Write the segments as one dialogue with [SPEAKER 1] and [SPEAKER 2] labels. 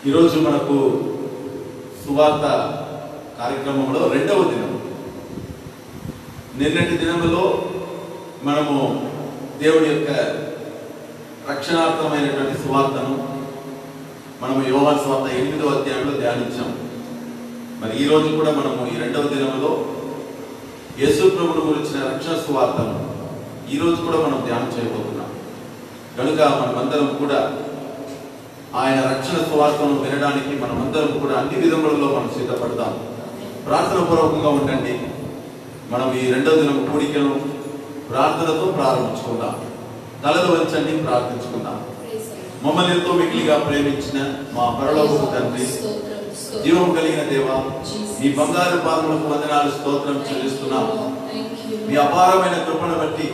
[SPEAKER 1] ఈరోజు మనకు సువార్త కార్యక్రమంలో రెండవ దినం. నిన్నటి దినములో మనము దేవుడి యొక్క రక్షణార్థమైనటువంటి సువార్తను మనము యోహాను సువార్త 8వ అధ్యాయంలో ధ్యానించాం. మరి ఈ రోజు కూడా మనము ఈ రెండవ దినములో యేసు ప్రభువును గురించిన రక్షణ సువార్తను ఈ రోజు కూడా మనం ధ్యానం చేయబోతున్నాం. కనుక మనమందరం కూడా ఆయన రక్షణ సువార్తను వినడానికి మనమందరం కూడా అన్ని విధములలో మనం సిద్ధపడతాం. ప్రార్థన పూర్వకంగా ఉండండి. మనం ఈ రెండవ దినం కూడికను ప్రార్థనతో ప్రారంభించుకుందాం. తలలు వంచండి, ప్రార్థించుకుందాం. మమ్మల్ని ఎంతో మిగిలిగా ప్రేమించిన మా పరలోకపు తండ్రి, జీవం కలిగిన దేవ, మీ బంగారు పాదములకు వందనాలు, స్తోత్రం చెల్లిస్తున్నాం. మీ అపారమైన కృపను బట్టి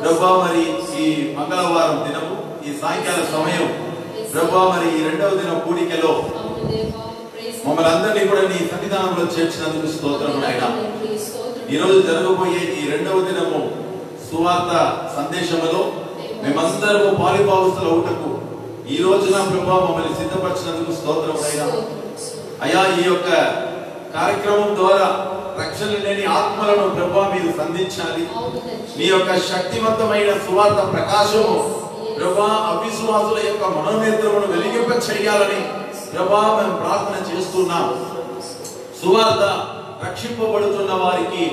[SPEAKER 1] ప్రభా, మరి ఈ మంగళవారం దినము ఈ సాయంకాల సమయం ప్రభా, మరి ఈ రెండవ దినం కూడికలో మమ్మల్ని అందరినీ కూడా నీ సన్నిధానంలో చేర్చినందుకు స్తోత్రం నాయనా. ఈరోజు జరగబోయే ఈ రెండవ దినము సువార్త సందేశములో మేమందరము పాలిభాగస్తులు అవుటకు ఈ రోజున ప్రభా మమ్మల్ని సిద్ధపరిచినందుకు స్తోత్రం నాయనా. అయా, ఈ యొక్క కార్యక్రమం ద్వారా రక్షణ లేని ఆత్మలను ప్రభా మీరు సంధించాలి. మీ యొక్క శక్తివంతమైన సువార్త ప్రకాశము ప్రభా అవిశ్వాసుల యొక్క మనోనేత్రమును వెలిగింప చేయాలని ప్రభా మేము ప్రార్థన చేస్తున్నాం. సువార్త రక్షింపబడుతున్న వారికి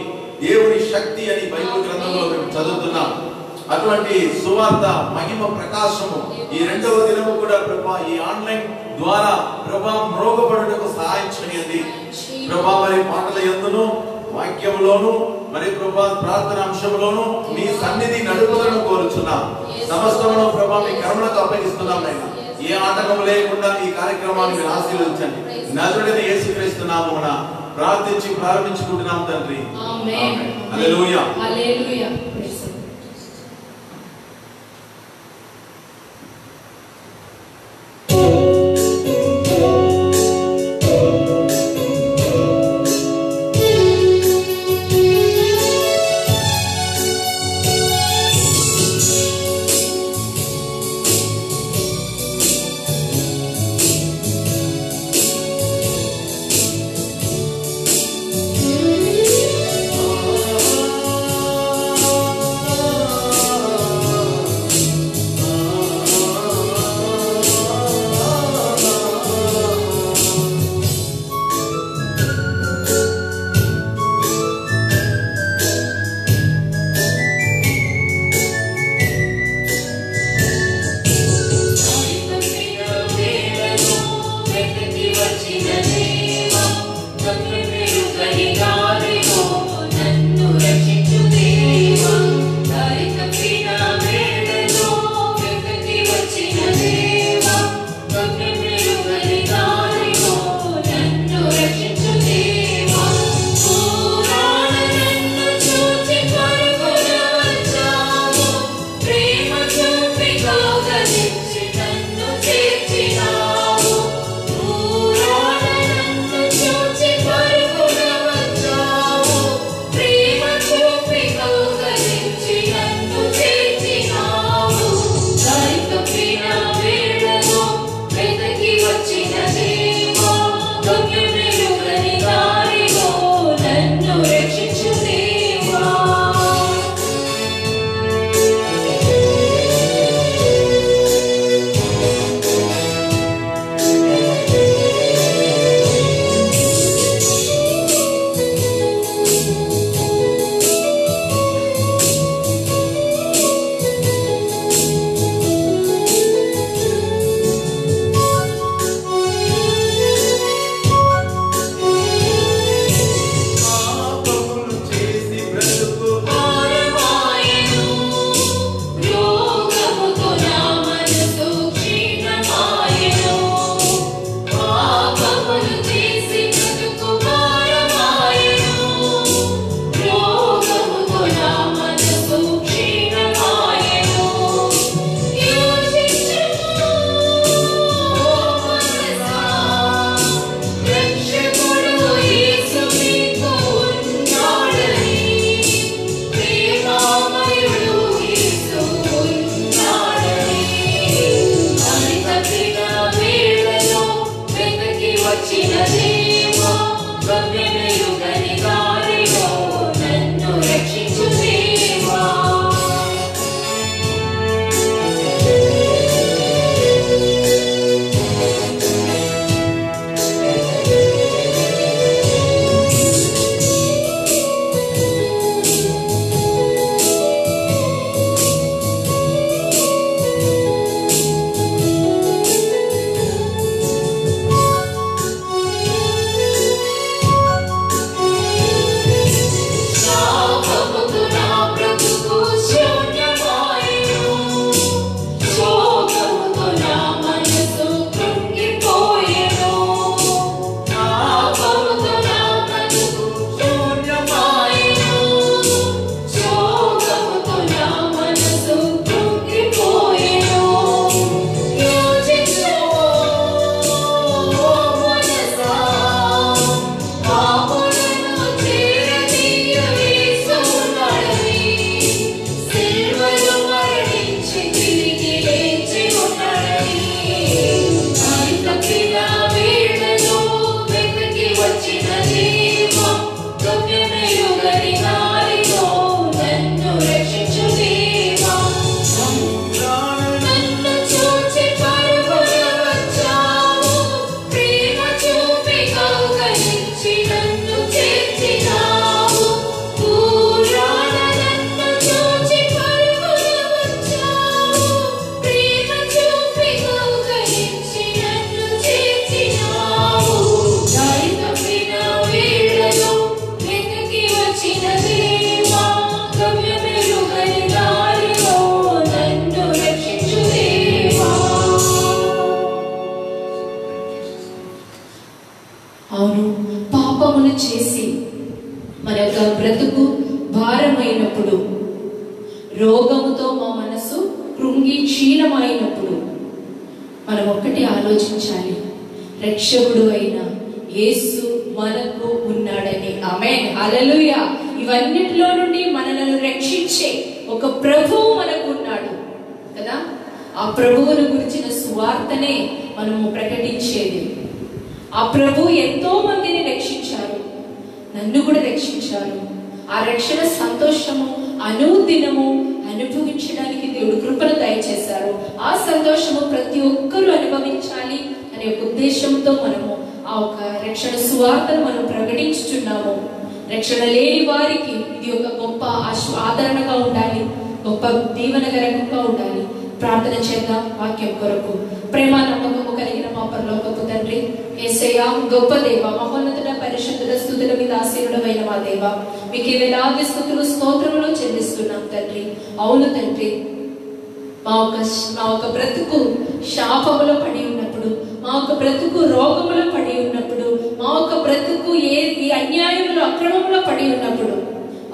[SPEAKER 1] దేవుని శక్తి అని బైబిల్ గ్రంథంలో మేము చదువుతున్నాం. అటువంటి సువార్త మహిమ ప్రకాశము ఈ రెండవ దినము కూడా ప్రభా ఈ ఆన్లైన్ ద్వారా ప్రభా మ్రోగబడుటకు సహాయం చేయండి ప్రభా. మరి మాటల యందును వాక్యంలోను మరి ప్రభా ప్రార్థన అంశంలోను మీ సన్నిధి నడుపుదలను కోరుచున్నాం. సమస్తమును ప్రభా మీ కర్మలకు అప్పగిస్తున్నాం. ఏ ఆటంకం లేకుండా ఈ కార్యక్రమాన్ని మీరు ఆశీర్వదించండి. నజరుడైన యేసుక్రీస్తు నామమున ప్రార్థించి ప్రారంభించుకుంటున్నాం తండ్రి.
[SPEAKER 2] ఆమేన్.
[SPEAKER 1] హల్లెలూయా.
[SPEAKER 2] హల్లెలూయా. భారమైనప్పుడు, రోగముతో మా మనసు కృంగి క్షీణమైనప్పుడు మనం ఒక్కటి ఆలోచించాలి, రక్షకుడు అయిన యేసు మనకు ఉన్నాడని. ఆమేన్, హల్లెలూయా. ఇవన్నిటిలో నుండి మనలను రక్షించే ఒక ప్రభువు మనకు ఉన్నాడు కదా. ఆ ప్రభువును గురించిన సువార్తనే మనము ప్రకటించేది. ఆ ప్రభువు ఎంతో మందిని రక్షించారు, నన్ను కూడా రక్షించారు. ఆ రక్షణ సంతోషము అనుదినము అనుభవించడానికి దేవుడు కృపను దయచేశారు. ఆ సంతోషము ప్రతి ఒక్కరూ అనుభవించాలి అనే ఒక ఉద్దేశంతో మనము ఆ ఒక రక్షణ సువార్తను మనం ప్రకటించుచున్నాము. రక్షణ లేని వారికి ఇది ఒక గొప్ప ఆదరణగా ఉండాలి, గొప్ప దీవెనకరంగా ఉండాలి. ప్రార్థన చేద్దాం వాక్యం కొరకు. ప్రేమ నమ్మకము కలిగిన మా పరలోకపు తండ్రి, యేసయ్యా గొప్ప దేవ, మహోన్నతుడ, పరిశుద్ధుడ, స్తుతుల మీద ఆశీనుడమైన మా దేవ, మీకు వేలాది స్తుతులు స్తోత్రములు చెల్లిస్తున్నాం తండ్రి. అవును తండ్రి, మా ఒక బ్రతుకు శాపములో పడి ఉన్నప్పుడు, మా ఒక బ్రతుకు రోగములో పడి ఉన్నప్పుడు, మా ఒక బ్రతుకు ఈ అన్యాయములో అక్రమంలో పడి ఉన్నప్పుడు,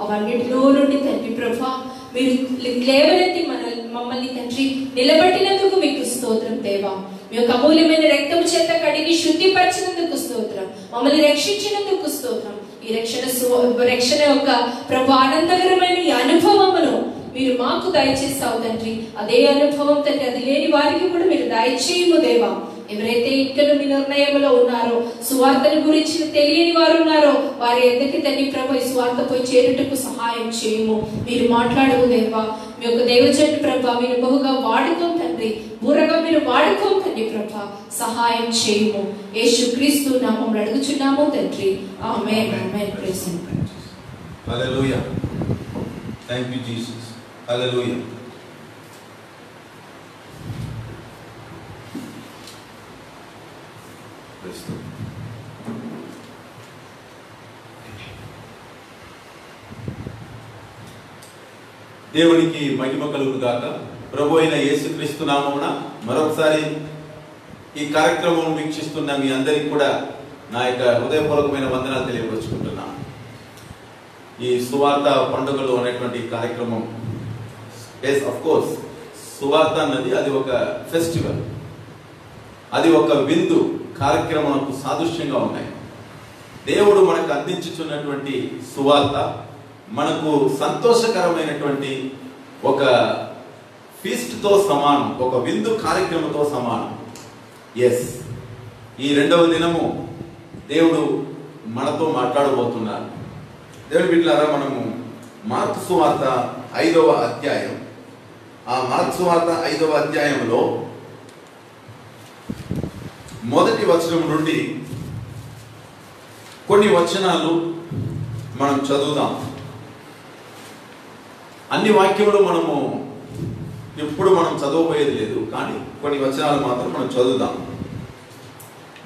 [SPEAKER 2] అవన్నిటిలో నుండి తండ్రి ప్రభా మీరు లేవనెత్తి మమ్మల్ని తండ్రి నిలబెట్టినందుకు మీకు స్తోత్రం దేవా. మీ యొక్క అమూల్యమైన రక్తము చేత కడిగి శుద్ధిపరిచినందుకు స్తోత్రం, మమ్మల్ని రక్షించినందుకు స్తోత్రం. ఈ రక్షణ యొక్క ప్రభు ఆనందకరమైన ఈ అనుభవమును మీరు మాకు దయచేస్తావు తండ్రి. అదే అనుభవం తండ్రి అది లేని వారికి కూడా మీరు దయచేయము దేవా. ఎవరైతే ఇక్కడ మీ నిర్ణయంలో ఉన్నారో, సువార్తను గురించి తెలియని వారు ఉన్నారో, వారి ఎద్దకి తండ్రి ప్రభు ఈ సువార్త పోయి చేరుటకు సహాయం చేయము. మీరు మాట్లాడవు దేవా. మీ యొక్క దైవజనుడు ప్రభా మీరు బహుగా వాడుకోం తండ్రి, బూరగా మీరు వాడుకోం తండ్రి ప్రభా, సహాయం చేయము. యేసుక్రీస్తు నామములో అడుగుచున్నాము తండ్రి, ఆమేన్. ఆమేన్. Praise the Lord.
[SPEAKER 1] హల్లెలూయా. Thank you Jesus. హల్లెలూయా. దేవునికి మహిమ కలుగును గాక. ప్రభు అయిన యేసుక్రీస్తు నామమున మరొకసారి ఈ కార్యక్రమం వీక్షిస్తున్న మీ అందరికీ కూడా నా యొక్క హృదయపూర్వకమైన వందనాలు తెలియపరుచుకుంటున్నాను. ఈ సువార్త పండుగలు అనేటువంటి కార్యక్రమం, ఆఫ్ కోర్స్ సువార్త అన్నది అది ఒక ఫెస్టివల్, అది ఒక విందు కార్యక్రమంకు సాదృశ్యంగా ఉన్నాయి. దేవుడు మనకు అందించుచున్నటువంటి సువార్త మనకు సంతోషకరమైనటువంటి ఒక ఫీస్ట్తో సమానం, ఒక విందు కార్యక్రమంతో సమానం. ఎస్, ఈ రెండవ దినము దేవుడు మనతో మాట్లాడబోతున్నారు. దేవుని బిడ్డలారా, మనము మార్కు సువార్త 5వ అధ్యాయం, ఆ మార్కు సువార్త 5వ అధ్యాయంలో మొదటి వచనం నుండి కొన్ని వచనాలు మనం చదువుదాం. అన్ని వాక్యములు మనము ఎప్పుడు మనం చదవబోయేది లేదు, కానీ కొన్ని వచనాలు మాత్రం మనం చదువుదాం.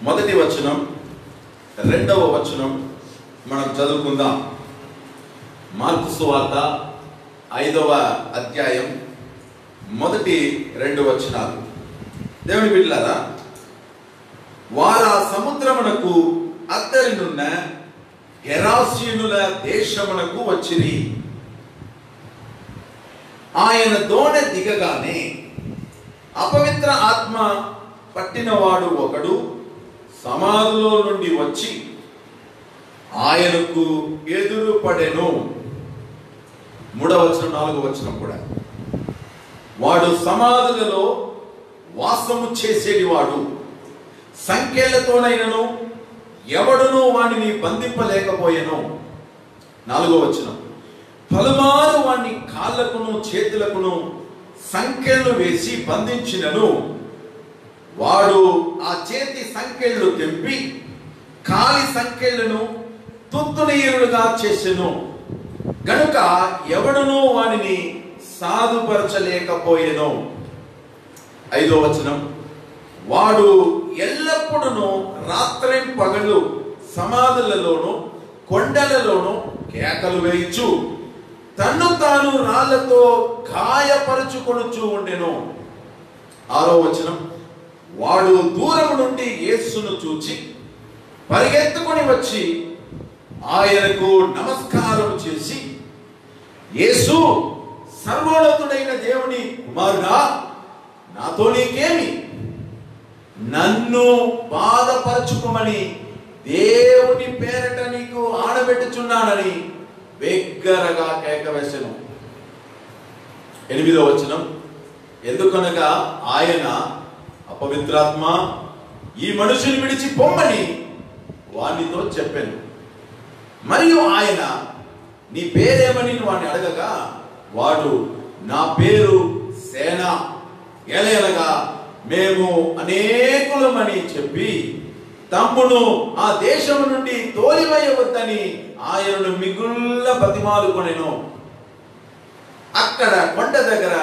[SPEAKER 1] మొదటి వచనం, 2వ వచనం మనం చదువుకుందాం. మార్కు సువార్త 5వ అధ్యాయం మొదటి 2 వచనాలు. దేవుని బిడ్డలారా, వారు ఆ సముద్రమునకు అద్దరినున్న గెరాసీనుల దేశమునకు వచ్చిరి. ఆయన దోణి దిగగానే అపవిత్ర ఆత్మ పట్టినవాడు ఒకడు సమాధిలో నుండి వచ్చి ఆయనకు ఎదురు పడెను. 3వ వచనం 4వ వచనం కూడా, వాడు సమాధులలో వాసము చేసేటివాడు, సంఖ్యలతోనైనను ఎవడునూ వాడిని బంధింపలేకపోయెను. 4వ వచనం, పలుమారు వాడిని కాళ్ళకును చేతులకును సంఖ్యలు వేసి బంధించినను వాడు ఆ చేతి సంఖ్యలు తెంపి కాలి సంఖ్యలను తుత్తునీయులుగా చేసెను గనుక ఎవడునూ వాడిని సాధుపరచలేకపోయెను. 5వ వచనం, వాడు ఎల్లప్పుడూ రాత్రి పగలు సమాధులలోను కొండలలోను కేకలు వేయిచు తన్ను తాను రాళ్లతో గాయపరుచుకొనుచు ఉండెను. 6వ వచనం, వాడు దూరం నుండి యేసును చూచి పరిగెత్తుకొని వచ్చి ఆయనకు నమస్కారం చేసి యేసు సర్వోన్నతుడైన దేవుని కుమారుడా, నాతో నీకేమి? నన్ను బాధపరచుకోమని దేవుని పేరట నీకు ఆడబెట్టుచున్నానని బిగ్గరగా కేక వేసెను. 8వ వచనం, ఎందుకనగా ఆయన అపవిత్రాత్మ ఈ మనుషుని విడిచి పొమ్మని వానితో చెప్పాను. మరియు ఆయన నీ పేరేమని వాడిని అడగగా వాడు నా పేరు సేన, ఎలయనగా మేము అనేకులమని చెప్పి తమ్మును ఆ దేశము నుండి తోలివేయవద్దని ఆయనను మిగుళ్ళ బతిమాలుకొనెను. అక్కడ కొండ దగ్గర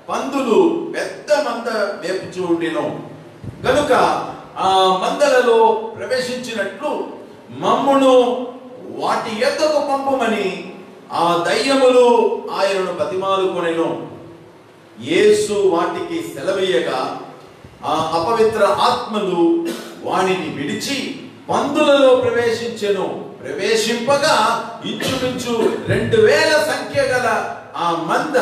[SPEAKER 1] పందులు పెద్ద మంద మేపుచూ ఉండెను గనుక ఆ మందలలో ప్రవేశించినట్లు మమ్మును వాటి యొద్దకు పంపమని ఆ దయ్యములు ఆయనను బతిమాలుకొనెను. యేసు వాటికి సెలవీయగా ఆ అపవిత్ర ఆత్మలు వానిని విడిచి పందులలో ప్రవేశించెను. ప్రవేశింపగా ఇంచుమించు 2000 సంఖ్య గల ఆ మంద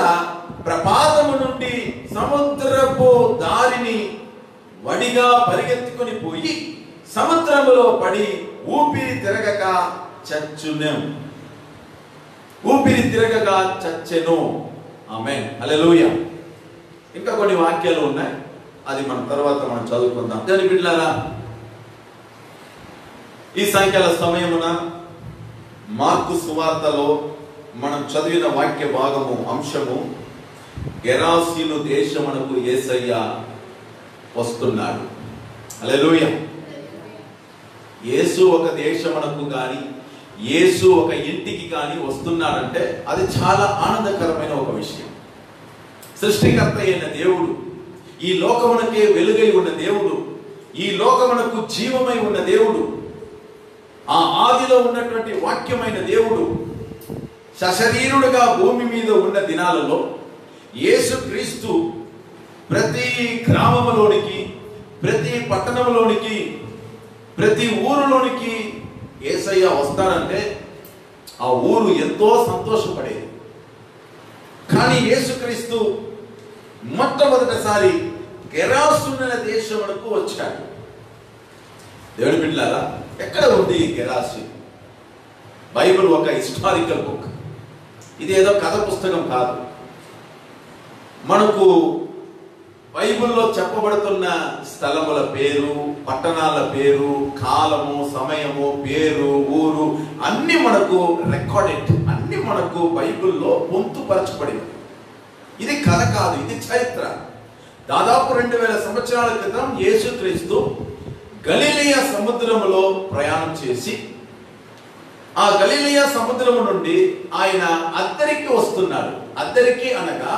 [SPEAKER 1] ప్రపాతము నుండి సముద్రపు దారిని వడిగా పరిగెత్తుకొని పోయి సముద్రములో పడి ఊపిరి తిరగక చచ్చెను. ఆమేన్, హల్లెలూయా. ఇంకా కొన్ని వాక్యాలు ఉన్నాయి, అది మనం తర్వాత చదువుకుందాం. దాని బిడ్డలారా, ఈ సాయంకాల సమయమున మార్కు సువార్తలో మనం చదివిన వాక్య భాగము అంశము, గెరాసీను దేశమునకు యేసయ్య వస్తున్నాడు. హల్లెలూయా. యేసు ఒక దేశమునకు గాని యేసు ఒక ఇంటికి గాని వస్తున్నాడంటే అది చాలా ఆనందకరమైన ఒక విషయం. సృష్టికర్త అయిన దేవుడు, ఈ లోకమునకే వెలుగై ఉన్న దేవుడు, ఈ లోకమునకు జీవమై ఉన్న దేవుడు, ఆ ఆదిలో ఉన్నటువంటి వాక్యమైన దేవుడు సశరీరుడుగా భూమి మీద ఉన్న దినాలలో యేసుక్రీస్తు ప్రతి గ్రామములోనికి, ప్రతి పట్టణంలోనికి, ప్రతి ఊరులోనికి యేసయ్య వస్తాడంటే ఆ ఊరు ఎంతో సంతోషపడేది. కానీ యేసుక్రీస్తు మొట్టమొదటిసారి గెరాసీను దేశమునకు వచ్చాడు. దేవుని బిడ్డలారా, ఎక్కడ ఉంది గెరాసీను? బైబిల్ ఒక హిస్టారికల్ బుక్. ఇది ఏదో కథ పుస్తకం కాదు. మనకు బైబిల్లో చెప్పబడుతున్న స్థలముల పేరు, పట్టణాల పేరు, కాలము, సమయము, పేరు, ఊరు అన్ని మనకు రికార్డెడ్, అన్ని మనకు బైబిల్లో పొందుపరచబడింది. ఇది కథ కాదు, ఇది చరిత్ర. దాదాపు 2000 సంవత్సరాల క్రితం యేసుక్రీస్తు గలిలయ సముద్రములో ప్రయాణం చేసి ఆ గలిలయ సముద్రము నుండి ఆయన అద్దరికి వస్తున్నాడు. అద్దరికి అనగా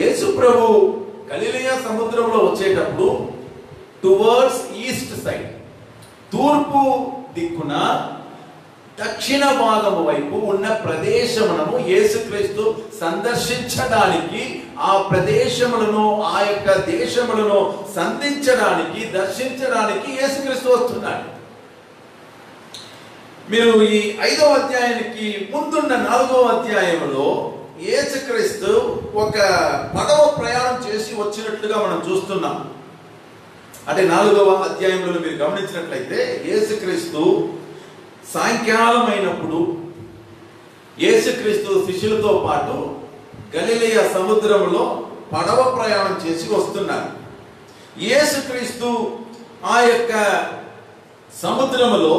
[SPEAKER 1] యేసు ప్రభు గలిలయ సముద్రంలో వచ్చేటప్పుడు టువర్డ్స్ ఈస్ట్ సైడ్, తూర్పు దిక్కున దక్షిణ భాగము వైపు ఉన్న ప్రదేశములను యేసుక్రీస్తు సందర్శించడానికి, ఆ ప్రదేశములను, ఆ యొక్క దేశములను సంధించడానికి, దర్శించడానికి యేసుక్రీస్తు వస్తున్నాడు. మీరు ఈ 5వ అధ్యాయానికి ముందున్న 4వ అధ్యాయంలో యేసుక్రీస్తు ఒక పడవ ప్రయాణం చేసి వచ్చినట్లుగా మనం చూస్తున్నాం. అంటే 4వ అధ్యాయంలో మీరు గమనించినట్లయితే యేసుక్రీస్తు సాయంకాలం అయినప్పుడు యేసుక్రీస్తు శిష్యులతో పాటు గలిలయ సముద్రంలో పడవ ప్రయాణం చేసి వస్తున్నారు. యేసుక్రీస్తు ఆ యొక్క సముద్రములో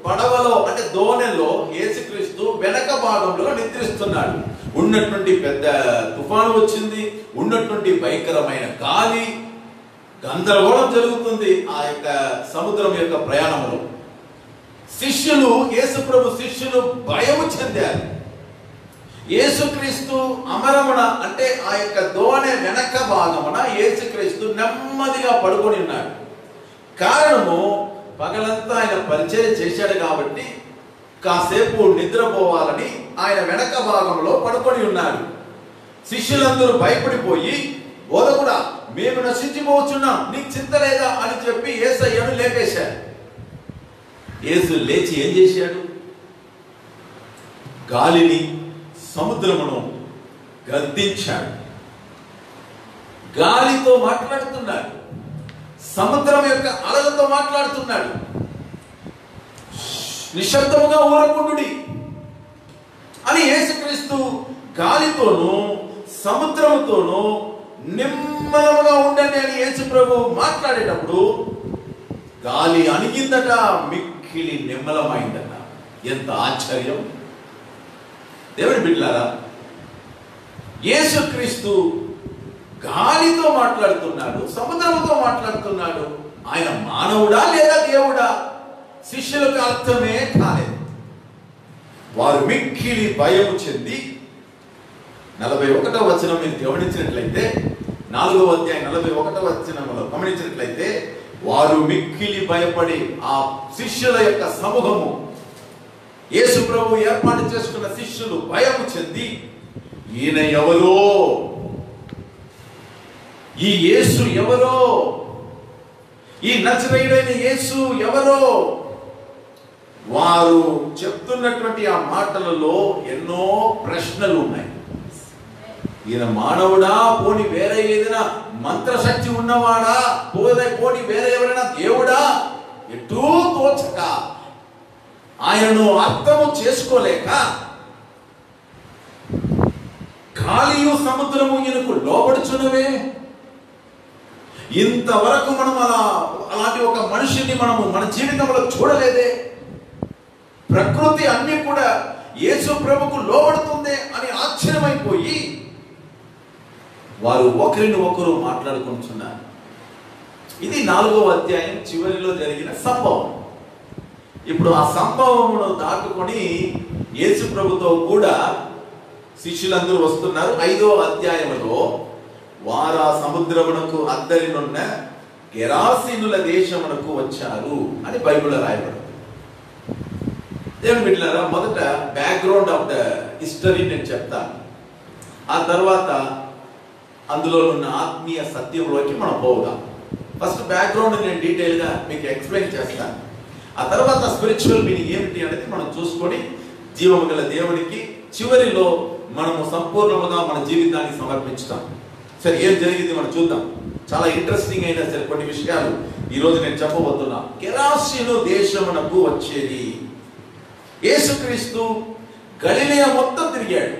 [SPEAKER 1] పడవలో అంటే దోణెలో యేసుక్రీస్తు వెనక భాగంలో నిద్రిస్తున్నాడు. ఉన్నటువంటి పెద్ద తుఫాను వచ్చింది, ఉన్నటువంటి భయంకరమైన గాలి, గందరగోళం జరుగుతుంది ఆ యొక్క సముద్రం యొక్క ప్రయాణంలో. శిష్యులు, యేసుప్రభు శిష్యులు భయము చెందారు. యేసుక్రీస్తు అమరమున అంటే ఆ యొక్క దోణె వెనక భాగమున యేసుక్రీస్తు నెమ్మదిగా పడుకొని ఉన్నాడు. కారణము, పగలంతా ఆయన పరిచయం చేశాడు కాబట్టి కాసేపు నిద్రపోవాలని ఆయన వెనక భాగంలో పడుకొని ఉన్నాడు. శిష్యులందరూ భయపడిపోయి, బోధకుడా మేము నశించిపోతున్నాం, నీకు చింత లేదా అని చెప్పి యేసయ్యను లేపేశాడు. యేసు లేచి ఏం చేశాడు? గాలిని, సముద్రమును గద్దించాడు. గాలితో మాట్లాడుతున్నాడు, సముద్రం యొక్క అలలతో మాట్లాడుతున్నాడు. నిశ్శబ్దముగా ఊరకుండుడి అని యేసుక్రీస్తు గాలితోనూ సముద్రముతోనూ నిమ్మలముగా ఉండండి అని యేసు ప్రభు మాట్లాడేటప్పుడు గాలి అణిగిందట, మిక్కిలి నిమ్మలమైందట. ఎంత ఆశ్చర్యం! దేవుని బిడ్డలారా, యేసుక్రీస్తు గాలితో మాట్లాడుతున్నాడు, సముద్రముతో మాట్లాడుతున్నాడు. ఆయన మానవుడా లేదా దేవుడా? శిష్యులకు అర్థమే కాలేదు. వారు మిక్కిలి భయము చెంది 41వ వచనం మీరు గమనించినట్లయితే, 4వ అధ్యాయం 41వ వచనంలో గమనించినట్లయితే, వారు మిక్కిలి భయపడి ఆ శిష్యుల యొక్క సమూహము, యేసు ప్రభు ఏర్పాటు చేసుకున్న శిష్యులు భయము చెంది, ఈయన ఎవరో, ఈ యేసు ఎవరో, ఈ నజరేయుడైన యేసు ఎవరో, వారు చెప్తున్నటువంటి ఆ మాటలలో ఎన్నో ప్రశ్నలు ఉన్నాయి. ఈయన మానవుడా, పోని వేరే ఏదైనా మంత్రశక్తి ఉన్నవాడా, పోని వేరే ఎవరైనా దేవుడా, ఎటూ తోచక ఆయనను అర్థము చేసుకోలేక గాలియు సముద్రము ఈయనకు లోబడుచున్నవే. ఇంతవరకు మనం అలాంటి ఒక మనిషిని మనము మన జీవితంలో చూడలేదే. ప్రకృతి అన్ని కూడా యేసు ప్రభుకు లోబడుతుంది అని ఆశ్చర్యమైపోయి వారు ఒకరిని ఒకరు మాట్లాడుకుంటున్నారు. ఇది 4వ అధ్యాయం చివరిలో జరిగిన సంభవం. ఇప్పుడు ఆ సంభవమును దాటుకొని యేసు ప్రభుతో కూడా శిష్యులందరూ వస్తున్నారు. 5వ అధ్యాయంలో వారు ఆ సముద్రమునకు అద్దరినున్న గెరాసీనుల దేశమునకు వచ్చారు అని బైబిల్లో రాయబడింది. దేవుని బిడ్డలారా, మొదట బ్యాక్గ్రౌండ్ ఆఫ్ ద హిస్టరీ నేను చెప్తాను. ఆ తర్వాత అందులో ఉన్న ఆత్మీయ సత్యంలోకి మనం పోదాం. ఫస్ట్ బ్యాక్గ్రౌండ్ నేను డీటెయిల్గా మీకు ఎక్స్ప్లెయిన్ చేస్తాను. ఆ తర్వాత స్పిరిచువల్ మీనింగ్ ఏమిటి అనేది మనం చూసుకొని జీవము గల దేవునికి చివరిలో మనము సంపూర్ణముగా మన జీవితాన్ని సమర్పించుతాం. సరే, ఏం జరిగింది మనం చూద్దాం. చాలా ఇంట్రెస్టింగ్ అయిన సరే కొన్ని విషయాలు ఈరోజు నేను చెప్పబోతున్నా. గెరాసీను దేశమునకు వచ్చేది. యేసుక్రీస్తు గలిలయ మొత్తం తిరిగాడు.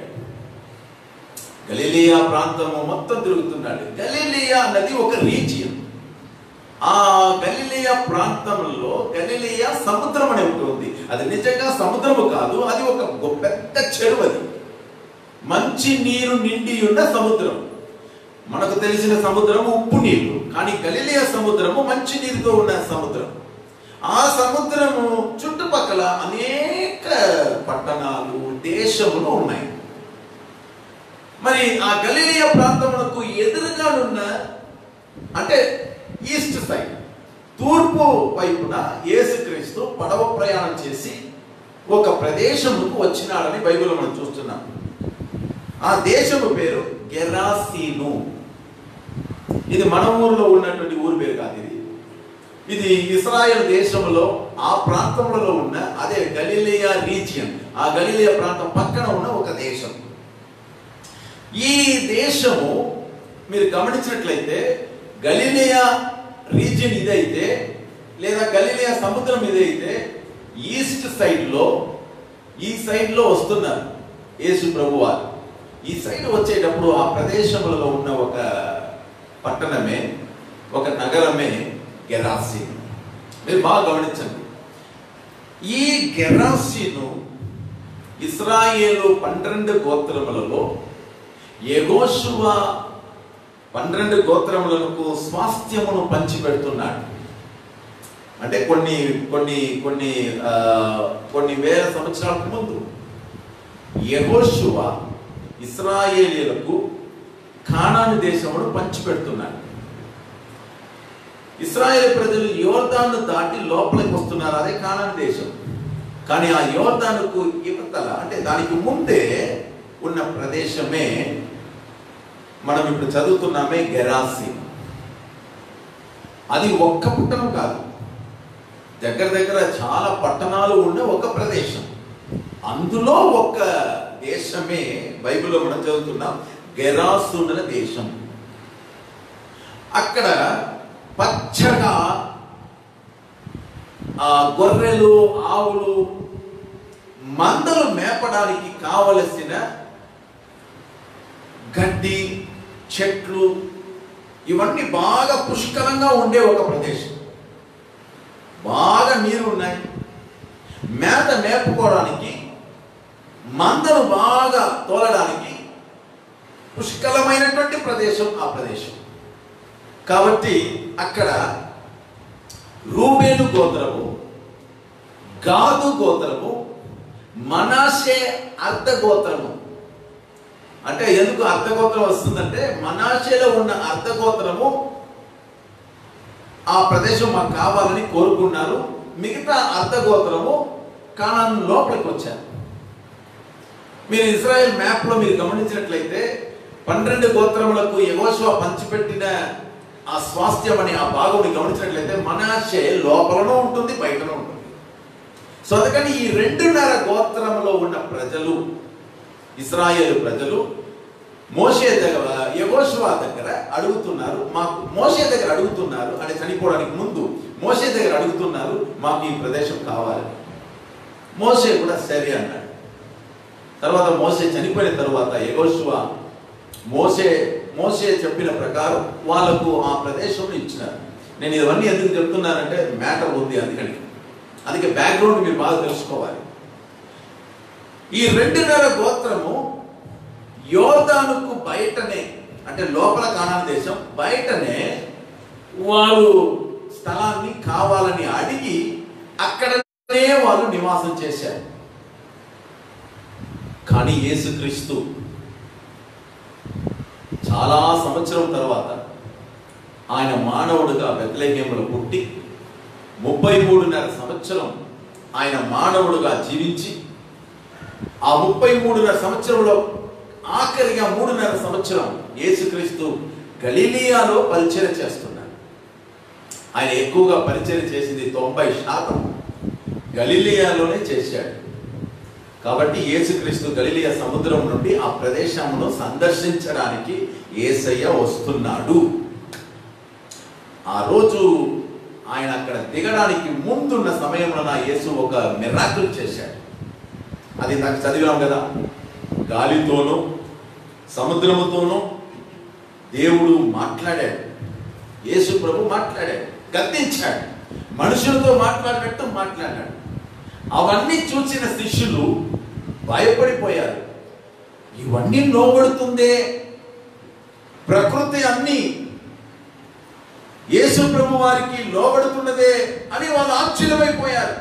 [SPEAKER 1] గలిలయ ప్రాంతము మొత్తం తిరుగుతున్నాడు. గలిలయ అన్నది ఒక రీజియన్. ఆ గలిలయ ప్రాంతంలో గలిలయ సముద్రం అని ఉంటుంది. అది నిజంగా సముద్రము కాదు, అది ఒక పెద్ద చెరువు. అది మంచి నీరు నిండి ఉన్న సముద్రం. మనకు తెలిసిన సముద్రం ఉప్పు నీరు, కానీ గలిలయ సముద్రము మంచి నీరుతో ఉన్న సముద్రం. ఆ సముద్రము చుట్టుపక్కల అనేక పట్టణాలు, దేశములు ఉన్నాయి. మరి ఆ గలిలయ ప్రాంతమునకు ఎదురుగా ఉన్న, అంటే ఈస్ట్ సైడ్, తూర్పు వైపున యేసుక్రీస్తు పడవ ప్రయాణం చేసి ఒక ప్రదేశముకు వచ్చినాడని బైబిల్లో మనం చూస్తున్నాం. ఆ దేశము పేరు గెరాసీను. ఇది మన ఊరిలో ఉన్నటువంటి ఊరి పేరు కాదు. ఇది ఇశ్రాయేల్ దేశంలో ఆ ప్రాంతంలో ఉన్న అదే గలిలయ రీజియన్, ఆ గలిలయ ప్రాంతం పక్కన ఉన్న ఒక దేశం. ఈ దేశము మీరు గమనించినట్లయితే గలిలయ రీజియన్ ఇదైతే, లేదా గలిలయ సముద్రం ఇదైతే, ఈస్ట్ సైడ్లో ఈ సైడ్లో వస్తున్నారు యేసు ప్రభువారు. ఈ సైడ్ వచ్చేటప్పుడు ఆ ప్రదేశంలో ఉన్న ఒక పట్టణమే, ఒక నగరమే గెరాసీను. మీరు బాగా గమనించండి. ఈ గెరాసీను ఇశ్రాయేలు 12 గోత్రములలో యెహోషువ 12 గోత్రములకు స్వాస్థ్యమును పంచిపెడుతున్నాడు. అంటే కొన్ని వేల సంవత్సరాలకు ముందు యెహోషువ ఇశ్రాయేలీయులకు కానాను దేశమును పంచిపెడుతున్నాడు. ఇశ్రాయేల్ ప్రజలు యోర్దాను దాటి లోపలికి వస్తున్నారు, అదే కానాను దేశం. కానీ ఆ యోర్దానుకు ఇవతల, అంటే దానికి ముందే ఉన్న ప్రదేశమే మనం ఇప్పుడు చదువుతున్నామే గెరాసీను. అది ఒక్క పట్టణం కాదు, దగ్గర దగ్గర చాలా పట్టణాలు ఉన్న ఒక ప్రదేశం. అందులో ఒక దేశమే బైబిల్లో మనం చదువుతున్నాం గెరాసునుల దేశం. అక్కడ పచ్చగా గొర్రెలు, ఆవులు, మందలు మేపడానికి కావలసిన గడ్డి, చెట్లు ఇవన్నీ బాగా పుష్కలంగా ఉండే ఒక ప్రదేశం. బాగా నీరు ఉన్నాయి, మేత మేపుకోవడానికి, మందలు బాగా తోలడానికి పుష్కలమైనటువంటి ప్రదేశం ఆ ప్రదేశం. కాబట్టి అక్కడ రూబేను గోత్రము, గాదు గోత్రము, మనాషే అర్ధ గోత్రము. అంటే ఎందుకు అర్ధగోత్రం వస్తుందంటే మనాషేలో ఉన్న అర్ధగోత్రము ఆ ప్రదేశం మాకు కావాలని కోరుకున్నారు. మిగతా అర్ధగోత్రము కానాను లోపలికి వచ్చారు. మీరు ఇశ్రాయేల్ మ్యాప్ లో మీరు గమనించినట్లయితే 12 గోత్రములకు యెహోషువ పంచిపెట్టిన ఆ స్వాస్థ్యం అని ఆ భాగం గమనించినట్లయితే మనాషే లోపలనూ ఉంటుంది, బయటనూ ఉంటుంది. సో అందుకని ఈ 2.5 గోత్రంలో ఉన్న ప్రజలు, ఇశ్రాయేలు ప్రజలు మోషే దగ్గర, యెహోషువ దగ్గర అడుగుతున్నారు, మాకు మోషే దగ్గర అడుగుతున్నారు అంటే చనిపోవడానికి ముందు మోషే దగ్గర అడుగుతున్నారు, మాకు ఈ ప్రదేశం కావాలి. మోషే కూడా సరే అన్నాడు. తర్వాత మోషే చనిపోయిన తర్వాత యెహోషువ మోషే చెప్పిన ప్రకారం వాళ్ళకు ఆ ప్రదేశం ఇచ్చినారు. నేను ఇవన్నీ ఎందుకు చెప్తున్నానంటే మ్యాటర్ ఉంది, అందుకే బ్యాక్గ్రౌండ్ మీరు బాగా తెలుసుకోవాలి. ఈ 2.5 గోత్రము యోర్దానుకు బయటనే, అంటే లోపల కానాను దేశం బయటనే వారు స్థలాన్ని కావాలని అడిగి అక్కడనే వాళ్ళు నివాసం చేశారు. కానీ యేసుక్రీస్తు చాలా సంవత్సరం తర్వాత ఆయన మానవుడుగా బెత్లెహేములో పుట్టి 33.5 సంవత్సరం ఆయన మానవుడుగా జీవించి ఆ 33.5 సంవత్సరంలో ఆఖరిగా 3.5 సంవత్సరం యేసుక్రీస్తు గలిలియాలో పరిచర్య చేస్తున్నాడు. ఆయన ఎక్కువగా పరిచర్య చేసింది 90% గలిలియాలోనే చేశాడు. కాబట్టి యేసుక్రీస్తు గలిలియా సముద్రం నుండి ఆ ప్రదేశమును సందర్శించడానికి యేసయ్య వస్తున్నాడు. ఆ రోజు ఆయన అక్కడ దిగడానికి ముందున్న సమయంలో నా యేసు ఒక మిరాకిల్ చేశాడు. అది నాకు చదివాం కదా, గాలితోనూ సముద్రముతోనూ దేవుడు మాట్లాడాడు. యేసు ప్రభు మాట్లాడాడు, గద్దించాడు, మనుషులతో మాట్లాడినట్టు మాట్లాడాడు. అవన్నీ చూసిన శిష్యులు భయపడిపోయారు. ఇవన్నీ లోబడుతుందే, ప్రకృతి అన్ని యేసు ప్రభు వారికి లోబడుతున్నదే అని వాళ్ళు ఆశ్చర్యమైపోయారు.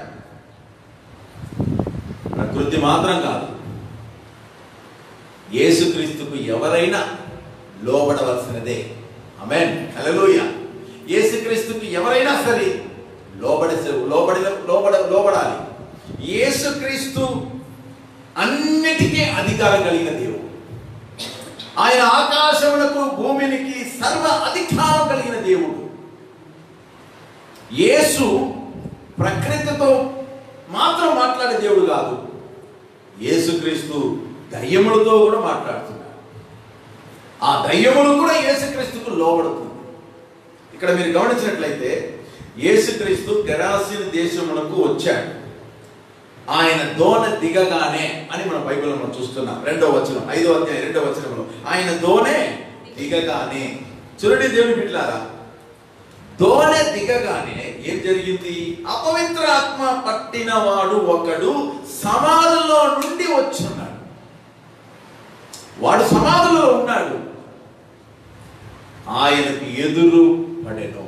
[SPEAKER 1] ప్రకృతి మాత్రం కాదు, యేసుక్రీస్తుకు ఎవరైనా లోబడవలసినదే. ఆమేన్, హల్లెలూయా. యేసుక్రీస్తుకు ఎవరైనా సరే లోబడాలి. యేసుక్రీస్తు అన్నిటికీ అధికారం కలిగిన దేవుడు. ఆయన ఆకాశములకు భూమికి సర్వ అధికారం కలిగిన దేవుడు. యేసు ప్రకృతితో మాత్రం మాట్లాడే దేవుడు కాదు, యేసుక్రీస్తు దయ్యములతో కూడా మాట్లాడుతున్నాడు. ఆ దయ్యములు కూడా యేసుక్రీస్తుకు లోబడుతుంది. ఇక్కడ మీరు గమనించినట్లయితే యేసుక్రీస్తు గెరాసీను దేశమునకు వచ్చాడు. ఆయన దోణ దిగగానే అని మన బైబిల్లో మనం చూస్తున్నాం. 2వ వచనం, 5వ అధ్యాయం 2వ వచనంలో ఆయన దోణె దిగగానే. చూడండి దేవుని బిడ్డలారా, దోణె దిగగానే ఏం జరిగింది? అపవిత్ర ఆత్మ పట్టిన వాడు ఒకడు సమాధిలో నుండి వచ్చున్నాడు. వాడు సమాధిలో ఉన్నాడు. ఆయనకు ఎదురు పడెను.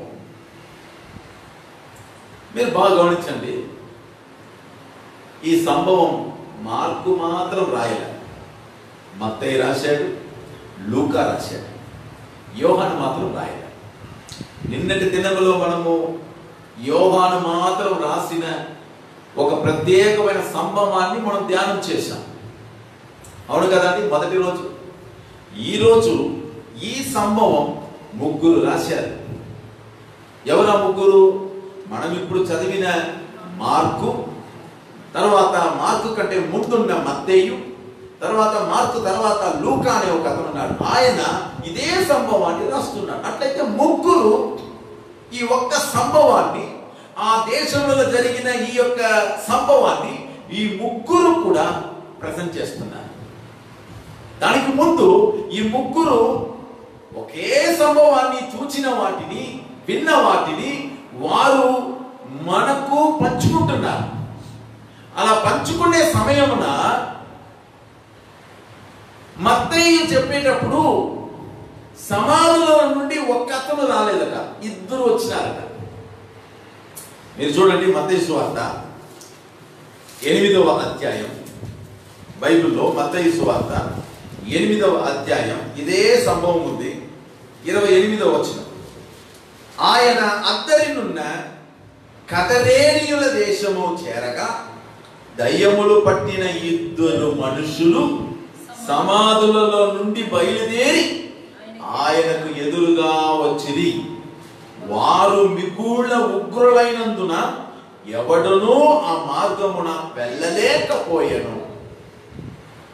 [SPEAKER 1] మీరు బాగా గమనించండి, ఈ సంభవం మార్కు మాత్రం రాయలే. మత్తయి రాశాడు, లూకా రాశాడు, యోహాను మాత్రం రాయలే. నిన్నటి దినములో మనము యోహాను మాత్రం రాసిన ఒక ప్రత్యేకమైన సంభవాన్ని మనం ధ్యానం చేశాం. అవును కదండి, మొదటి రోజు. ఈరోజు ఈ సంభవం 3 రాశారు. ఎవరా 3? మనం ఇప్పుడు చదివిన మార్కు, తర్వాత మార్కు కంటే ముందున్న మత్తేయు, తర్వాత మార్కు తర్వాత లూకా అనే ఒక అతను ఉన్నాడు. ఆయన ఇదే సంభవాన్ని రాస్తున్నాడు. అట్లయితే ముగ్గురు ఈ ఒక్క సంభవాన్ని, ఆ దేశంలో జరిగిన ఈ యొక్క సంభవాన్ని ఈ ముగ్గురు కూడా ప్రజెంట్ చేస్తున్నారు. దానికి ముందు ఈ ముగ్గురు ఒకే సంభవాన్ని చూచిన వాటిని, విన్న వాటిని వారు మనకు పంచుకుంటున్నారు. అలా పంచుకునే సమయమున మత్తయి చెప్పేటప్పుడు సమాధుల నుండి ఒక్క అతను రాలేదట, ఇద్దరు వచ్చినారట. మీరు చూడండి, మత్తయి సువార్త 8వ అధ్యాయం, బైబిల్లో మత్తయి సువార్త 8వ అధ్యాయం ఇదే సంభవం ఉంది. 28వ వచనం, ఆయన అద్దరినున్న కదరేనియుల దేశము చేరగా దయ్యములు పట్టిన ఇద్దరు మనుషులు సమాధులలో నుండి బయలుదేరి ఆయనకు ఎదురుగా వచ్చిరి. వారు మిగుళ్ళ ఉగ్రులైనందున ఎవడనూ ఆ మార్గమున వెళ్ళలేకపోయాను.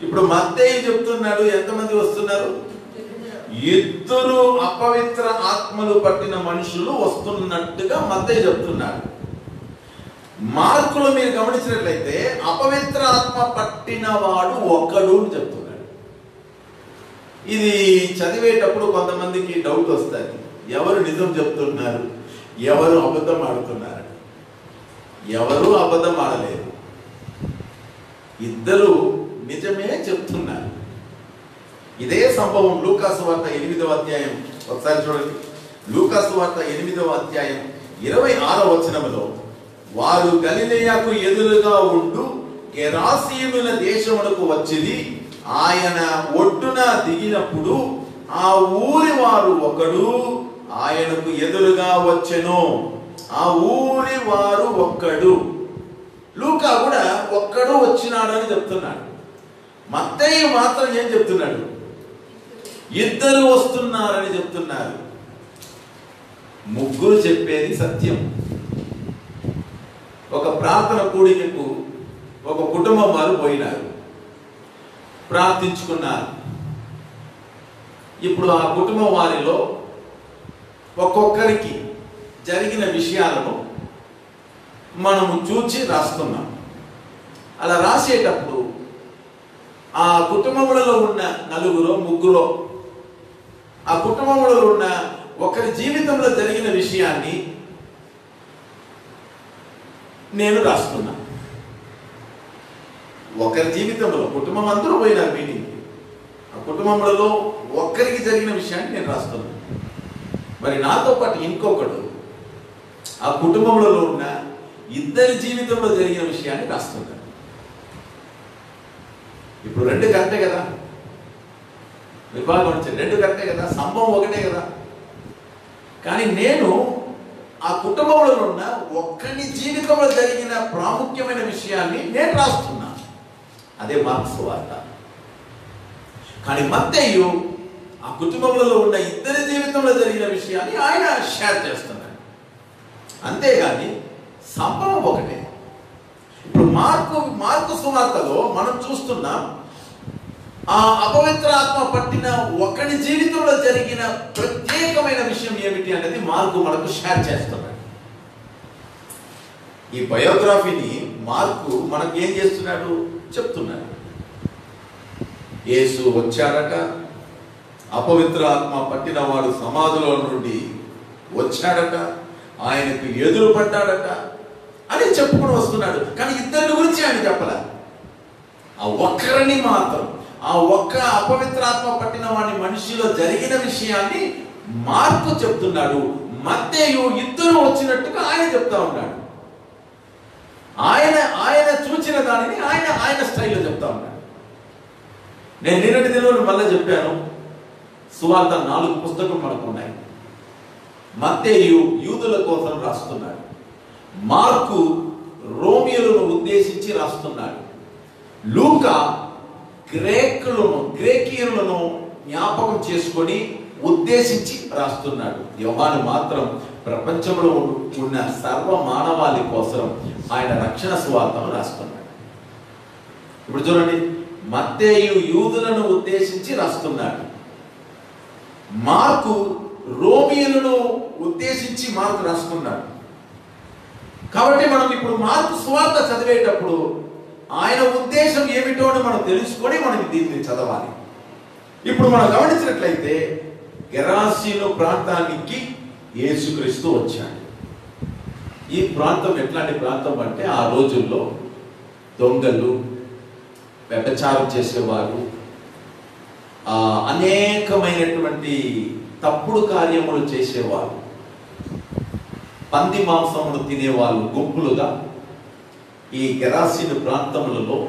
[SPEAKER 1] ఇప్పుడు మత్తయి చెప్తున్నాడు, ఎంతమంది వస్తున్నారు? ఇద్దరు అపవిత్ర ఆత్మలు పట్టిన మనుషులు వస్తున్నట్టుగా మత్తయి చెప్తున్నాడు. మార్కులో మీరు గమనించినట్లయితే అపవిత్ర ఆత్మ పట్టిన వాడు ఒకడు అని చెప్తున్నాడు. ఇది చదివేటప్పుడు కొంతమందికి డౌట్ వస్తుంది, ఎవరు నిజం చెప్తున్నారు, ఎవరు అబద్ధం ఆడుతున్నారు? ఎవరు అబద్ధం ఆడలేదు, ఇద్దరు నిజమే చెప్తున్నారు. ఇదే సంభవం లూకా సువార్త 8వ అధ్యాయం, ఒకసారి చూడండి. లూకా సువార్త 8వ అధ్యాయం 26వ వచనములో, వారు గలిలయకు ఎదురుగా ఉండు గెరాసీనుల దేశమునకు వచ్చిది. ఆయన ఒడ్డున దిగినప్పుడు ఆ ఊరి వారు ఒకడు ఆయనకు ఎదురుగా వచ్చెను. ఆ ఊరి వారు ఒక్కడు. లూకా కూడా ఒక్కడు వచ్చినాడు అని చెప్తున్నాడు. మత్తయి మాత్రం ఏం చెప్తున్నాడు? ఇద్దరు వస్తున్నారని చెప్తున్నారు. ముగ్గురు చెప్పేది సత్యం. ఒక ప్రార్థన కూడికకు ఒక కుటుంబం వారు పోయినారు, ప్రార్థించుకున్నారు. ఇప్పుడు ఆ కుటుంబం వారిలో ఒక్కొక్కరికి జరిగిన విషయాలను మనము చూచి రాస్తున్నాం. అలా రాసేటప్పుడు ఆ కుటుంబంలో ఉన్న నలుగురో ముగ్గురో, ఆ కుటుంబంలో ఉన్న ఒకరి జీవితంలో జరిగిన విషయాన్ని నేను రాస్తున్నా. ఒకరి జీవితంలో, కుటుంబం అందరూ పోయినారు మీటింగ్కి, ఆ కుటుంబంలో ఒక్కరికి జరిగిన విషయాన్ని నేను రాస్తున్నా. మరి నాతో పాటు ఇంకొకడు ఆ కుటుంబంలో ఉన్న ఇద్దరి జీవితంలో జరిగిన విషయాన్ని రాస్తున్నాడు. ఇప్పుడు రెండు కరెక్టే కదా? విభాగం నుంచి రెండు కరెక్టే కదా? సంభవం ఒకటే కదా? కానీ నేను ఆ కుటుంబంలో ఉన్న ఒక్కని జీవితంలో జరిగిన ప్రాముఖ్యమైన విషయాన్ని నేను రాస్తున్నా. అదే మార్కు సువార్త. కానీ మత్తయి ఆ కుటుంబంలో ఉన్న ఇద్దరి జీవితంలో జరిగిన విషయాన్ని ఆయన షేర్ చేస్తున్నాడు. అంతేగాని సంభవం ఒకటే. ఇప్పుడు మార్కు సువార్తలో మనం చూస్తున్నాం, ఆ అపవిత్ర ఆత్మ పట్టిన ఒకరి జీవితంలో జరిగిన ప్రత్యేకమైన విషయం ఏమిటి అనేది మార్కు మనకు షేర్ చేస్తున్నాడు. ఈ బయోగ్రఫీని మార్కు మనకు ఏం చేస్తున్నాడు? చెప్తున్నాడు. యేసు వచ్చాడట, అపవిత్ర ఆత్మ పట్టిన వాడు సమాధిలో నుండి వచ్చాడట, ఆయనకు ఎదురు పడ్డాడట అని చెప్పుకుని వస్తున్నాడు. కానీ ఇద్దరి గురించి ఆయన చెప్పలే. ఆ ఒక్కరిని మాత్రం, ఆ ఒక్క అపవిత్రాత్మ పట్టిన వాడి మనిషిలో జరిగిన విషయాన్ని మార్కు చెప్తున్నాడు. మత్తయి ఇద్దరు వచ్చినట్టుగా ఆయన చెప్తా ఉన్నాడు. ఆయన చూచిన దానిని ఆయన స్టైల్లో చెప్తా ఉన్నాడు. నేను నిన్నటి దినంలో మళ్ళీ చెప్పాను, సువార్త 4 పుస్తకం మనకు ఉన్నాయి. మత్తయి యూదుల కోసం రాస్తున్నాడు, మార్కు రోమియోలను ఉద్దేశించి రాస్తున్నాడు, లూకా గ్రేకీయులను జ్ఞాపకం చేసుకొని ఉద్దేశించి రాస్తున్నాడు. యోహాను మాత్రం ప్రపంచంలో ఉన్న సర్వ మానవాళి కోసం ఆయన రక్షణ సువార్తను రాస్తున్నాడు. ఇప్పుడు చూడండి, మత్తేయు యూదులను ఉద్దేశించి రాస్తున్నాడు. మార్కు రోమియులను ఉద్దేశించి మార్కు రాస్తున్నాడు. కాబట్టి మనం ఇప్పుడు మార్కు సువార్త చదివేటప్పుడు ఆయన ఉద్దేశం ఏమిటో అని మనం తెలుసుకొని మనం దీన్ని చదవాలి. ఇప్పుడు మనం గమనించినట్లయితే గెరాసీను ప్రాంతానికి యేసుక్రీస్తు వచ్చాడు. ఈ ప్రాంతం ఎట్లాంటి ప్రాంతం అంటే ఆ రోజుల్లో దొంగలు, వ్యభిచారం చేసేవారు, అనేకమైనటువంటి తప్పుడు కార్యములు చేసేవారు, పంది మాంసమును తినేవాళ్ళు గుంపులుగా ఈ గెరాసీను ప్రాంతములలో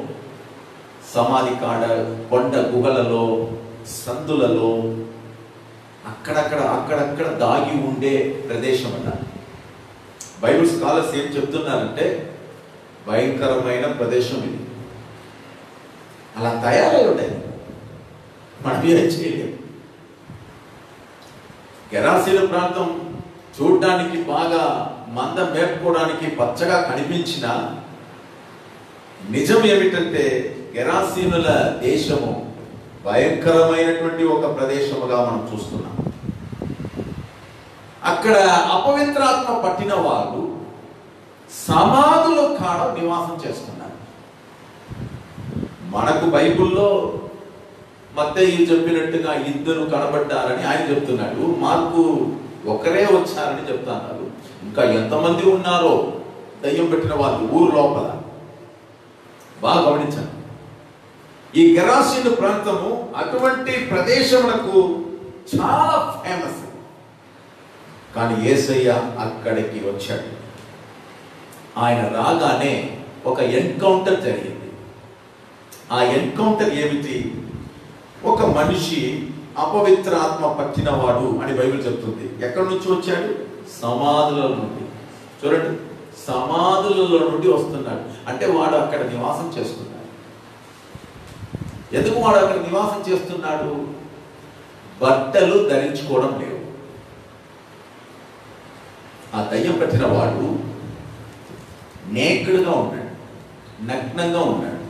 [SPEAKER 1] సమాధి కాడ, కొండ గుహలలో, సందులలో అక్కడక్కడ దాగి ఉండే ప్రదేశం అన్నారు. బైబిల్ స్కాలర్స్ ఏం చెప్తున్నారంటే భయంకరమైన ప్రదేశం ఇది. అలా తయారై ఉండేది, మనం ఏం చేయలేము. గెరాసీను ప్రాంతం చూడడానికి బాగా మంద మేపుకోవడానికి పచ్చగా కనిపించిన నిజం ఏమిటంటే గెరాసీనుల దేశము భయంకరమైనటువంటి ఒక ప్రదేశముగా మనం చూస్తున్నాం. అక్కడ అపవిత్రాత్మ పట్టిన వాళ్ళు సమాధుల కాడ నివాసం చేస్తున్నారు. మనకు బైబిల్లో మత్తయి చెప్పినట్టుగా ఇద్దరు కనబడ్డారని ఆయన చెప్తున్నాడు. మార్కు ఒకరే వచ్చారని చెప్తున్నారు. ఇంకా ఎంతమంది ఉన్నారో దయ్యం పెట్టిన వాళ్ళు ఊరు లోపల. బాగా గమనించండి. ఈ గెరాసీను ప్రాంతము అటువంటి ప్రదేశములకు చాలా ఫేమస్. కానీ యేసయ్య అక్కడికి వచ్చాడు. ఆయన రాగానే ఒక ఎన్కౌంటర్ జరిగింది. ఆ ఎన్కౌంటర్ ఏమిటి? ఒక మనిషి అపవిత్ర ఆత్మ పట్టినవాడు అని బైబిల్ చెప్తుంది. ఎక్కడి నుంచి వచ్చాడు? సమాధుల నుండి. చూడండి, సమాధులలో నుండి వస్తున్నాడు. అంటే వాడు అక్కడ నివాసం చేస్తున్నాడు. ఎందుకు వాడు అక్కడ నివాసం చేస్తున్నాడు? బట్టలు ధరించుకోవడం లేవు. ఆ దయ్యం పట్టిన వాడు నేకుడుగా ఉన్నాడు, నగ్నంగా ఉన్నాడు,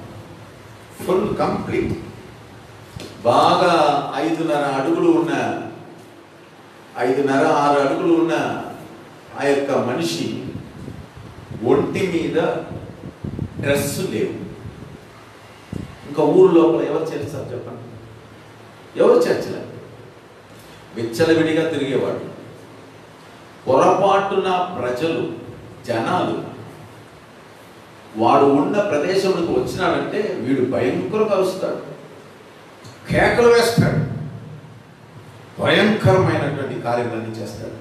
[SPEAKER 1] ఫుల్ కంప్లీట్. బాగా 5.5 అడుగులు ఉన్న 5.5-6 అడుగులు ఉన్న ఆ యొక్క మనిషి ఒంటి మీద డ్రెస్ లేవు. ఇంకా ఊరు లోపల ఎవరు చేస్తారు చెప్పండి? ఎవరు చర్చలే. విచ్చలవిడిగా తిరిగేవాడు. పొరపాటున ప్రజలు, జనాలు వాడు ఉన్న ప్రదేశంలోకి వచ్చినాడంటే వీడు భయంకరంగా అరుస్తాడు, కేకలు వేస్తాడు, భయంకరమైనటువంటి కార్యక్రమాన్ని చేస్తాడు.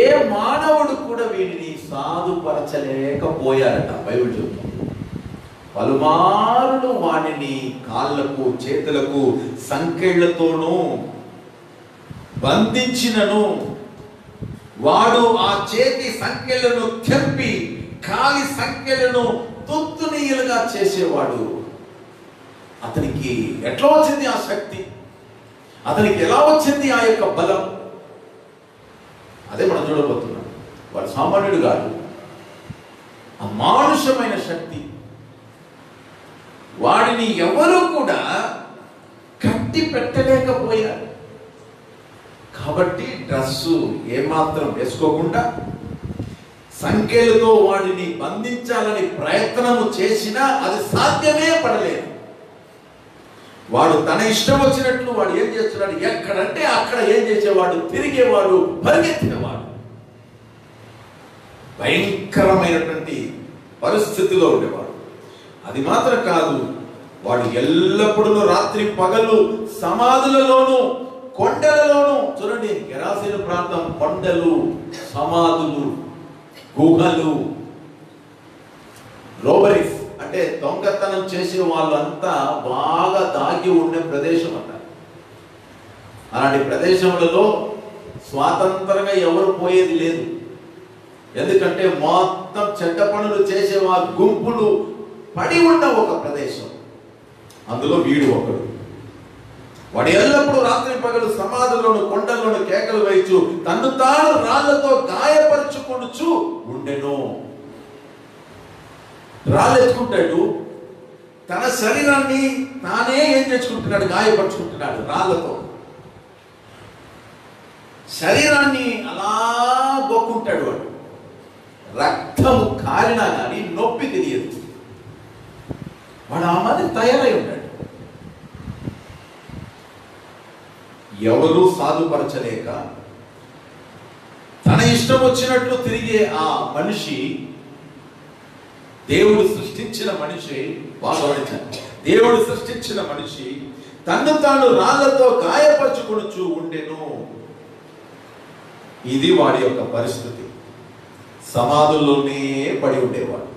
[SPEAKER 1] ఏ మానవుడు కూడా వీడిని సాధుపరచలేకపోయారట బైబిల్ చెప్తుంది. పలుమారులు వాడిని కాళ్ళకు, చేతులకు సంకెళ్లతోనూ బంధించినను వాడు ఆ చేతి సంకెళ్లను తెంపి కాలి సంకెళ్లను తుత్తునీయులుగా చేసేవాడు. అతనికి ఎట్లా వచ్చింది ఆ శక్తి? అతనికి ఎలా వచ్చింది ఆ యొక్క బలం? అదే మనం చూడబోతున్నాం. వాడు సామాన్యుడు కాదు, అమానుషమైన శక్తి. వాడిని ఎవరు కూడా కట్టి పెట్టలేకపోయారు. కాబట్టి డ్రెస్సు ఏమాత్రం వేసుకోకుండా సంఖ్యలతో వాడిని బంధించాలని ప్రయత్నము చేసినా అది సాధ్యమే పడలేదు. వాడు తన ఇష్టం వచ్చినట్లు వాడు ఏం చేస్తున్నాడు? ఎక్కడంటే అక్కడ ఏం చేసేవాడు? తిరిగేవాడు, పరిగెత్తినవాడు. భయంకరమైనటువంటి పరిస్థితిలో ఉండేవాడు. అది మాత్రం కాదు, వాడు ఎల్లప్పుడూ రాత్రి పగలు సమాధులలోనూ కొండలలోనూ, చూడండి గెరాసీను ప్రాంతం కొండలు, సమాధులు, గుహలు, రోబరీస్ అంటే దొంగతనం చేసే వాళ్ళంతా బాగా దాగి ఉండే ప్రదేశం అంట. అలాంటి ప్రదేశములలో స్వాతంత్రంగా ఎవరు పోయేది లేదు. ఎందుకంటే మొత్తం చెడ్డ పనులు చేసే వాళ్ళ గుంపులు పడి ఉన్న ఒక ప్రదేశం. అందులో వీడు ఒకడు. వాడు ఎల్లప్పుడూ రాత్రి పగలు సమాధులను, కొండలను కేకలు వేయచ్చు, తన్ను తాను రాళ్లతో గాయపరుచుకొనుచు ఉండెను. రాళ్ళు ఎత్తుకుంటాడు, తన శరీరాన్ని తానే ఏం చేసుకుంటున్నాడు? గాయపరుచుకుంటున్నాడు రాళ్లతో. శరీరాన్ని అలా గొక్కుంటాడు వాడు. రక్తము కారినా కానీ నొప్పి తెలియదు. వాడు ఆ మాదిరి తయారై ఉంటాడు. ఎవరు సాధుపరచలేక తన ఇష్టం వచ్చినట్లు తిరిగే ఆ మనిషి, దేవుడు సృష్టించిన మనిషి, దేవుడు సృష్టించిన మనిషి తన్ను తాను రాళ్లతో గాయపరచుకొనుచు ఉండెను. ఇది వాడి యొక్క పరిస్థితి. సమాధుల్లోనే పడి ఉండేవాడు.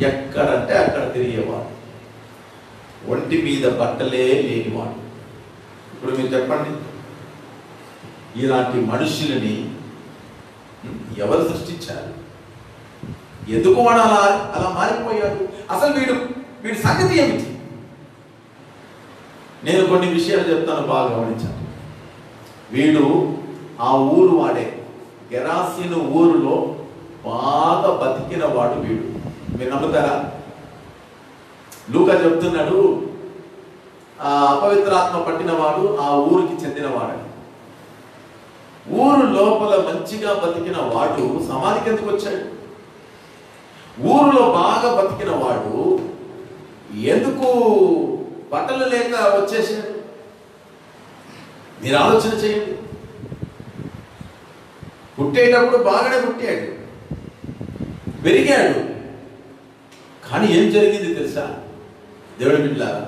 [SPEAKER 1] ఎక్కడంటే అక్కడ తిరిగేవాడు. ఒంటి మీద బట్టలే లేనివాడు. ఇప్పుడు మీరు చెప్పండి, ఇలాంటి మనుషులని ఎవరు సృష్టించారు? ఎందుకు వాడు అలా మారిపోయాడు? అసలు వీడి సంగతి ఏమిటి? నేను కొన్ని విషయాలు చెప్తాను, బాగా గమనించాను. వీడు ఆ ఊరు వాడే, గెరాసీను ఊరులో బాగా బతికిన వాడు వీడు. మీరు నమ్ముతారా? లూకా చెప్తున్నాడు, ఆ అపవిత్రాత్మ పట్టినవాడు ఆ ఊరికి చెందినవాడని. ఊరు లోపల మంచిగా బతికిన వాడు సమాధికి ఎందుకు వచ్చాడు? ఊరిలో బాగా బతికిన వాడు ఎందుకు బట్టలు లేక వచ్చేసాడు? మీరు ఆలోచన చేయండి. పుట్టేటప్పుడు బాగానే పుట్టాడు, పెరిగాడు. కానీ ఏం జరిగింది తెలుసా దేవుడి బిడ్డలారా?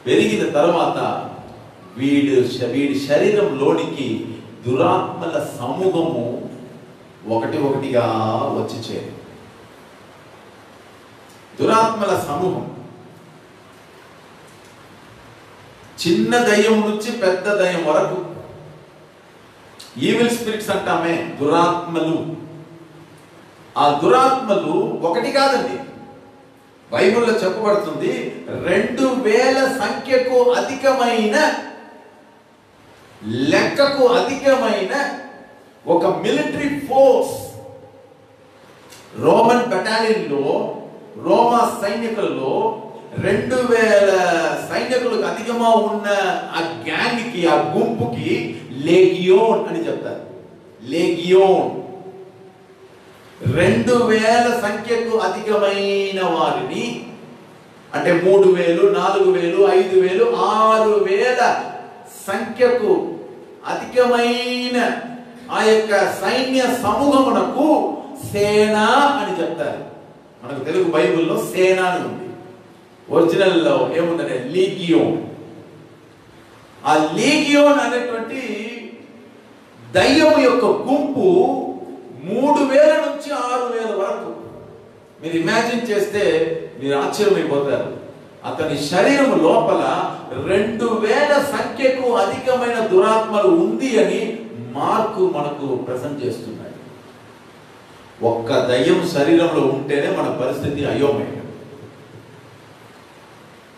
[SPEAKER 1] పెరిగిన తర్వాత వీడి శరీరంలోనికి దురాత్మల సమూహము ఒకటిగా వచ్చి చేరి, దురాత్మల సమూహం, చిన్న దయ్యం నుంచి పెద్ద దయ్యం వరకు, ఈవిల్ స్పిరిట్స్ అంటామే, దురాత్మలు. ఆ దురాత్మలు ఒకటి కాదండి, బైబిల్లో చెప్పబడుతుంది 2000 సంఖ్యకు అధికమైన, లెక్కకు అధికమైన ఒక మిలిటరీ ఫోర్స్, రోమన్ బెటాలియన్లో, రోమా సైనికులలో 2000 సైనికులకు అధికంగా ఉన్న ఆ గ్యాంగ్కి, ఆ గుంపుకి లేగియోన్ అని చెప్తారు. లేగియోన్ 2000 సంఖ్యకు అధికమైన వారిని, అంటే 3000, 4000, 5000, 6000 సంఖ్యకు అధికమైన ఆ యొక్క సైన్య సమూహమునకు సేన అని చెప్తారు. మనకు తెలుగు బైబిల్లో సేన అని ఉంది, ఒరిజినల్లో ఏముందంటే లీగియోన్. ఆ లీగియోన్ అనేటువంటి దయ్యము యొక్క గుంపు 3000 నుంచి 6000 వరకు. మీరు ఇమాజిన్ చేస్తే మీరు ఆశ్చర్యమైపోతారు. అతని శరీరం లోపల 2000 సంఖ్యకు అధికమైన దురాత్మలు ఉంది అని మార్కు మనకు ప్రజెంట్ చేస్తున్నాడు. ఒక్క దయ్యం శరీరంలో ఉంటేనే మన పరిస్థితి అయోమయం.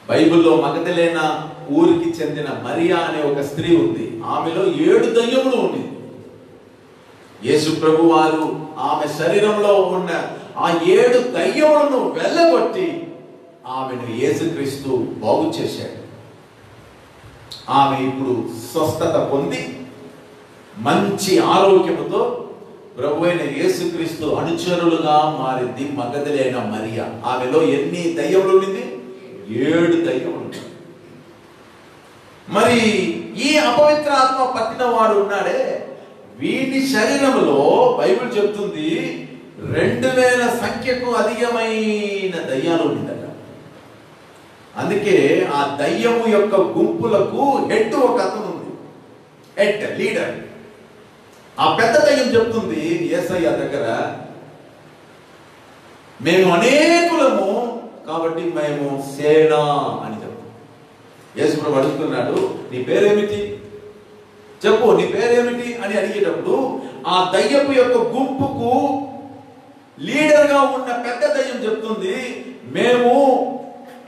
[SPEAKER 1] బైబిల్లో మగదలేనా ఊరికి చెందిన మరియా అనే ఒక స్త్రీ ఉంది. ఆమెలో 7 దయ్యములు ఉంది. యేసు ప్రభు వారు ఆమె శరీరంలో ఉన్న ఆ 7 దయ్యములను వెళ్ళగొట్టి ఆమెను యేసుక్రీస్తు బాగు చేశాడు. ఆమె ఇప్పుడు స్వస్థత పొంది మంచి ఆరోగ్యముతో ప్రభు అయిన యేసుక్రీస్తు అనుచరులుగా మారింది మగదలేన మరియా. ఆమెలో ఎన్ని దయ్యములు ఉంది? 7 దయ్యములు. మరి ఈ అపవిత్ర ఆత్మ పట్టిన వాడు ఉన్నాడే, వీడి శరీరంలో బైబిల్ చెప్తుంది 2000 సంఖ్యకు అధికమైన దయ్యాలు ఉండిందట. అందుకే ఆ దయ్యము యొక్క గుంపులకు హెడ్ ఒక అతను ఉంది, హెడ్ లీడర్. ఆ పెద్ద దయ్యం చెప్తుంది యేసయ్య దగ్గర, మేము అనేకులము కాబట్టి మేము సేన అని చెప్తాం. యేసు ప్రభు అడుగుతున్నాడు, నీ పేరేమిటి చెప్పు, నీ పేరేమిటి అని అడిగేటప్పుడు ఆ దయ్యపు యొక్క గుంపుకు లీడర్ గా ఉన్న పెద్ద దయ్యం చెప్తుంది, మేము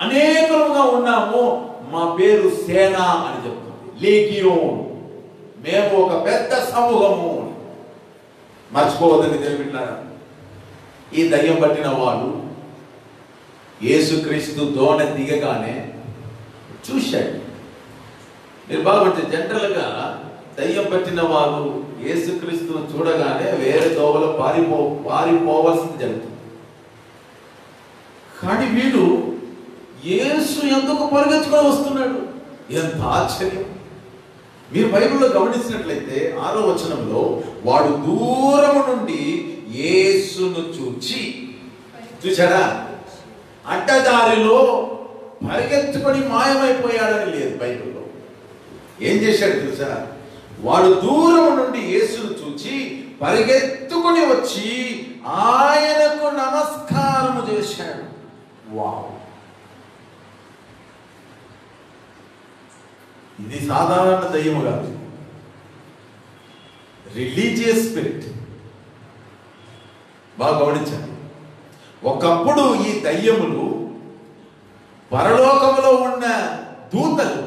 [SPEAKER 1] అనేకులుగా ఉన్నాము, మా పేరు సేన అని చెప్తుంది, లీగియోన్, మేము ఒక పెద్ద సమూహము. మర్చిపోవద్దని తెలిపిట్లారా, ఈ దయ్యం పట్టిన వాడు యేసుక్రీస్తు దోణ దిగగానే చూశాడు. మీరు బాగుంటే జనరల్గా దయ్యం పట్టిన వాళ్ళు యేసుక్రీస్తును చూడగానే వేరే దోవలో పారిపోవాల్సింది జరుగుతుంది. కానీ వీడు యేసు ఎందుకు పరిగెత్తుకొని వస్తున్నాడు? ఎంత ఆశ్చర్యం! మీరు బైబిల్లో గమనించినట్లయితే 6వ వచనంలో వాడు దూరం నుండి యేసును చూచాడా? అడ్డదారిలో పరిగెత్తుకొని మాయమైపోయాడని లేదు బైబిల్లో. ఏం చేశాడు తెలుసా? వాడు దూరం నుండి యేసును చూచి పరిగెత్తుకొని వచ్చి ఆయనకు నమస్కారము చేశాడు. వావ్! ఇది సాధారణ దయ్యము కాదు, రిలీజియస్ స్పిరిట్. బాగా గమనించండి. ఒకప్పుడు ఈ దయ్యములు పరలోకములో ఉన్న దూతలు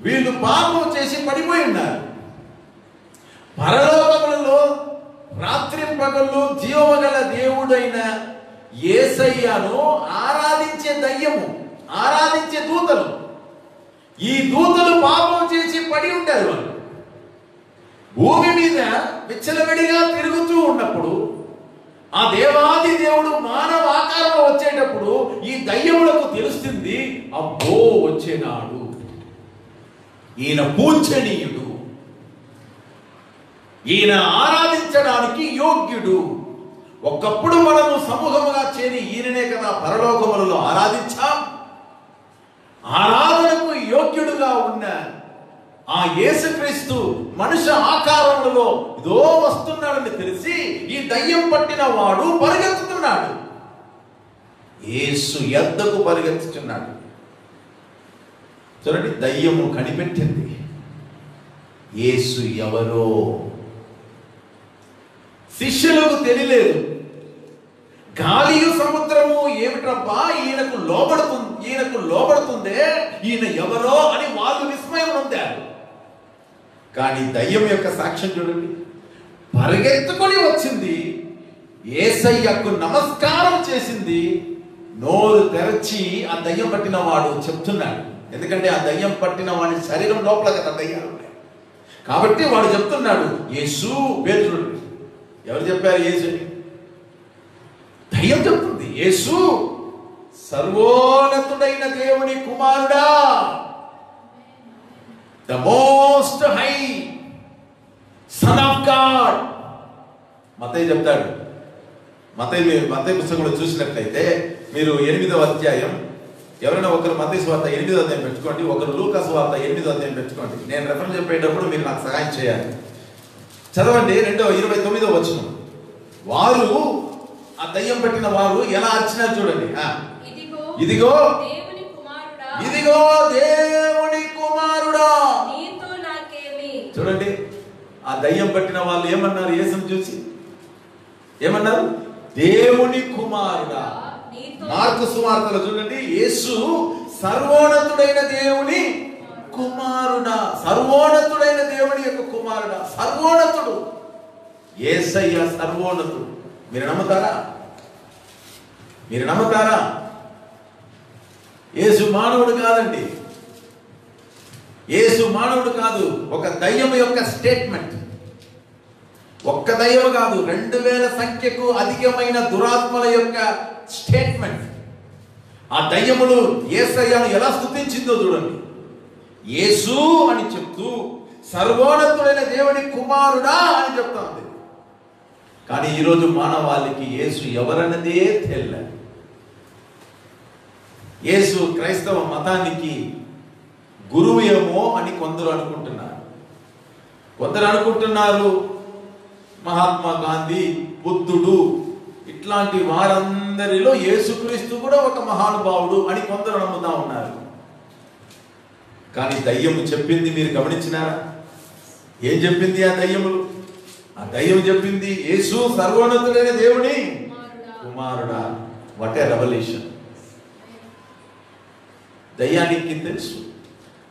[SPEAKER 1] వీళ్ళు పాపం చేసి పడిపోయి ఉన్నారు. పరలోకములలో రాత్రి పగళ్ళు జీవగల దేవుడైన యేసయ్యను ఆరాధించే దయ్యము, ఆరాధించే దూతలు. ఈ దూతలు పాపం చేసి పడి ఉంటారు. వాళ్ళు భూమి మీద విచ్చలవిడిగా తిరుగుతూ ఉన్నప్పుడు ఆ దేవాది దేవుడు మానవ ఆకారంలో వచ్చేటప్పుడు ఈ దయ్యములకు తెలుస్తుంది, అబ్బో వచ్చేనాడు, ఈయన పూజనీయుడు, ఈయన ఆరాధించడానికి యోగ్యుడు. ఒకప్పుడు మనము సమూహముగా చేరి ఈయననే కదా పరలోకములలో ఆరాధించాం. ఆరాధనకు యోగ్యుడుగా ఉన్న ఆ యేసుక్రీస్తు మనుష్య ఆకారంలో ఇదో వస్తున్నాడని తెలిసి ఈ దయ్యం పట్టిన వాడు పరిగెత్తుతున్నాడు. యేసు యొద్దకు పరిగెత్తుతున్నాడు. చూడండి, దయ్యము కనిపెట్టింది యేసు ఎవరో. శిష్యులకు తెలియలేదు. గాలియు సముద్రము ఏమిట్రబ్బా, ఈయనకు లోబడుతుందే, ఈయన ఎవరో అని వాళ్ళు విస్మయం పొందారు. కానీ దయ్యం యొక్క సాక్ష్యం చూడండి. పరిగెత్తుకొని వచ్చింది, యేసయ్యకు నమస్కారం చేసింది, నోరు తెరచి ఆ దయ్యం పట్టిన వాడు చెప్తున్నాడు. ఎందుకంటే ఆ దయ్యం పట్టిన వాడి శరీరం లోపల కదా దయ్యాలు ఉన్నాయి కాబట్టి వాడు చెప్తున్నాడు యేసు పేరు చూడండి. ఎవరు చెప్పారు యేసు? దయ్యం చెప్తుంది, యేసు సర్వోన్నతుడైన దేవుని కుమారుడా, the most high son of God. మత్తయి చెప్తాడు. మత్తయి పుస్తకంలో చూసినట్లయితే మీరు 8వ అధ్యాయం, ఎవరైనా ఒకరు మత్తయి సువార్త 8వ అధ్యాయం పెట్టుకోండి, ఒకరు లూకా సువార్త 8వ అధ్యాయం పెట్టుకోండి. నేను రెఫరెన్స్ చెప్పేటప్పుడు మీరు నాకు సహాయం చేయాలి. చదవండి 29వ వచనం. వారు ఆ దయ్యం పట్టిన వారు ఎలా అర్చినారు చూడండి. ఇదిగో దేవుని కుమారుడా. చూడండి, ఆ దయ్యం పట్టిన వాళ్ళు ఏమన్నారు? యేసుని చూసి ఏమన్నారు? దేవుని కుమారుడా. మార్కు సువార్తలో చూడండి, యేసు సర్వోన్నతుడైన దేవుని కుమారుడా, సర్వోన్నతుడైన దేవుని యొక్క కుమారుడా. సర్వోన్నతుడు యేసయ్య, సర్వోన్నతుడు. మీరు నమ్ముతారా? యేసు మానవుడు కాదండి. యేసు మానవుడు కాదు. ఒక దయ్యం యొక్క స్టేట్మెంట్. ఒక్క దయ్యం కాదు, 2000 సంఖ్యకు అధికమైన దురాత్మల యొక్క స్టేట్మెంట్. ఆ దయ్యములు యేసయ్యను ఎలా స్తుతించిందో చూడండి. యేసు అని చెప్తూ సర్వోన్నతుడైన దేవుని కుమారుడా అని చెప్తా ఉంది. కానీ ఈరోజు మానవాళికి యేసు ఎవరన్నదే తెలియదు. యేసు క్రైస్తవ మతానికి గురువు ఏమో అని కొందరు అనుకుంటున్నారు. మహాత్మా గాంధీ, బుద్ధుడు, ఇట్లాంటి వారందరిలో యేసుక్రీస్తు కూడా ఒక మహానుభావుడు అని కొందరు నమ్ముతా ఉన్నారు. కానీ దయ్యము చెప్పింది మీరు గమనించినారా? ఏం చెప్పింది ఆ దయ్యములు? ఆ దయ్యం చెప్పింది యేసు సర్వోన్నతుడైన దేవుని కుమారుడా. What a revolution! దయ్యానికి తెలుసు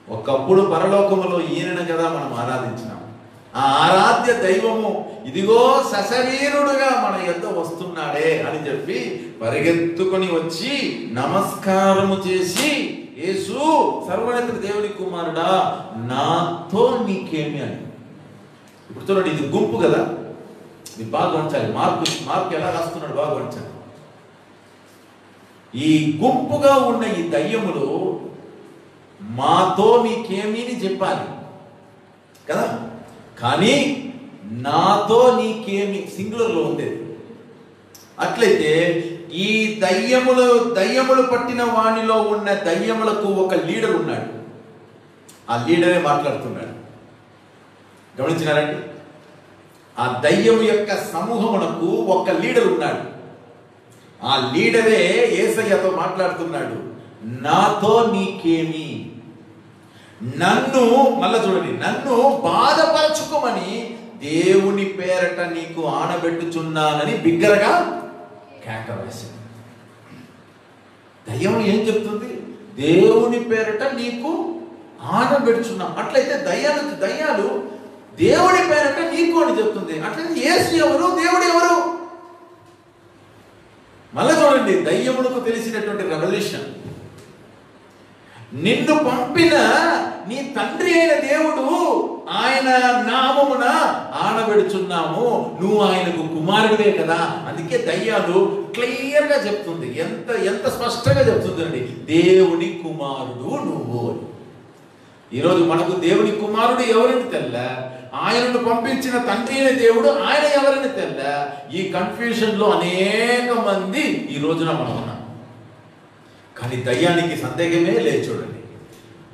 [SPEAKER 1] ఒకప్పుడు పరలోకములో ఈయనను కదా మనం ఆరాధించినాం. ఆ ఆరాధ్య దైవము ఇదిగో సశరీరుడుగా మన యొద్ద వస్తున్నాడే అని చెప్పి పరిగెత్తుకొని వచ్చి నమస్కారము చేసి, యేసు సర్వోన్నత దేవుని కుమారుడా, నాతో నీకేమి అని. ఇప్పుడు చూడండి, ఇది గుంపు కదా, మీరు బాగా గమనించాలి. మార్కు ఎలా రాస్తున్నాడు బాగా గమనించాలి. ఈ గుంపుగా ఉన్న ఈ దయ్యములు మాతో నీకేమీ అని చెప్పాలి కదా, కానీ నాతో నీకేమి సింగులర్లో ఉండేది. అట్లయితే ఈ దయ్యములు పట్టిన వాణిలో ఉన్న దయ్యములకు ఒక లీడర్ ఉన్నాడు. ఆ లీడరే మాట్లాడుతున్నాడు. గమనించినారండి? ఆ దయ్యము యొక్క సమూహమునకు ఒక లీడర్ ఉన్నాడు. ఆ లీడరే యేసయ్యతో మాట్లాడుతున్నాడు. నాతో నీకేమి, నన్ను మళ్ళా చూడండి, నన్ను బాధపరచుకోమని దేవుని పేరట నీకు ఆనబెట్టుచున్నానని బిగ్గరగా కేక వేసింది. దయ్యం ఏం చెప్తుంది? దేవుని పేరట నీకు ఆనబెట్టుచున్నా. అట్లయితే దయ్యాలు దేవుడి పేరట నీకు అని చెప్తుంది. అట్లయితే యేసు ఎవరు, దేవుడు ఎవరు? మళ్ళా చూడండి, దయ్యములకు తెలిసినటువంటి రెవల్యూషన్. నిన్ను పంపిన నీ తండ్రి అయిన దేవుడు, ఆయన నామమున ఆనబెడుచున్నాము, నువ్వు ఆయనకు కుమారుడివే కదా. అందుకే దయ్యాలు క్లియర్ గా చెప్తుంది, ఎంత స్పష్టంగా చెప్తుందండి, దేవుని కుమారుడు నువ్వు. ఈరోజు మనకు దేవుని కుమారుడు ఎవరిని తెల్ల, ఆయనను పంపించిన తండ్రి అయిన దేవుడు ఆయన ఎవరిని తెల్ల. ఈ కన్ఫ్యూజన్ లో అనేక మంది ఈ రోజున మనం ఉన్నాం. కానీ దయ్యానికి సందేహమే లేదు. చూడండి,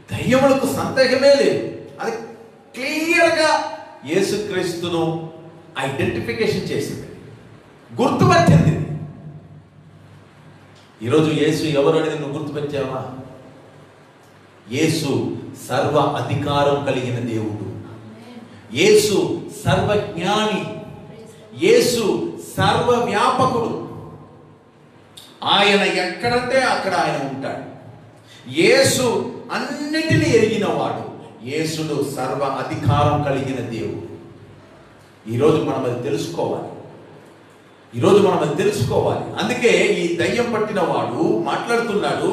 [SPEAKER 1] దయ్యములకు సందేహమే లేదు. అది క్లియర్గా యేసుక్రీస్తును ఐడెంటిఫికేషన్ చేసింది, గుర్తుపట్టింది. ఈరోజు యేసు ఎవరు అనేది నువ్వు గుర్తుపెట్టావా? యేసు సర్వ అధికారం కలిగిన దేవుడు, యేసు సర్వజ్ఞాని, యేసు సర్వ వ్యాపకుడు. ఆయన ఎక్కడంటే అక్కడ ఆయన ఉంటాడు. యేసు అన్నిటినీ ఎరిగినవాడు. యేసుడు సర్వ అధికారం కలిగిన దేవుడు. ఈరోజు మనం అది తెలుసుకోవాలి. అందుకే ఈ దయ్యం పట్టిన వాడు మాట్లాడుతున్నాడు.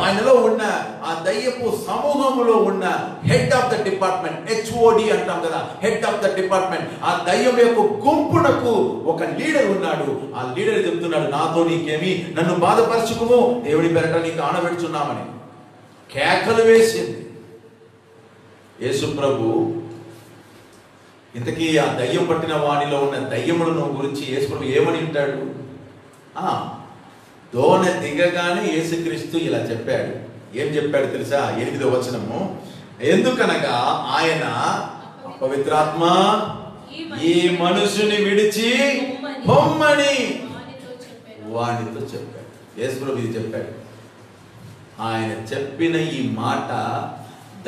[SPEAKER 1] ఆయనలో ఉన్న ఆ దయ్యపు సమూహంలో ఉన్న head of the department, HOD అంటాం కదా, హెడ్ ఆఫ్ ద డిపార్ట్మెంట్, ఆ దయ్యం యొక్క గుంపునకు ఒక లీడర్ ఉన్నాడు. ఆ లీడర్ చెప్తున్నాడు, నాతో నీకేమి, నన్ను బాధపరచుకుము, దేవుడి పేరట నీకు ఆనబెడుచున్నామని కేకలు వేసింది. యేసు ప్రభు ఇంతకీ ఆ దయ్యం పట్టిన వాణిలో ఉన్న దయ్యములను గురించి యేసు ప్రభు ఏమని ఉంటాడు? దోణ దిగగానే యేసుక్రీస్తు ఇలా చెప్పాడు. ఏం చెప్పాడు తెలుసా? 8వ వచనము, ఎందుకనగా ఆయన పవిత్రాత్మ ఈ మనుషుని విడిచి పొమ్మని వానితో చెప్పాడు. యేసు ప్రభు ఇది చెప్పాడు. ఆయన చెప్పిన ఈ మాట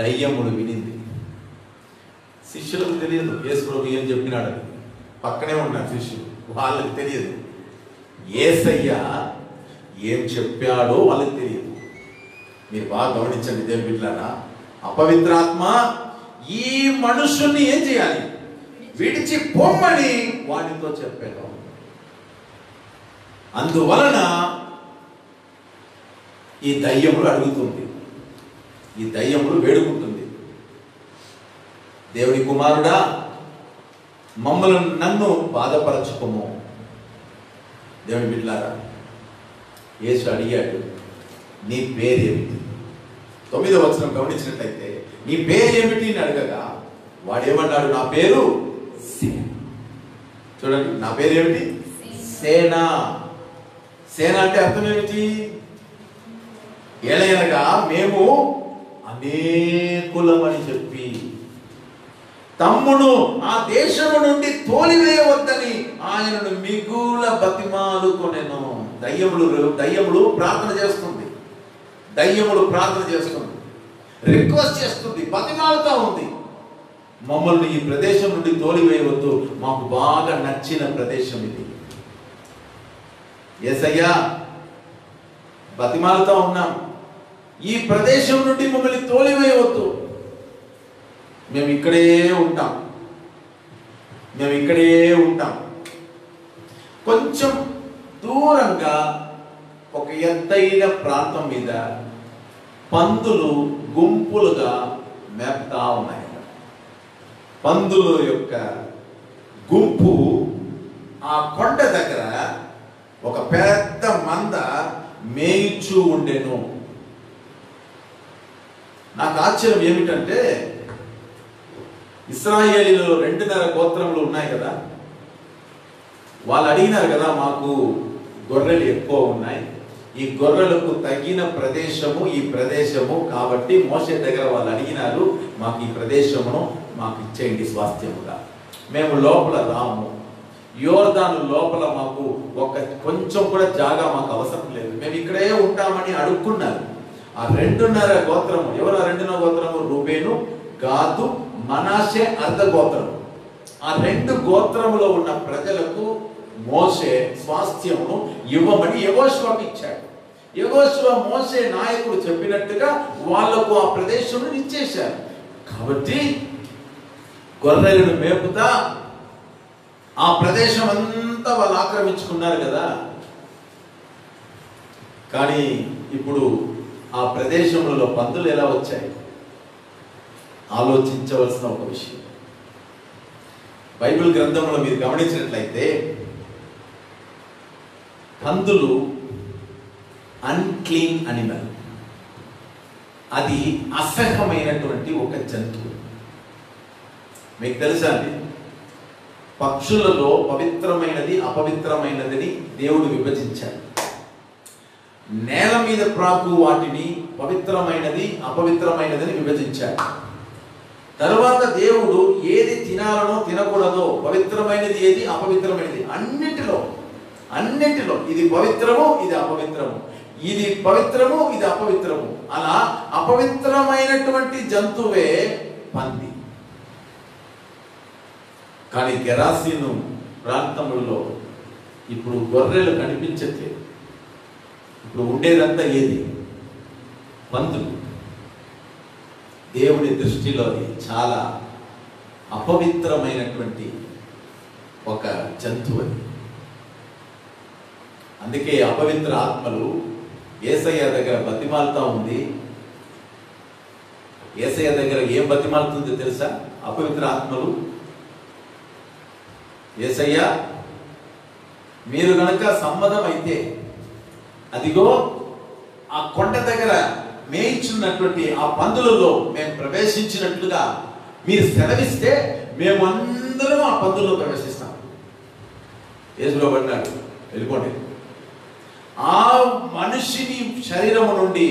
[SPEAKER 1] దయ్యములు వినింది. శిష్యులకు తెలియదు యేసు ప్రభు ఏం చెప్పినాడని. పక్కనే ఉన్నారు శిష్యులు, వాళ్ళకి తెలియదు. యేసయ్య ఏం చెప్పాడో వాళ్ళకి తెలియదు. మీరు బాగా గమనించండి దేవుని బిడ్డలారా, అపవిత్రాత్మ ఈ మనుషుల్ని ఏం చేయాలి? విడిచి పొమ్మని వాడితో చెప్పాడు. అందువలన ఈ దయ్యములు అడుగుతుంది, ఈ దయ్యములు వేడుకుంటుంది, దేవుని కుమారుడా, నన్ను బాధపరచుకోము. దేవుని బిడ్డలారా, యేసు అడిగాడు, నీ పేరేమిటి? 9వ వచనం గమనించినట్లయితే, నీ పేరేమిటి అని అడగగా వాడేమన్నాడు? నా పేరు సేన. చూడండి, నా పేరేమిటి? సేన. సేన అంటే అర్థం ఏమిటి? ఏలయనగా మేము అనేకులమని చెప్పి తమ్మును ఆ దేశము నుండి తోలివేయవద్దని ఆయనను మిగుల బతిమాలుకొనెను. దయ్యములు ప్రార్థన చేస్తుంది, రిక్వెస్ట్ చేస్తుంది, బతిమాలుతా ఉంది, మమ్మల్ని ఈ ప్రదేశం నుండి తోలివేయవద్దు, మాకు బాగా నచ్చిన ప్రదేశం ఇది. యేసయ్యా, బతిమాలుతా ఉన్నాం, ఈ ప్రదేశం నుండి మమ్మల్ని తోలివేయవద్దు, మేము ఇక్కడే ఉంటాం. మేము ఇక్కడే ఉంటాం. కొంచెం దూరంగా ఒక ఎత్తైన ప్రాంతం మీద పందులు గుంపులుగా మేపుతా ఉన్నాయి. పందుల యొక్క గుంపు ఆ కొండ దగ్గర ఒక పెద్ద మంద మేయిచూ ఉండెను. నాకు ఆశ్చర్యం ఏమిటంటే, ఇశ్రాయేలీలో 2.5 గోత్రములు ఉన్నాయి కదా, వాళ్ళు అడిగినారు కదా, మాకు గొర్రెలు ఎక్కువ ఉన్నాయి, ఈ గొర్రెలకు తగిన ప్రదేశము ఈ ప్రదేశము కాబట్టి మోషే దగ్గర వాళ్ళు అడిగినారు, మాకు ఈ ప్రదేశమును మాకు ఇచ్చేయండి స్వాస్థ్యముగా, మేము లోపల రాము, యోర్దాను లోపల మాకు కొంచెం కూడా జాగా మాకు అవసరం లేదు, మేము ఇక్కడే ఉంటామని అడుక్కున్నారు. ఆ 2.5 గోత్రము, ఎవరు ఆ 2.5 గోత్రము? రూబేను, గాదు, మనాషే అర్ధ గోత్రము. ఆ 2 గోత్రములో ఉన్న ప్రజలకు మోషే స్వాస్థ్యమును ఇవ్వమని యెహోషువకు ఇచ్చాడు. యెహోషువ మోషే నాయకుడు చెప్పినట్టుగా వాళ్లకు ఆ ప్రదేశం ఇచ్చేశారు. కాబట్టి గొర్రెలను మేపుతా ఆ ప్రదేశం అంతా వాళ్ళు ఆక్రమించుకున్నారు కదా. కానీ ఇప్పుడు ఆ ప్రదేశంలో పందులు ఎలా వచ్చాయి? ఆలోచించవలసిన ఒక విషయం. బైబిల్ గ్రంథంలో మీరు గమనించినట్లయితే పందులు అన్క్లీన్ అనిమల్, అది అసహ్యమైనటువంటి ఒక జంతువు. మీకు తెలుసా అండి, పక్షులలో పవిత్రమైనది అపవిత్రమైనదని దేవుడు విభజించాడు. నేల మీద ప్రాకు వాటిని పవిత్రమైనది అపవిత్రమైనదని విభజించాడు. తర్వాత దేవుడు ఏది తినాలనో తినకూడదో, పవిత్రమైనది ఏది అపవిత్రమైనది, అన్నింటిలో ఇది పవిత్రము ఇది అపవిత్రము, ఇది పవిత్రము ఇది అపవిత్రము, అలా అపవిత్రమైనటువంటి జంతువే పంది. కానీ గెరాసీను ప్రాంతములలో ఇప్పుడు గొర్రెలు కనిపించట్లేదు. ఇప్పుడు ఉండేదంతా ఏది? పందులు. దేవుని దృష్టిలో చాలా అపవిత్రమైనటువంటి ఒక జంతువు అది. అందుకే అపవిత్ర ఆత్మలు యేసయ్య దగ్గర బతిమాలుతా ఉంది. యేసయ్య దగ్గర ఏం బతిమాలుతుందో తెలుసా? అపవిత్ర ఆత్మలు, యేసయ్య మీరు గనక సమ్మతం అయితే అదిగో ఆ కొండ దగ్గర మేయించున్నటువంటి ఆ పందులలో మేము ప్రవేశించినట్లుగా మీరు సెలవిస్తే మేమందరం ఆ పందుల్లో ప్రవేశిస్తాం. యేసులో పడినాడు, వెళ్ళిపోండి. ఆ మనిషిని శరీరము నుండి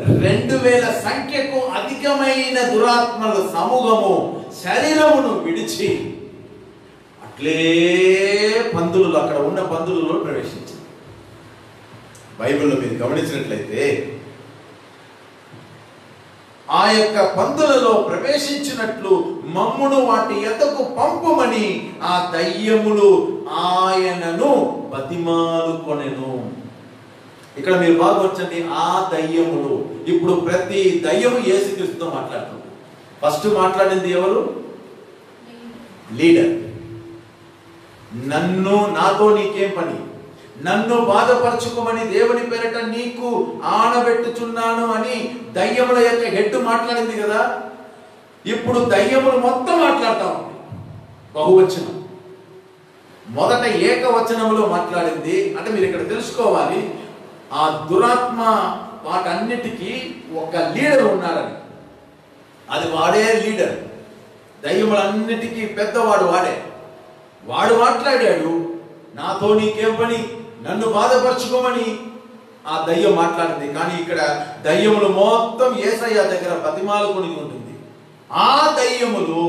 [SPEAKER 1] 2000 సంఖ్యకు అధికమైన దురాత్మల సమూహము శరీరమును విడిచి అట్లే పందులలో, అక్కడ ఉన్న పందులలో ప్రవేశించింది. బైబిల్లో మీరు గమనించినట్లయితే ఆ యొక్క పందులలో ప్రవేశించినట్లు మమ్మును వాటి ఎద్దకు పంపుమని ఆ దయ్యములు ఆయనను బతిమాలుకొనెను. ఇక్కడ మీరు బాగా వచ్చండి, ఆ దయ్యములు. ఇప్పుడు ప్రతి దయ్యము యేసుక్రీస్తుతో మాట్లాడుతుంది. ఫస్ట్ మాట్లాడింది ఎవరు? లీడర్. నాతో నీకేం పని, నన్ను బాధపరచుకోమని దేవుని పేరట నీకు ఆనబెట్టుచున్నాను అని దయ్యముల యొక్క హెడ్ మాట్లాడింది కదా. ఇప్పుడు దయ్యములు మొత్తం మాట్లాడుతూ ఉంది బహువచనం. మొదట ఏకవచనంలో మాట్లాడింది. అంటే మీరు ఇక్కడ తెలుసుకోవాలి, ఆ దురాత్మ వాటన్నిటికీ ఒక లీడర్ ఉన్నాడని. అది వాడే లీడర్, దయ్యములన్నిటికీ పెద్దవాడు వాడే. వాడు మాట్లాడాడు, నాతో నీకేం పని, నన్ను బాధపరచుకోమని ఆ దయ్యం మాట్లాడింది. కానీ ఇక్కడ దయ్యములు మొత్తం యేసయ్య దగ్గర బతిమాలుకొని ఉంటుంది. ఆ దయ్యములు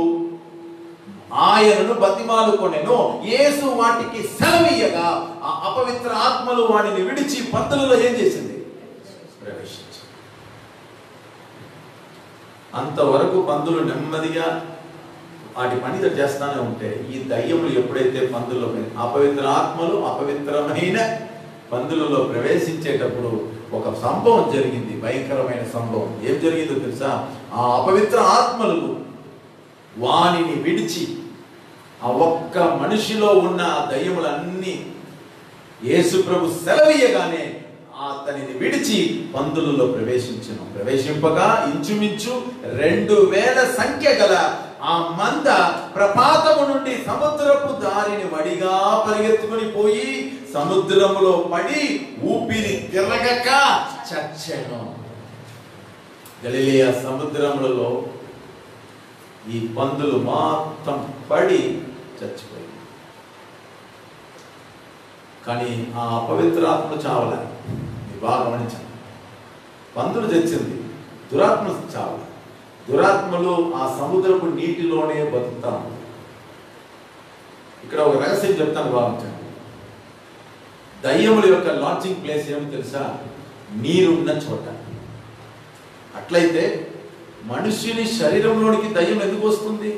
[SPEAKER 1] ఆయనను బతిమాలుకొనెను. యేసు వాటికి సెలవీయగా ఆ అపవిత్ర ఆత్మలు వాడిని విడిచి పందులలో ఏం చేసింది? ప్రవేశించింది. అంతవరకు పందులు నెమ్మదిగా వాటి పని చేస్తానే ఉంటే, ఈ దయ్యములు ఎప్పుడైతే పందుల్లో అపవిత్ర ఆత్మలు అపవిత్రమైన పందులలో ప్రవేశించేటప్పుడు ఒక సంభవం జరిగింది, భయంకరమైన సంభవం. ఏం జరిగిందో తెలుసా? ఆ అపవిత్ర ఆత్మలు వానిని విడిచి ఆ ఒక్క మనిషిలో ఉన్న దయ్యములన్నీ యేసు ప్రభు సెలవీయగానే అతనిని విడిచి పందులలో ప్రవేశింపగా ఇంచుమించు 2000 సంఖ్య గల ఆ మంద ప్రపాతము నుండి సముద్రపు దారిని వడిగా పరిగెత్తుకుని పోయి సముద్రములో పడి ఊపిరి తిరగక చచ్చెను. గలిలయ సముద్రములలో ఈ పందులు మొత్తం పడి చచ్చిపోయి, కానీ ఆ అపవిత్రాత్మ చావలే. బాగా గమనించండి, పందులు చచ్చింది, దురాత్మ చావలే. దురాత్మలు ఆ సముద్రపు నీటిలోనే బతుకుతాము. ఇక్కడ ఒక రహస్యం చెప్తాను, భావించండి. దయ్యముల యొక్క లాడ్జింగ్ ప్లేస్ ఏమో తెలుసా? నీరున్న చోట. అట్లయితే మనుష్యుని శరీరంలోనికి దయ్యం ఎందుకు వస్తుంది?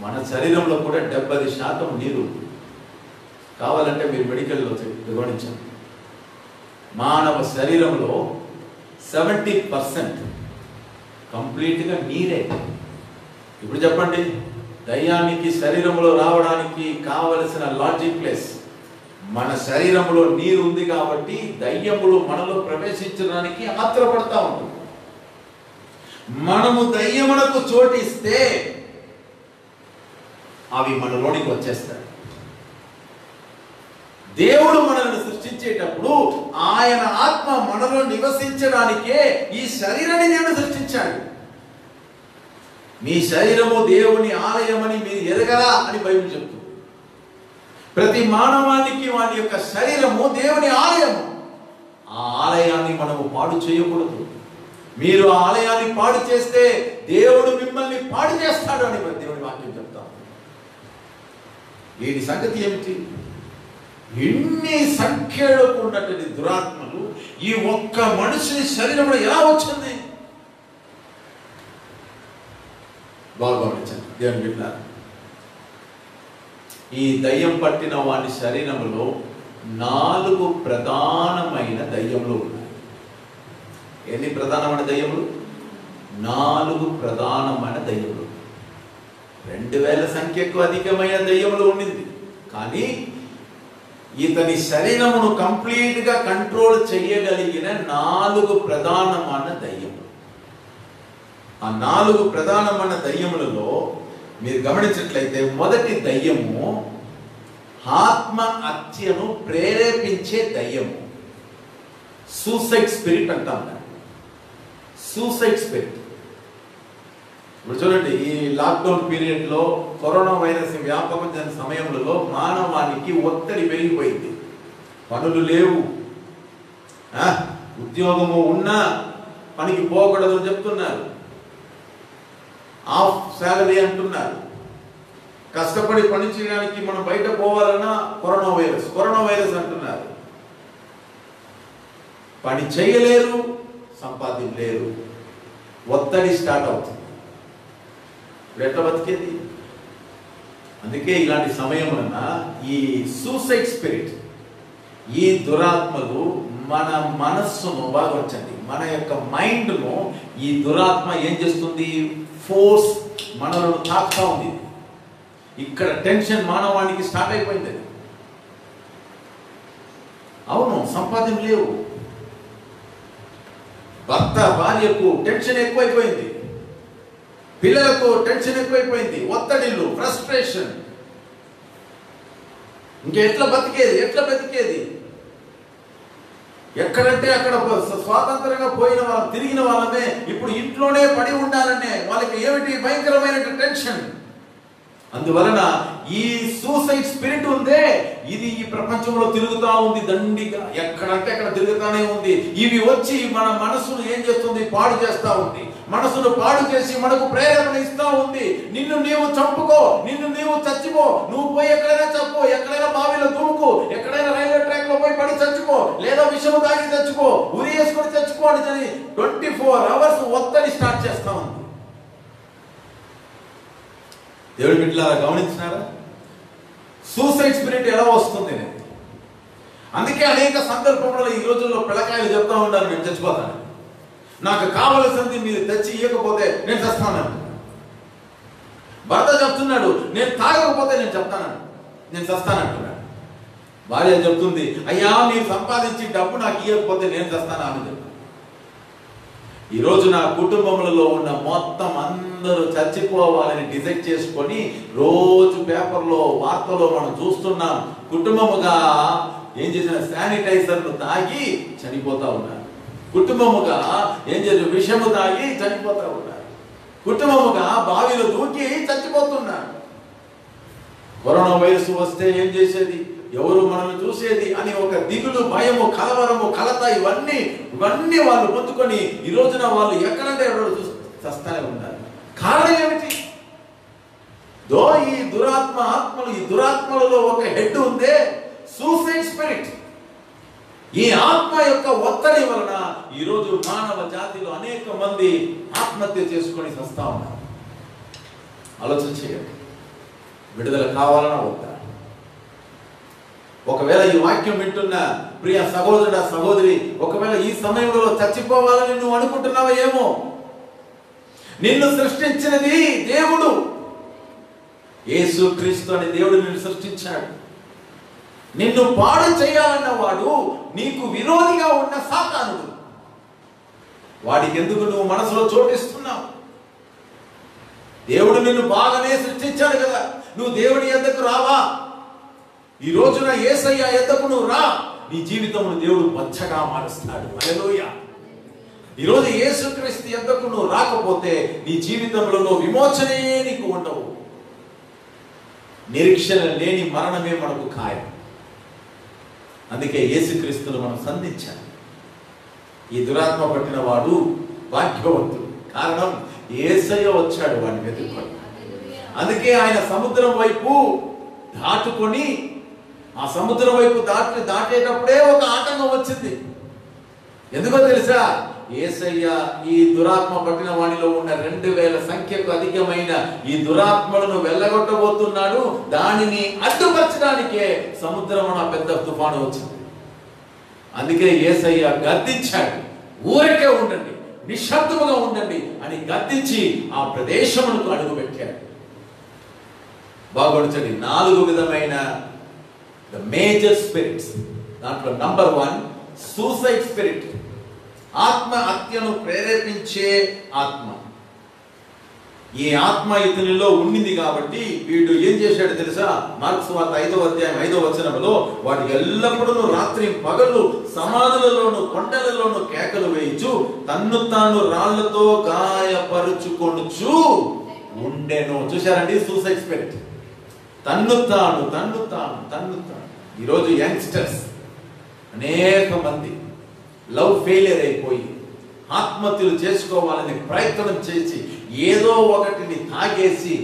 [SPEAKER 1] మన శరీరంలో కూడా 70% నీరు. కావాలంటే మీరు మెడికల్లో గమనించండి, మానవ శరీరంలో 70% కంప్లీట్గా నీరే. ఇప్పుడు చెప్పండి, దయ్యానికి శరీరంలో రావడానికి కావలసిన లాడ్జింగ్ ప్లేస్ మన శరీరంలో నీరు ఉంది కాబట్టి దయ్యములు మనలో ప్రవేశించడానికి ఆత్రపడతా ఉంటుంది. మనము దయ్యములకు చోటిస్తే అవి మనలోనికి వచ్చేస్తాయి. దేవుడు మనల్ని సృష్టించేటప్పుడు ఆయన ఆత్మ మనలో నివసించడానికే ఈ శరీరాన్ని నేను సృష్టించాడు. మీ శరీరము దేవుని ఆలయమని మీరు ఎరగరా అని బైబిల్ చెప్తుంది. ప్రతి మానవానికి వాడి యొక్క శరీరము దేవుని ఆలయము. ఆ ఆలయాన్ని మనము పాడు చేయకూడదు. మీరు ఆ ఆలయాన్ని పాడు చేస్తే దేవుడు మిమ్మల్ని పాడు చేస్తాడు అని దేవుని వాక్యం చెప్తాం. వీటి సంగతి ఏమిటి? ఎన్ని సంఖ్యలకు ఉన్నటువంటి దురాత్మలు ఈ ఒక్క మనిషిని శరీరంలో ఎలా వచ్చింది? బాగా గమనించండి దేవుని బిడ్డలారా. ఈ దయ్యం పట్టిన వాడి శరీరంలో 4 ప్రధానమైన దయ్యములు ఉన్నాయి. ఎన్ని ప్రధానమైన దయ్యములు? 4 ప్రధానమైన దయ్యములు. 2000 సంఖ్యకు అధికమైన దయ్యములు ఉండింది. కానీ ఇతని శరీరమును కంప్లీట్ గా కంట్రోల్ చేయగలిగిన 4 ప్రధానమైన దయ్యములు. ఆ 4 ప్రధానమైన దయ్యములలో మీరు గమనించినట్లయితే మొదటి దయ్యము ఆత్మ హత్యను ప్రేరేపించే దయ్యము. సూసైడ్ స్పిరిట్ అంటాం. Suicide spirit. ఇప్పుడు చూడండి, ఈ లాక్డౌన్ పీరియడ్ లో కరోనా వైరస్ వ్యాపకం చెందిన సమయంలో మానవానికి ఒత్తిడి పెరిగిపోయింది. పనులు లేవు, ఉద్యోగము ఉన్నా పనికి పోకూడదు అని చెప్తున్నారు. ఆఫ్ శాలరీ అంటున్నారు. కష్టపడి పని చేయడానికి మనం బయట పోవాలన్నా కరోనా వైరస్ అంటున్నారు. పని చేయలేరు, సంపాదించలేరు, ఒత్తిడి స్టార్ట్ అవుతుంది. ఎట్లా బతికేది? అందుకే ఇలాంటి సమయమున ఈ సూసైడ్ స్పిరిట్, ఈ దురాత్మలు మన మనస్సును బాగొచ్చండి, మన యొక్క మైండ్ను ఈ దురాత్మ ఏం చేస్తుంది? ఫోర్స్ మనలను తాకుతా ఉంది. ఇక్కడ టెన్షన్ మానవానికి స్టార్ట్ అయిపోయింది. అవును, సంపాదన లేవు, భర్త భార్యకు టెన్షన్ ఎక్కువైపోయింది, పిల్లలకు టెన్షన్ ఎక్కువైపోయింది, ఒత్తిడిలు, ఫ్రస్ట్రేషన్. ఎట్లా బతికేది? ఎక్కడంటే అక్కడ స్వాతంత్రంగా పోయిన వాళ్ళం, తిరిగిన వాళ్ళమే ఇప్పుడు ఇంట్లోనే పడి ఉండాలనే వాళ్ళకి ఏమిటి భయంకరమైన టెన్షన్. అందువలన ఈ సూసైడ్ స్పిరిట్ ఉందే, ఇది ఈ ప్రపంచంలో తిరుగుతా ఉంది దండిగా. ఎక్కడంటే అక్కడ తిరుగుతానే ఉంది. ఇవి వచ్చి మన మనసును ఏం చేస్తుంది? పాడు చేస్తా ఉంది. మనసును పాడు చేసి మనకు ప్రేరణ ఇస్తా ఉంది. నిన్ను నీవు చంపుకో, నిన్ను నీవు చచ్చిపో, నువ్వు పోయి ఎక్కడైనా చచ్చిపో, ఎక్కడైనా బావిలో దూకు, ఎక్కడైనా రైల్వే ట్రాక్ లో పోయి పడి చచ్చిపో, లేదా విషము తాగి చచ్చిపో, ఉరి వేసుకొని చచ్చిపో అని 24 hours ఒత్తిడి స్టార్ట్ చేస్తా ఉంది. దేవుడి బిడ్డలారా గమనించినారా? సూసైడ్ స్పిరిట్ ఎలా వస్తుంది? అందుకే అనేక సందర్భంలో ఈ రోజుల్లో పిల్లకాయలు చెప్తా ఉంటారు, నేను చచ్చిపోతాను, నాకు కావలసింది మీరు తెచ్చి ఇవ్వకపోతే నేను చస్తాను. భర్త చెప్తున్నాడు, నేను తాగకపోతే నేను చెప్తాను, నేను చస్తానంటున్నాడు. భార్య చెప్తుంది, అయ్యా మీరు సంపాదించి డబ్బు నాకు ఇవ్వకపోతే నేను చస్తాను అని చెప్తాను. ఈరోజు నా కుటుంబంలో ఉన్న మొత్తం అందరూ చచ్చిపోవాలని డిసైడ్ చేసుకొని రోజు పేపర్లో వార్తలో మనం చూస్తున్నాం. కుటుంబముగా ఏం చేసిన శానిటైజర్లు తాగి చనిపోతా ఉన్నారు. కుటుంబముగా ఏం చేసిన విషము తాగి చనిపోతా ఉన్నారు. కుటుంబముగా బావిలో దూకి చచ్చిపోతున్నారు. కరోనా వైరస్ వస్తే ఏం చేసేది, ఎవరు మనల్ని చూసేది అని ఒక దిగులు, భయము, కలవరము, కలత ఇవన్నీ వాళ్ళు పొందుకొని ఈ రోజున వాళ్ళు ఎక్కడంటే ఎవరు చస్తానే ఉన్నారు. కారణం ఏమిటి? ఈ ఆత్మలు ఈ దురాత్మలలో ఒక హెడ్ ఉందే, సూసైడ్ స్పిరిట్. ఈ ఆత్మ యొక్క ఒత్తిడి వలన ఈరోజు మానవ జాతిలో అనేక మంది ఆత్మహత్య చేసుకొని చస్తా ఉన్నారు. ఆలోచన చేయండి. విడుదల కావాలన్నా వద్దా? ఒకవేళ ఈ వాక్యం వింటున్న ప్రియ సహోదరుడా, సహోదరి, ఒకవేళ ఈ సమయంలో చచ్చిపోవాలని నువ్వు అనుకుంటున్నావా ఏమో. నిన్ను సృష్టించినది దేవుడు, యేసుక్రీస్తు అనే దేవుడు నిన్ను సృష్టించాడు. నిన్ను పాడు చేయాలన్న వాడు నీకు విరోధిగా ఉన్న సాతానుడు. వాడికి ఎందుకు నువ్వు మనసులో చోటిస్తున్నావు? దేవుడు నిన్ను బాగానే సృష్టించాడు కదా, నువ్వు దేవుడి యొద్దకు రావా? ఈ రోజున యేసయ్య యొద్దకు నువ్వు రా, నీ జీవితమును దేవుడు పచ్చగా మారుస్తాడు. హల్లెలూయా. ఈరోజు యేసుక్రీస్తు యొద్దకు నువ్వు రాకపోతే నీ జీవితంలో విమోచనే నీకు ఉండవు. నిరీక్షణ లేని మరణమే మనకు ఖాయం. అందుకే యేసుక్రీస్తును మనం సంధించాలి. ఈ దురాత్మ పట్టిన వాడు భాగ్యవంతుడు. కారణం, యేసయ్య వచ్చాడు వాడిని వెతుక్కొని. అందుకే ఆయన సముద్రం వైపు దాటుకొని, ఆ సముద్రం వైపు దాటేటప్పుడే ఒక ఆటంకం వచ్చింది. ఎందుకో తెలుసా? యేసయ్య ఈ దురాత్మ పట్టిన వాడిలో ఉన్న 2000 సంఖ్యకు అధికమైన ఈ దురాత్మలను వెళ్ళగొట్టబోతున్నాడు. దానిని అడ్డుపరచడానికే సముద్రం పెద్ద తుఫాను వచ్చింది. అందుకే యేసయ్య గద్దించాడు, ఊరికే ఉండండి, నిశ్శబ్దముగా ఉండండి అని గద్దించి ఆ ప్రదేశమునకు అడుగు పెట్టాడు. బాగొడచండి. 4 విధమైన మేజర్ స్పిరిట్స్. దాంట్లో నంబర్ 1 సూసైడ్ స్పిరిట్, ఆత్మ హత్యను ప్రేరేపించే ఆత్మ. ఈ ఆత్మ ఇతనిలో ఉండింది కాబట్టి వీడు ఏం చేశాడు తెలుసా? మార్కు సువార్త 5వ అధ్యాయం 5వ వచనంలో, వాడు ఎల్లప్పుడూ రాత్రి పగలు సమాధులలోను కొండలలోను కేకలు వేయించు తన్ను తాను రాళ్లతో గాయపరుచుకొనుచు ఉండెను. చూశారండి? Suicide spirit. తన్ను తాను. ఈరోజు యంగ్స్టర్స్ అనేక మంది లవ్ ఫెయిలియర్ అయిపోయి ఆత్మహత్యలు చేసుకోవాలని ప్రయత్నం చేసి ఏదో ఒకటిని తాగేసి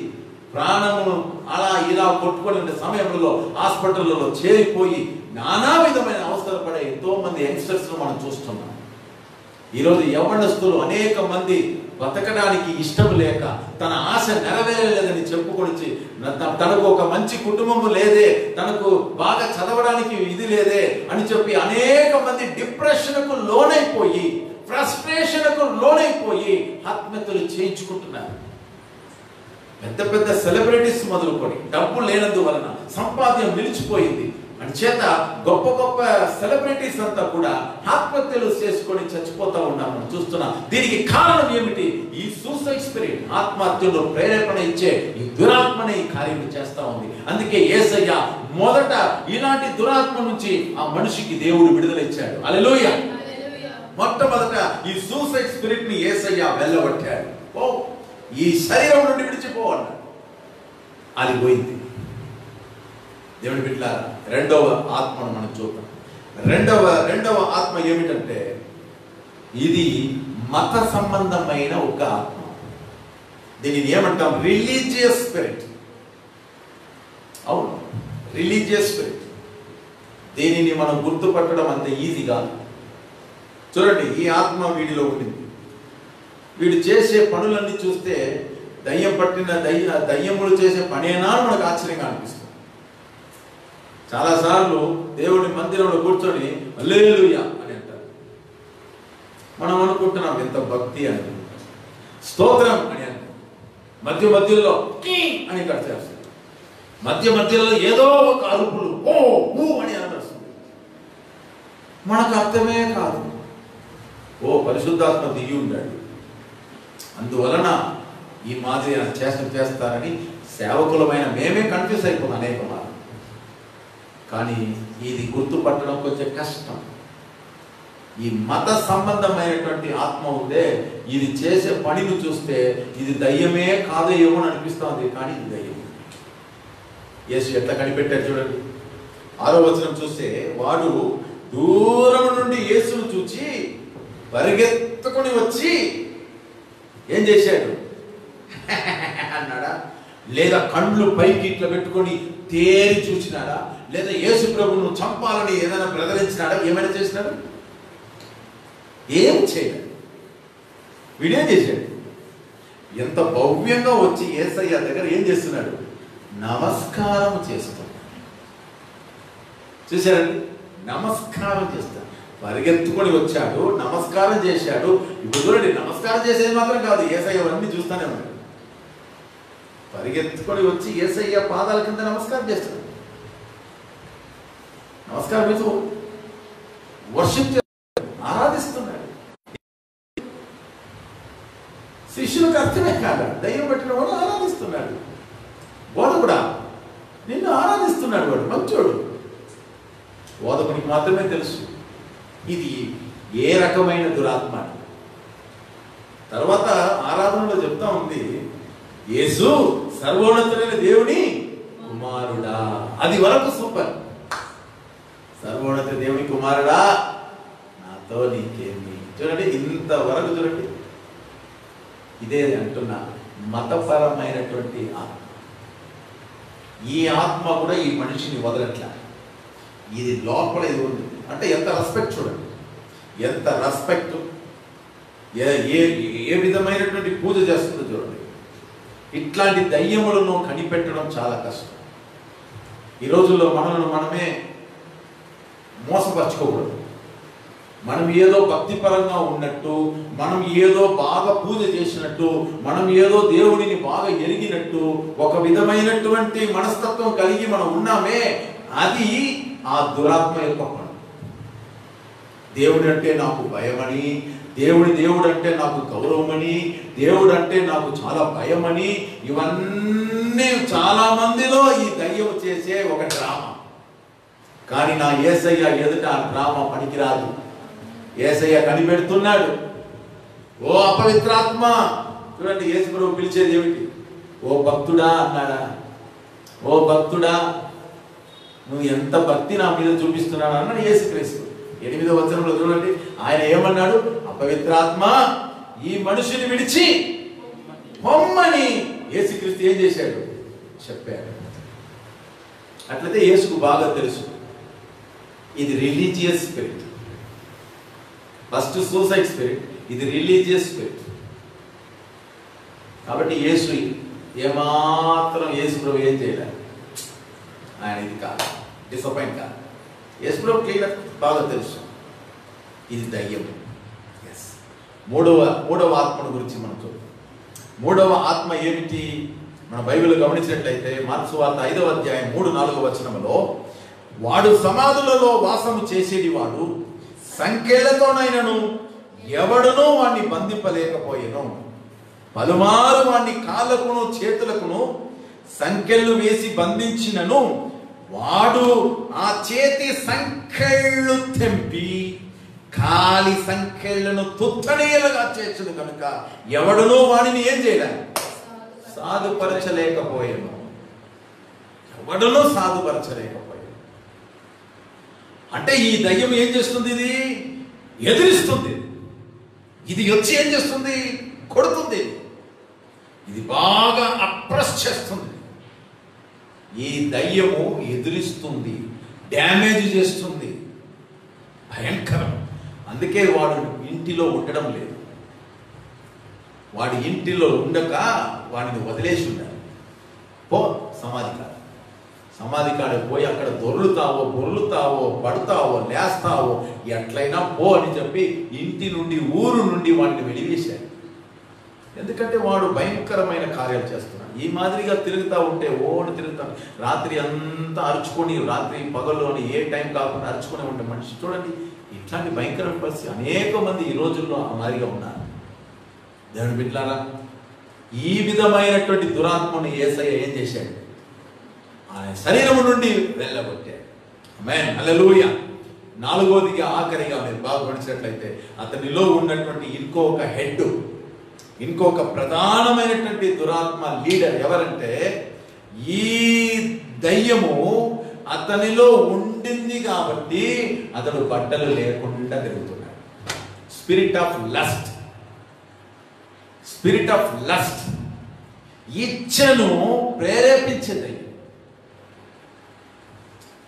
[SPEAKER 1] ప్రాణమును అలా ఇలా కొట్టుకొని ఉండే సమయంలో హాస్పిటల్లో చేరిపోయి నానా విధమైన అవసరం పడే ఎంతో మంది యంగ్స్టర్స్ మనం చూస్తున్నాం. ఈరోజు యవ్వనస్తులు అనేక మంది బతకడానికి ఇష్టం లేక, తన ఆశ నెరవేరలేదని చెప్పుకొచ్చి, తనకు ఒక మంచి కుటుంబము లేదే, తనకు బాగా చదవడానికి ఇది లేదే అని చెప్పి అనేక మంది డిప్రెషన్కు లోనైపోయి, ఫ్రస్ట్రేషన్కు లోనైపోయి ఆత్మహత్యలు చేయించుకుంటున్నారు. పెద్ద పెద్ద సెలబ్రిటీస్ మొదలుకొని డబ్బు లేనందువలన సంపాద్యం నిలిచిపోయింది అని చేత గొప్ప గొప్ప సెలబ్రిటీస్ అంతా కూడా ఆత్మహత్యలు చేసుకొని చచ్చిపోతా ఉన్నామని చూస్తున్నాం. దీనికి కారణం ఏమిటి? ఈ సూసైడ్ స్పిరిట్, ఆత్మహత్యలో ప్రేరేపణ ఇచ్చే ఈ దురాత్మనే ఈ కార్యం చేస్తా ఉంది. అందుకే యేసయ్య మొదట ఇలాంటి దురాత్మ నుంచి ఆ మనిషికి దేవుడు విడుదల ఇచ్చాడు. హల్లెలూయా. మొట్టమొదట ఈ సూసైడ్ స్పిరిట్ ని యేసయ్య వెళ్ళగొట్టాడు. ఈ శరీరం నుండి విడిచిపోవన్నాడు. అది పోయింది. దేవుని బిడ్డలారా, రెండవ ఆత్మను మనం చూద్దాం. రెండవ ఆత్మ ఏమిటంటే, ఇది మత సంబంధమైన ఒక ఆత్మ. దీనిని ఏమంటాం? Religious spirit. అవును, రిలీజియస్ స్పిరిట్. దీనిని మనం గుర్తుపట్టడం అంత ఈజీ కాదు. చూడండి, ఈ ఆత్మ వీడిలో ఉంటుంది. వీడు చేసే పనులన్నీ చూస్తే దయ్యం పట్టిన దయ్యములు చేసే పనేనా మనకు ఆశ్చర్యంగా అనిపిస్తుంది. చాలాసార్లు దేవుడి మందిరంలో కూర్చొని హల్లెలూయా అని అంటారు. మనం అనుకుంటున్నాం ఎంత భక్తి అని, స్తోత్రం అని అంటాం. మధ్య మధ్యలో కీ అని కట్టేస్తుంది. మధ్య మధ్యలో ఏదో ఒక అరుపులు ఓ ఊ అని అనిపిస్తుంది. మనకు అర్థమే కాదు. ఓ పరిశుద్ధాత్మ దిగి ఉన్నాడు, అందువలన ఈ మాదిరి చేస్తారని సేవకులమైన మేమే కన్ఫ్యూజ్ అయిపోతాం అనేక మార్లు. కానీ ఇది గుర్తుపట్టడం కొంచెం కష్టం. ఈ మత సంబంధమైనటువంటి ఆత్మ ఉందే, ఇది చేసే పనిని చూస్తే ఇది దయ్యమే కాదయ్యేమో అని అనిపిస్తుంది, కానీ ఇది దయ్యం. యేసు ఎట్లా కనిపెట్టారు చూడండి. 6వ వచనం చూస్తే, వాడు దూరం నుండి యేసును చూచి పరిగెత్తుకొని వచ్చి ఏం చేశాడు అన్నాడా? లేదా కళ్ళు పైకి ఇట్లా పెట్టుకొని తేరి చూసినాడా? లేదా యేసు ప్రభువును చంపాలని ఏదైనా ప్రదరించినాడా? ఏమైనా చేసినాడు? ఏం చేయలేదు. వీడేం చేశాడు? ఎంత భవ్యంగా వచ్చి యేసయ్య దగ్గర ఏం చేస్తున్నాడు? నమస్కారం చేస్తున్నాడు. చూశారండి? నమస్కారం చేస్తాడు. పరిగెత్తుకొని వచ్చాడు, నమస్కారం చేశాడు. ఇప్పుడు చూడండి, నమస్కారం చేసేది మాత్రం కాదు, యేసయ్య అన్నీ చూస్తానే ఉన్నాడు. పరిగెత్తుకొని వచ్చి యేసయ్య పాదాల కింద నమస్కారం చేస్తాడు. నమస్కారం మీద వర్షిప్ చేస్తాడు, ఆరాధిస్తున్నాడు. శిష్యులకు అర్థమే కాదు, దయ్యం పెట్టిన వాడు ఆరాధిస్తున్నాడు. బోధకుడా నిన్ను ఆరాధిస్తున్నాడు, వాడు మంచోడు. బోధకునికి మాత్రమే తెలుసు ఇది ఏ రకమైన దురాత్మ. తర్వాత ఆరాధనలో చెప్తా ఉంది, యేసు సర్వోన్నతుడైన దేవుని కుమారుడా. అది వరకు సూపర్. సర్వోన్నత దేవుని కుమారుడా, నాతో నీకేమి. చూడండి, ఇంతవరకు చూడండి. ఇదే అంటున్నా, మతపరమైనటువంటి ఆత్మ. ఈ ఆత్మ కూడా ఈ మనిషిని వదలట్లా. ఇది లోపల ఇది ఉంది. అంటే ఎంత రెస్పెక్ట్ చూడండి, ఎంత రెస్పెక్ట్, ఏ విధమైనటువంటి పూజ చేస్తుందో చూడండి. ఇట్లాంటి దయ్యములను కనిపెట్టడం చాలా కష్టం. ఈ రోజుల్లో మనల్ని మనమే మోసపరచుకోకూడదు. మనం ఏదో భక్తిపరంగా ఉన్నట్టు, మనం ఏదో బాగా పూజ చేసినట్టు, మనం ఏదో దేవుడిని బాగా ఎరిగినట్టు ఒక విధమైనటువంటి మనస్తత్వం కలిగి మనం ఉన్నామే, అది ఆ దురాత్మ యొక్క పని. దేవుడు అంటే నాకు భయమని, దేవుడు అంటే నాకు గౌరవమని, దేవుడు అంటే నాకు చాలా భయమని, ఇవన్నీ చాలా మందిలో ఈ దయ్యం చేసే ఒక డ్రామా. కానీ నా యేసయ్య ఎదుట ఆ డ్రామా పనికిరాదు. యేసయ్య కనిపెడుతున్నాడు. ఓ అపవిత్రాత్మ, చూడండి యేసు ప్రభు పిలిచేది ఏమిటి? ఓ భక్తుడా అన్నాడా? ఓ భక్తుడా, నువ్వు ఎంత భక్తి నా మీద చూపిస్తున్నాడు అన్నాడు యేసుక్రీస్తు. 8వ వచనంలో చూడండి, ఆయన ఏమన్నాడు? అపవిత్రాత్మ ఈ మనుషుని విడిచి పొమ్మని యేసుక్రీస్తు ఏం చేశాడు? చెప్పాడు. అట్లయితే యేసుకు బాగా తెలుసు ఇది religious spirit. First suicide spirit, ఇది రిలీజియస్ స్పిరిట్. కాబట్టి యేసు ఏమాత్రం యేసు ప్రభు ఏం చేయలేదు. ఆయన ఇది కాదు, డిసప్పాయింట్ కాదు. యేసు ప్రభు క్లియర్ బాగా తెలుసు ఇది దయ్యం. ఎస్. మూడవ ఆత్మను గురించి మనం చూద్దాం. మూడవ ఆత్మ ఏమిటి? మన బైబిల్ గమనించినట్లయితే మార్కు సువార్త 5వ అధ్యాయం 3-4 వచనములో, వాడు సమాధులలో వాసము చేసేది వాడు, సంఖ్యలతోనైనను ఎవడునూ వాణ్ణి బంధింపలేకపోయెను. పలుమారు వాణ్ణి కాళ్ళకును చేతులకును సంఖ్యలు వేసి బంధించినను వాడు ఆ చేతి సంఖ్యలు తెంపి కాలి సంఖ్యలను తుత్తనీయులుగా చేర్చును కనుక ఎవడునూ వాడిని ఏం చేయలేదు, సాధుపరచలేకపోయాను. ఎవడునూ సాధుపరచలేకపోయాను. అంటే ఈ దయ్యం ఏం చేస్తుంది? ఇది ఎదిరిస్తుంది. ఇది వచ్చి ఏం చేస్తుంది? కొడుతుంది. ఇది బాగా అప్రెస్ చేస్తుంది. ఈ దయ్యము ఎదిరిస్తుంది, డ్యామేజ్ చేస్తుంది, భయంకరం. అందుకే వాడు ఇంటిలో ఉండడం లేదు. వాడి ఇంటిలో ఉండక వాడిని వదిలేసి ఉండాలి. పో సమాధి కాడికి పోయి అక్కడ బొర్లుతావో పడతావో లేస్తావో ఎట్లయినా పో అని చెప్పి ఇంటి నుండి ఊరు నుండి వాడిని వెలివేశాడు.
[SPEAKER 3] ఎందుకంటే వాడు భయంకరమైన కార్యాలు చేస్తున్నాడు. ఈ మాదిరిగా తిరుగుతూ ఉంటే తిరుగుతాడు, రాత్రి అంతా అరుచుకొని, రాత్రి పగలు అని ఏ టైం కాకుండా అరుచుకొని ఉంటే మనిషి చూడండి. ఇట్లాంటి భయంకరమైన పరిస్థితి అనేక మంది ఈ రోజుల్లో ఆ మాదిరిగా ఉన్నారు. దేవుని బిడ్డలారా, ఈ విధమైనటువంటి దురాత్మను యేసయ్య ఏం చేశాడు? ఆయన శరీరము నుండి వెళ్ళగొట్టాడు. ఆమేన్, హల్లెలూయా. నాలుగోదిగా ఆఖరిగా మీరు బాగా గమనించినట్లయితే అతనిలో ఉన్నటువంటి ఇంకొక ప్రధానమైనటువంటి దురాత్మ లీడర్ ఎవరంటే, ఈ దయ్యము అతనిలో ఉండింది కాబట్టి అతడు బట్టలు లేకుండా తిరుగుతున్నాడు. స్పిరిట్ ఆఫ్ లస్ట్, ఇచ్చను ప్రేరేపించే దయ్యం.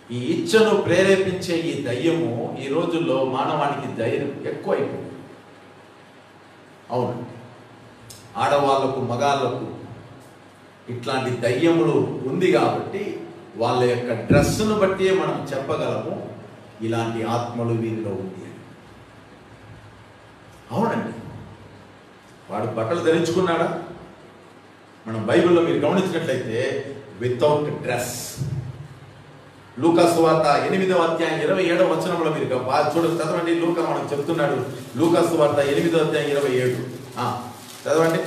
[SPEAKER 3] ఈ ఇచ్చను ప్రేరేపించే ఈ దయ్యము ఈ రోజుల్లో మానవానికి ధైర్యం ఎక్కువైపోయింది. అవును, ఆడవాళ్లకు మగాళ్లకు ఇట్లాంటి దయ్యములు ఉంది కాబట్టి వాళ్ళ యొక్క డ్రెస్సును బట్టి మనం చెప్పగలము ఇలాంటి ఆత్మలు వీరిలో ఉంది. అవునండి, వాడు బట్టలు ధరించుకున్నాడా? మనం బైబిల్లో మీరు గమనించినట్లయితే వితౌట్ డ్రెస్. లూకా సువార్త 8వ అధ్యాయం 27వ వచనంలో మీరు చూడండి, చదవండి. లూకా మనకు చెప్తున్నాడు, లూకా సువార్త 8వ అధ్యాయం 27. చదవండి.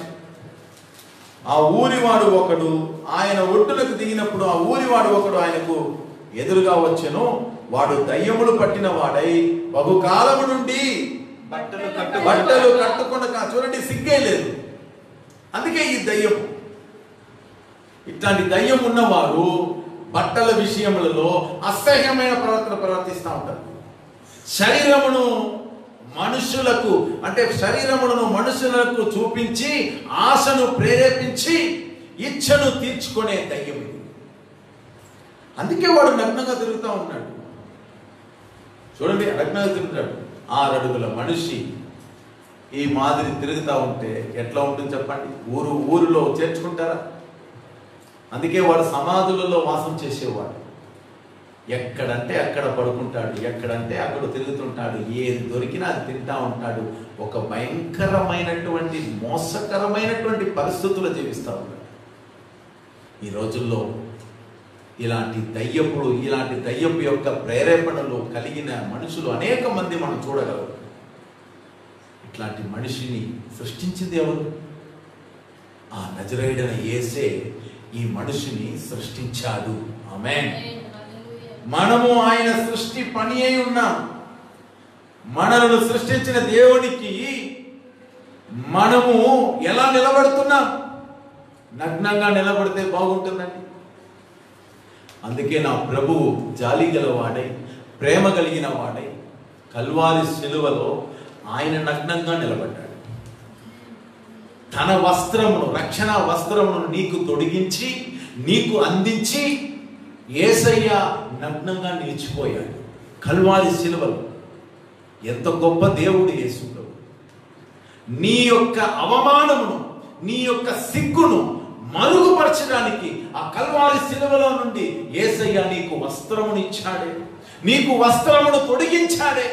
[SPEAKER 3] ఆ ఊరివాడు ఒకడు ఆయన ఒడ్డునకు దిగినప్పుడు ఆ ఊరివాడు ఒకడు ఆయనకు ఎదురుగా వచ్చెను. వాడు దయ్యములు పట్టిన వాడై బహుకాలము నుండి బట్టలు కట్టుకుండా, చూడండి, సిగ్గే లేదు. అందుకే ఈ దయ్యం, ఇట్లాంటి దయ్యం ఉన్నవారు బట్టల విషయములలో అసహ్యమైన ప్రవర్తన ప్రవర్తిస్తూ ఉంటారు. శరీరమును మనుషులకు చూపించి ఆశను ప్రేరేపించి ఇచ్చను తీర్చుకునే దయ్యం ఇది. అందుకే వాడు నగ్నంగా తిరుగుతూ ఉన్నాడు. చూడండి, నగ్నంగా తిరుగుతాడు. 6 అడుగుల మనిషి ఈ మాదిరి తిరుగుతూ ఉంటే ఎట్లా ఉంటుంది చెప్పండి? ఊరిలో చేర్చుకుంటారా? అందుకే వాడు సమాధులలో వాసం చేసేవాడు. ఎక్కడంటే అక్కడ పడుకుంటాడు, ఎక్కడంటే అక్కడ తిరుగుతుంటాడు, ఏది దొరికినా అది తింటా ఉంటాడు. ఒక భయంకరమైనటువంటి మోసకరమైనటువంటి పరిస్థితులు జీవిస్తూ ఉన్నాడు. ఈ రోజుల్లో ఇలాంటి దయ్యపు యొక్క ప్రేరేపణలు కలిగిన మనుషులు అనేక మంది మనం చూడగలం. ఇట్లాంటి మనిషిని సృష్టించింది ఎవరు? ఆ నజరేయుడైన యేసే ఈ మనిషిని సృష్టించాడు. ఆమేన్. మనము ఆయన సృష్టి పని అయి ఉన్నాం. మనలను సృష్టించిన దేవునికి మనము ఎలా నిలబడుతున్నాం? నగ్నంగా నిలబడితే బాగుంటుందండి. అందుకే నా ప్రభువు జాలి గలవాడై, ప్రేమ కలిగిన వాడై, కల్వారి శిలువలో ఆయన నగ్నంగా నిలబడ్డాడు. తన వస్త్రమును, రక్షణ వస్త్రమును నీకు తొడిగించి, నీకు అందించి యేసయ్య నగ్నంగా నిలిచిపోయాడు కల్వారి శిలువలో. ఎంత గొప్ప దేవుడు యేసు ప్రభు! నీ యొక్క అవమానమును, నీ యొక్క సిగ్గును మరుగుపరచడానికి ఆ కల్వారి శిలువలో నుండి యేసయ్య నీకు వస్త్రమును ఇచ్చాడే, నీకు వస్త్రమును తొడిగించాడే.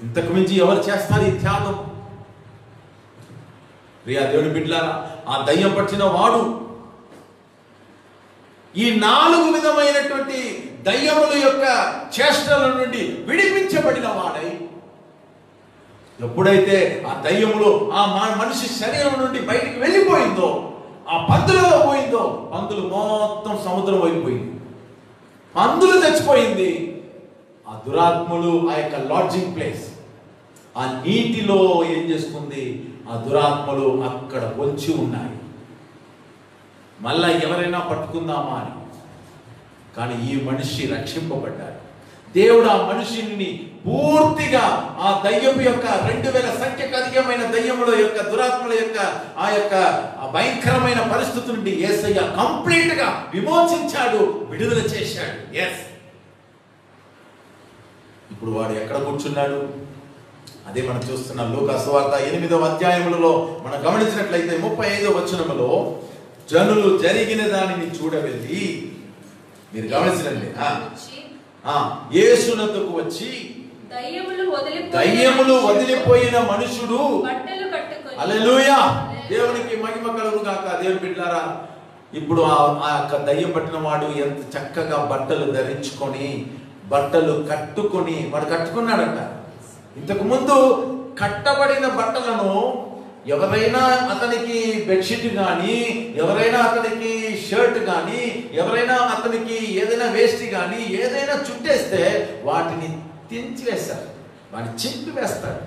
[SPEAKER 3] ఇంతకు మించి ఎవరు చేస్తారు ఈ త్యాగం? ప్రియా దేవుని బిడ్డలారా, ఆ దయ్యం పట్టిన వాడు ఈ 4 విధమైనటువంటి దయ్యముల యొక్క చేష్టల నుండి విడిపించబడిన వాడై, ఎప్పుడైతే ఆ దయ్యములో ఆ మనిషి శరీరం నుండి బయటికి వెళ్ళిపోయిందో, ఆ పందులలో పోయిందో, పందులు మొత్తం సముద్రం అయిపోయింది, పందులు తెచ్చిపోయింది. ఆ దురాత్మలు ఆ యొక్క లాడ్జింగ్ ప్లేస్, ఆ నీటిలో ఏం చేసుకుంది? ఆ దురాత్మలు అక్కడ పొంచి ఉన్నాయి. మళ్ళా ఎవరైనా పట్టుకుందామా అని. కానీ ఈ మనిషి రక్షింపబడ్డాడు. దేవుడు ఆ మనిషిని పూర్తిగా ఆ దయ్యము యొక్క 2000 సంఖ్యకు అధికమైన దయ్యముల యొక్క, దురాత్మల యొక్క ఆ యొక్క భయంకరమైన పరిస్థితి నుండి యేసయ్య కంప్లీట్ గా విమోచించాడు, విడుదల చేశాడు. ఎస్, ఇప్పుడు వాడు ఎక్కడ కూర్చున్నాడు? అదే మనం చూస్తున్నాం. లూకా సువార్త 8వ అధ్యాయములలో మనం గమనించినట్లయితే 35వ వచనములో, జనులు జరిగిన దానిని చూడవెళ్ళి, మీరు గమనించండి, యేసునొద్దకు వచ్చి దయ్యములు వదిలిపోయిన మనుషుడు హల్లెలూయా. దేవునికి మహిమ కలుగు గాక. దేవుని బిడ్డలారా, ఇప్పుడు ఆ యొక్క దయ్యం పట్టిన వాడు ఎంత చక్కగా బట్టలు ధరించుకొని బట్టలు కట్టుకొని వాడు కట్టుకున్నాడట. ఇంతకు ముందు కట్టబడిన బట్టలను ఎవరైనా అతనికి బెడ్షీట్ కానీ, ఎవరైనా అతనికి షర్ట్ కానీ, ఎవరైనా అతనికి ఏదైనా వేస్ట్ కానీ ఏదైనా చుట్టేస్తే వాటిని తెంచివేస్తారు, వాడిని చింపి వేస్తారు.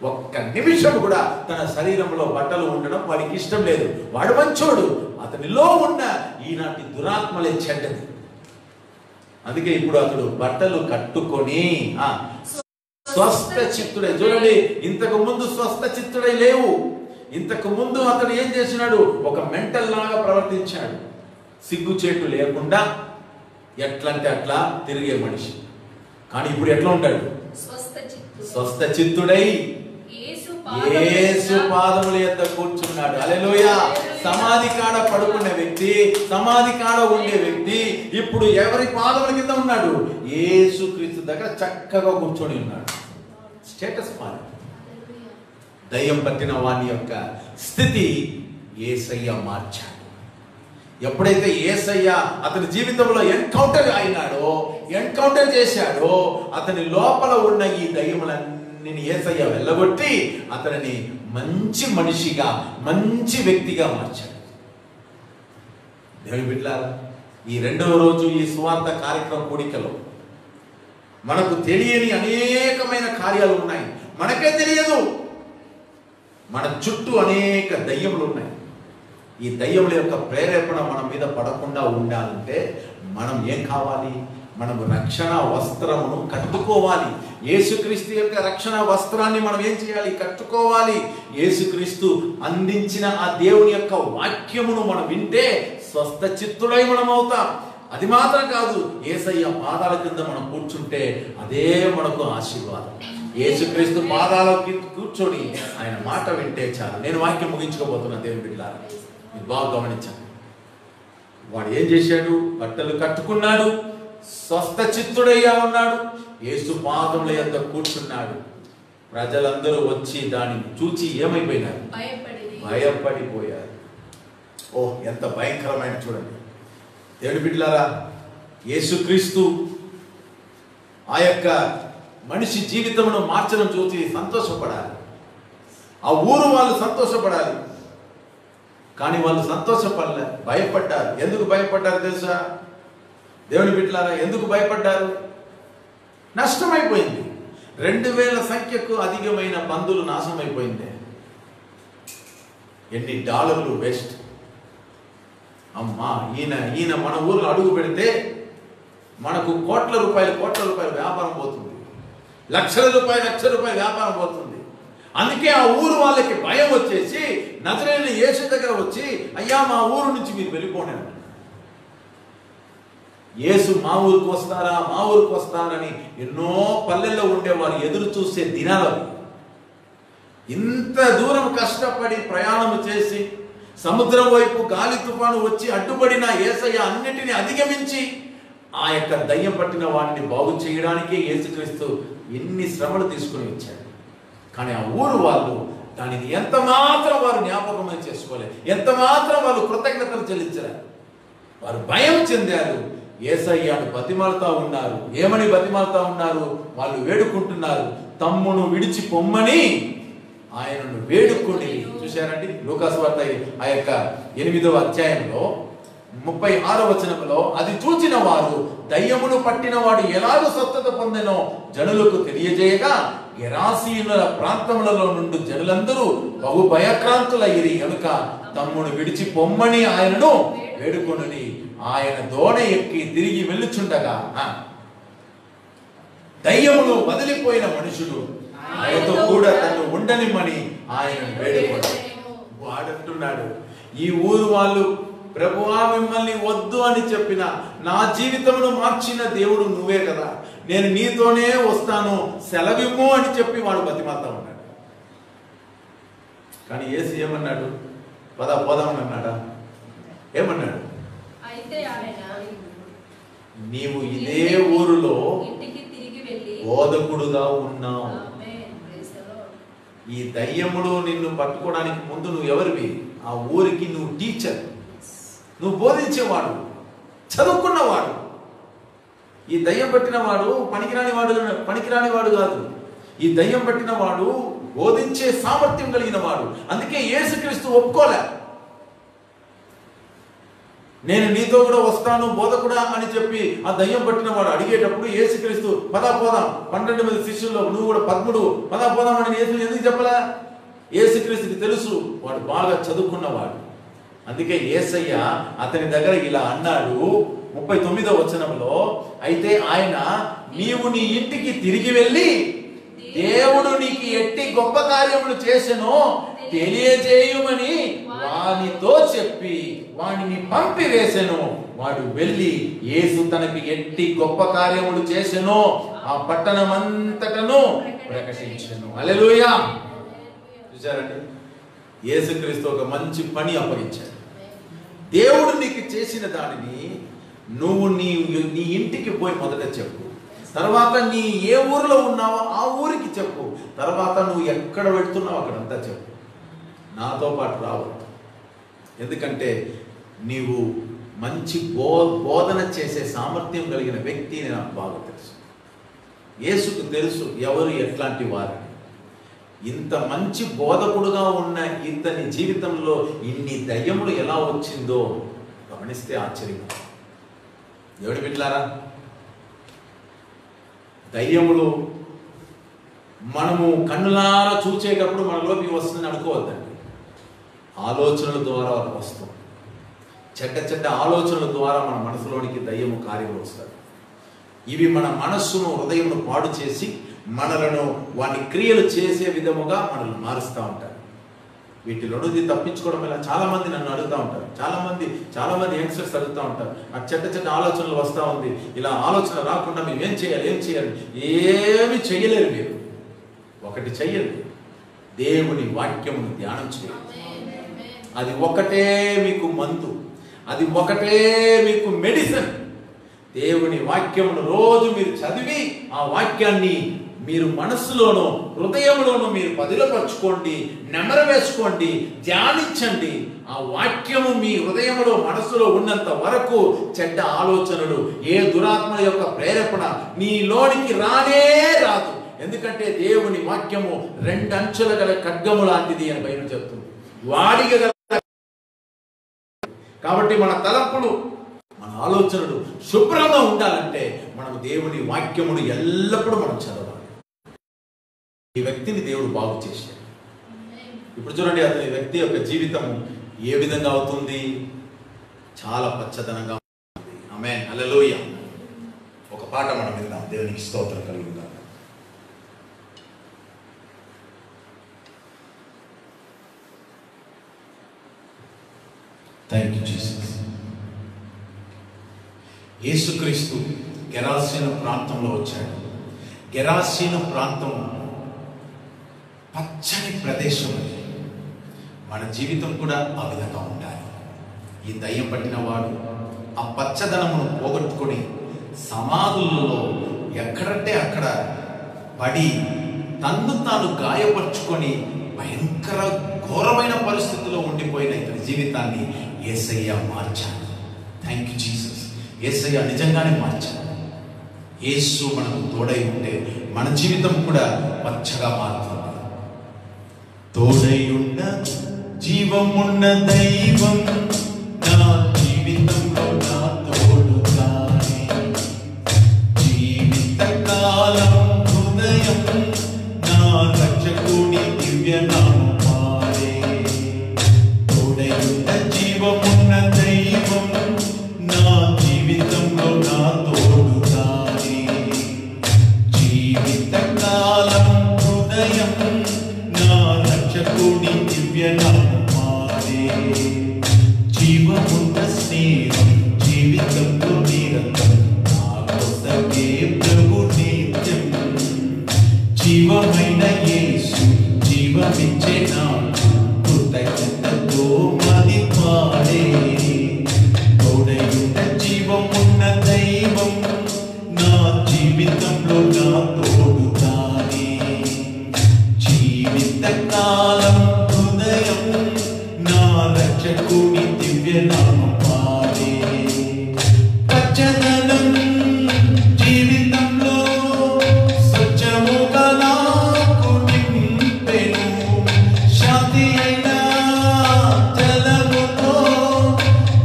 [SPEAKER 3] ఒక్క నిమిషం కూడా తన శరీరంలో బట్టలు ఉండడం వాడికి ఇష్టం లేదు. వాడు మంచోడు, అతనిలో ఉన్న ఈనాటి దురాత్మలే చెడ్డది. అందుకే ఇప్పుడు అతడు బట్టలు కట్టుకొని స్వస్థ చిత్తుడై, చూడండి, ఇంతకు ముందు స్వస్థ చిత్తుడై లేవు. ఇంతకు ముందు అతడు ఏం చేసినాడు? ఒక మెంటల్ లాగా ప్రవర్తించాడు. సిగ్గుచేటు లేకుండా ఎట్లంటే అట్లా తిరిగే మనిషి. కానీ ఇప్పుడు ఎట్లా ఉంటాడు? స్వస్థ చిత్తుడై యేసు పాదముల యొద్ద కూర్చున్నాడు. హల్లెలూయా. సమాధి కాడ పడుకున్న వ్యక్తి, సమాధి కాడ ఉండే వ్యక్తి ఇప్పుడు ఎవరి పాదముల కింద ఉన్నాడు? యేసు క్రీస్తు దగ్గర చక్కగా కూర్చొని ఉన్నాడు. స్టేటస్ మారి. దయ్యం పట్టిన వాని యొక్క స్థితి యేసయ్య మార్చాడు. ఎప్పుడైతే యేసయ్య అతని జీవితంలో ఎన్కౌంటర్ చేశాడో అతని లోపల ఉన్న ఈ దయ్యములన్నీ యేసయ్య వెళ్ళగొట్టి అతనిని మంచి మనిషిగా, మంచి వ్యక్తిగా మార్చాడు. దేవుని బిడ్డలారా, ఈ రెండవ రోజు ఈ సువార్త కార్యక్రమ కూడికలో మనకు తెలియని అనేకమైన కార్యాలు ఉన్నాయి. మనకే తెలియదు. మన చుట్టూ అనేక దయ్యములు ఉన్నాయి. ఈ దయ్యముల యొక్క ప్రేరేపణ మన మీద పడకుండా ఉండాలంటే మనం ఏం కావాలి? మనం రక్షణ వస్త్రమును కట్టుకోవాలి. యేసుక్రీస్తు యొక్క రక్షణ వస్త్రాన్ని మనం ఏం చేయాలి? కట్టుకోవాలి. యేసుక్రీస్తు అందించిన ఆ దేవుని యొక్క వాక్యమును మనం వింటే స్వస్థ చిత్తుడై మనం అవుతాం. అది మాత్రం కాదు, యేసయ్య పాదాల కింద మనం కూర్చుంటే అదే మనకు ఆశీర్వాదం. యేసుక్రీస్తు పాదాలకి కూర్చొని ఆయన మాట వింటే చాలు. నేను వాక్యం ముగించుకోబోతున్నా. దేవుని బిడ్డలారా, మీరు బాగా గమనించండి. వాడు ఏం చేశాడు? బట్టలు కట్టుకున్నాడు, స్వస్థ చిత్తుడయ్యా ఉన్నాడు, యేసు పాదముల యొద్ద కూర్చున్నాడు. ప్రజలందరూ వచ్చి దానిని చూచి ఏమైపోయినారు? భయపడిపోయారు. ఓ, ఎంత భయంకరమైన! చూడండి దేవుని బిడ్డలారా, యేసుక్రీస్తు ఆ యొక్క మనిషి జీవితమును మార్చడం చూసి సంతోషపడాలి. ఆ ఊరు వాళ్ళు సంతోషపడాలి. కానీ వాళ్ళు సంతోషపడలే, భయపడ్డారు. ఎందుకు భయపడ్డారు తెలుసా? దేవుని బిడ్డలారా, ఎందుకు భయపడ్డారు? నష్టమైపోయింది. 2000 సంఖ్యకు అధికమైన పందులు నాశనమైపోయింది. ఎన్ని డాలర్లు వేస్ట్. అమ్మా, ఈయన మన ఊర్లో అడుగు పెడితే మనకు కోట్ల రూపాయలు వ్యాపారం పోతుంది. లక్షల రూపాయలు వ్యాపారం పోతుంది. అందుకే ఆ ఊరు వాళ్ళకి భయం వచ్చేసి నజరేయుడైన యేసు దగ్గర వచ్చి, అయ్యా మా ఊరు నుంచి మీరు వెళ్ళిపోండి. యేసు మా ఊరికి వస్తారని ఎన్నో పల్లెల్లో ఉండేవారు ఎదురు చూసే దినాలు. ఇంత దూరం కష్టపడి ప్రయాణం చేసి సముద్రం వైపు గాలి తుఫాను వచ్చి అడ్డుపడిన యేసయ్య అన్నిటిని అధిగమించి ఆ యొక్క దయ్యం పట్టిన వాడిని బాగు చేయడానికే యేసుక్రీస్తు ఎన్ని శ్రమలు తీసుకుని వచ్చాడు. కానీ ఆ ఊరు వాళ్ళు దానిని ఎంత మాత్రం వారు జ్ఞాపకం చేసుకోలేదు, ఎంత మాత్రం వాళ్ళు కృతజ్ఞతలు చెల్లించలేదు. వారు భయం చెందారు. యేసయ్యను బతిమాలుతా ఉన్నారు. ఏమని బతిమాలుతా ఉన్నారు? వాళ్ళు వేడుకుంటున్నారు, తమ్మును విడిచి పొమ్మని ఆయనను వేడుకొని. చూశారండి లూకాసు వార్త ఆ యొక్క 8వ అధ్యాయంలో 36వ వచనంలో, అది చూచిన వారు దయ్యమును పట్టిన వాడు ఎలాగో స్వస్థత పొందెనో జనులకు తెలియజేయగా గెరాసీనుల ప్రాంతములలో నుండి జనులందరూ బహు భయక్రాంతులయ్యిరి కనుక తమ్మును విడిచి పొమ్మని ఆయనను వేడుకొనుని ఆయన దోణ ఎక్కి తిరిగి వెళ్ళుచుండగా దయ్యమును వదిలిపోయిన మనుషుడు ఆయనతో కూడా తను ఉండనిమ్మని ఆయన వేడుకొన్నాడు. వాడంటున్నాడు, ఈ ఊరు వాళ్ళు ప్రభువా మిమ్మల్ని వద్దు అని చెప్పిన, నా జీవితమును మార్చిన దేవుడు నువ్వే కదా, నేను నీతోనే వస్తాను, సెలవిమ్ము అని చెప్పి వాడు బతిమాలుతా ఉన్నాడు. కానీ యేసు ఏమన్నాడు? పోదామని అన్నాడా? ఏమన్నాడు? నీవు ఇదే ఊరిలో బోధకుడుగా ఉన్నావు. ఈ దయ్యములు నిన్ను పట్టుకోవడానికి ముందు నువ్వు ఎవరివి? ఆ ఊరికి నువ్వు టీచర్, నువ్వు బోధించేవాడు, చదువుకున్నవాడు. ఈ దయ్యం పట్టిన వాడు పనికిరాని వాడు కాదు. ఈ దయ్యం పట్టిన వాడు బోధించే సామర్థ్యం కలిగిన వాడు. అందుకే యేసుక్రీస్తు ఒప్పుకోలే. నేను నీతో కూడా వస్తాను బోధకుడా అని చెప్పి ఆ దయ్యం పట్టిన వాడు అడిగేటప్పుడు యేసుక్రీస్తు పోదాం 12 మంది శిష్యుల్లో నువ్వు కూడా 13 పోదాం అని యేసు ఎందుకు చెప్పలే? యేసుక్రీస్తుకి తెలుసు వాడు బాగా చదువుకున్నవాడు. అందుకే యేసయ్య అతని దగ్గర ఇలా అన్నాడు 39వ వచనంలో, అయితే ఆయన నీవు నీ ఇంటికి తిరిగి వెళ్ళి దేవుడు నీకు ఎట్టి గొప్ప కార్యములు చేసెనో తెలియజేయుమని వానితో చెప్పి వానిని పంపివేసెను. వాడు వెళ్ళి యేసు తనకి ఎట్టి గొప్ప కార్యములు చేసెనో ఆ పట్టణమంతటను ప్రకటించెను. హల్లెలూయా. చూసారండి, యేసుక్రీస్తు ఒక మంచి పని అప్పగించాడు. దేవుడు నీకు చేసిన దానిని నువ్వు నీ ఇంటికి పోయి మొదట చెప్పు, తర్వాత నీ ఏ ఊరిలో ఉన్నావో ఆ ఊరికి చెప్పు, తర్వాత నువ్వు ఎక్కడ వెళ్తున్నావు అక్కడంతా చెప్పు. నాతో పాటు రావద్దు. ఎందుకంటే నీవు మంచి బోధన చేసే సామర్థ్యం కలిగిన వ్యక్తిని నాకు బాగా తెలుసు. యేసుకు తెలుసు ఎవరు ఎట్లాంటి వారిని. ఇంత మంచి బోధకుడుగా ఉన్న ఇతని జీవితంలో ఇన్ని దయ్యములు ఎలా వచ్చిందో గమనిస్తే ఆశ్చర్యం. దేవుడి బిడ్డలారా, దయ్యములు మనము కన్నులారా చూచేటప్పుడు మనలోకి వస్తుందని అనుకోవద్దండి. ఆలోచనల ద్వారా వస్తాం. చెడ్డ ఆలోచనల ద్వారా మన మనసులోనికి దయ్యము కార్యములు వస్తాయి. ఇవి మన మనస్సును హృదయమును పాడు చేసి మనలను వాటి క్రియలు చేసే విధముగా మనల్ని మారుస్తూ ఉంటారు. వీటిలో నుండి తప్పించుకోవడం ఎలా? చాలా మంది నన్ను అడుగుతూ ఉంటారు. చాలా మంది యంగ్స్టర్స్ అడుగుతూ ఉంటారు, నాకు చెడ్డ ఆలోచనలు వస్తూ ఉంది, ఇలా ఆలోచన రాకుండా మేము ఏం చేయాలి? ఏమి చేయలేరు మీరు. ఒకటి చెయ్యండి, దేవుని వాక్యమును ధ్యానం చేయండి. అది ఒకటే మీకు మందు, అది ఒకటే మీకు మెడిసిన్. దేవుని వాక్యమును రోజు మీరు చదివి ఆ వాక్యాన్ని మీరు మనస్సులోనూ హృదయంలోనూ మీరు పదిలపరచుకోండి, నెమరవేసుకోండి, ధ్యానించండి. ఆ వాక్యము మీ హృదయంలో మనస్సులో ఉన్నంత వరకు చెడ్డ ఆలోచనలు, ఏ దురాత్మ యొక్క ప్రేరేపణ నీలోనికి రానే రాదు. ఎందుకంటే దేవుని వాక్యము 2 అంచుల గల ఖడ్గము లాంటిది అని బైబిల్ చెప్తుంది. వాడిగల కాబట్టి మన తలంపులు, మన ఆలోచనలు శుభ్రంగా ఉండాలంటే మనం దేవుని వాక్యమును ఎల్లప్పుడూ మనం చదవాలి. ఈ వ్యక్తిని దేవుడు బాగు చేశాడు. ఇప్పుడు చూడండి, అతని వ్యక్తి యొక్క జీవితం ఏ విధంగా అవుతుంది? చాలా పచ్చదనంగా ఉంటుంది. ఆమేన్, హల్లెలూయా. ఒక పాట మనం విందాం. దేవునికి స్తోత్రం కలుగుగాక. Thank you Jesus. యేసుక్రీస్తు గెరాసీను ప్రాంతంలో వచ్చాడు. గెరాసీను ప్రాంతం పచ్చని ప్రదేశం. మన జీవితం కూడా ఆ విధంగా ఉండాలి. ఈ దయ్యం పట్టిన వాడు ఆ పచ్చదనమును పోగొట్టుకొని సమాధులలో ఎక్కడంటే అక్కడ పడి తన్ను తాను గాయపరుచుకొని భయంకర ఘోరమైన పరిస్థితిలో ఉండిపోయిన ఇతని జీవితాన్ని యేసయ్య మార్చాడు. Thank you Jesus. యేసయ్య నిజంగానే మార్చాడు. యేసు మనకు తోడై ఉంటే మన జీవితం కూడా పచ్చగా మారుతుంది. తోడైయున్న జీవమున్న దైవం నా జీవితంలో నా తోడుగానే, జీవిత కాలం హృదయం నా రక్షకుని దివ్యనామమారే. తోడైయున్న జీవమున్న దైవం నా జీవితంలో నా తోడుగానే, జీవిత కాలం హృదయం నా రక్షకుని దివ్యనామమారే. జీవమున్న స్నేహం జీవితంలో నిరంతరం నా కొసకే ప్రభు నిత్యం. జీవమైన యేసు జీవమిచ్చే నాకు కృతజ్ఞతతో మది పాడే. రక్షకుని దివ్య నామం పాడే పచ్చదనం జీవితంలో స్వచ్ఛముగా నాకు నింపెను శాంతి అయిన జలముతో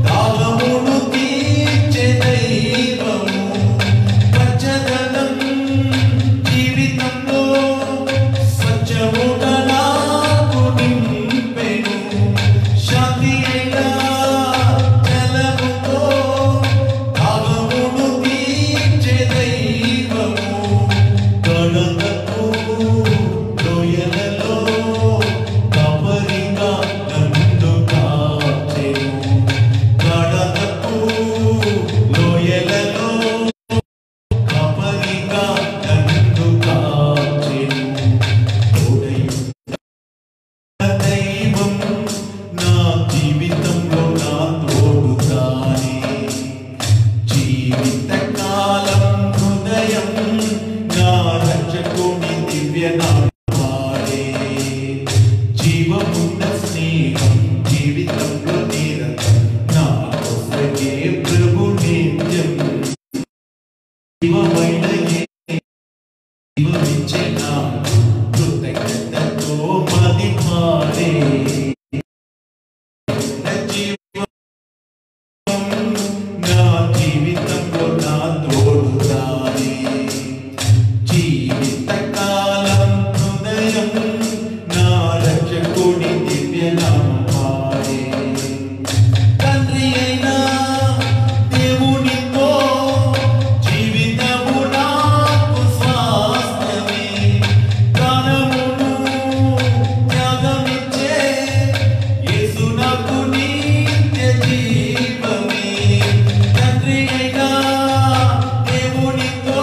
[SPEAKER 3] దాహమును తీర్చే దైవము పచ్చదనం జీవితంలో స్వచ్ఛముగా నాకు నింపెను శాంతి అయిన జలముతో దాహమును తీర్చే దైవము గణనకు లోయలలో కాపరిగా నన్ను కాచెను గణనకు లోయలలో కాపరిగా నన్ను కాచెను దైవం నా జీవితంలో నా తోడుగానే జీవితకాలం హృదయం నా రక్షకుని దివ్య నామం పాడే జీవమున్న స్నేహం జీవితంలో నిరంతరం నా కోసమే ప్రభు నిత్యం జీవమైన జీవమిచ్చే నా కృతజ్ఞతతో మది పాడే నా జీవితంలో నా తోడుగానే జీవితకాలం హృదయం నా రక్షకుని దివ్య నామం పాడే తండ్రి అయిన దేవునితో జీవితము నాకు స్వాస్థ్యమే ప్రాణమును త్యాగమిచ్చే యేసు నాకు నిత్య జీవమే తండ్రి అయిన దేవునితో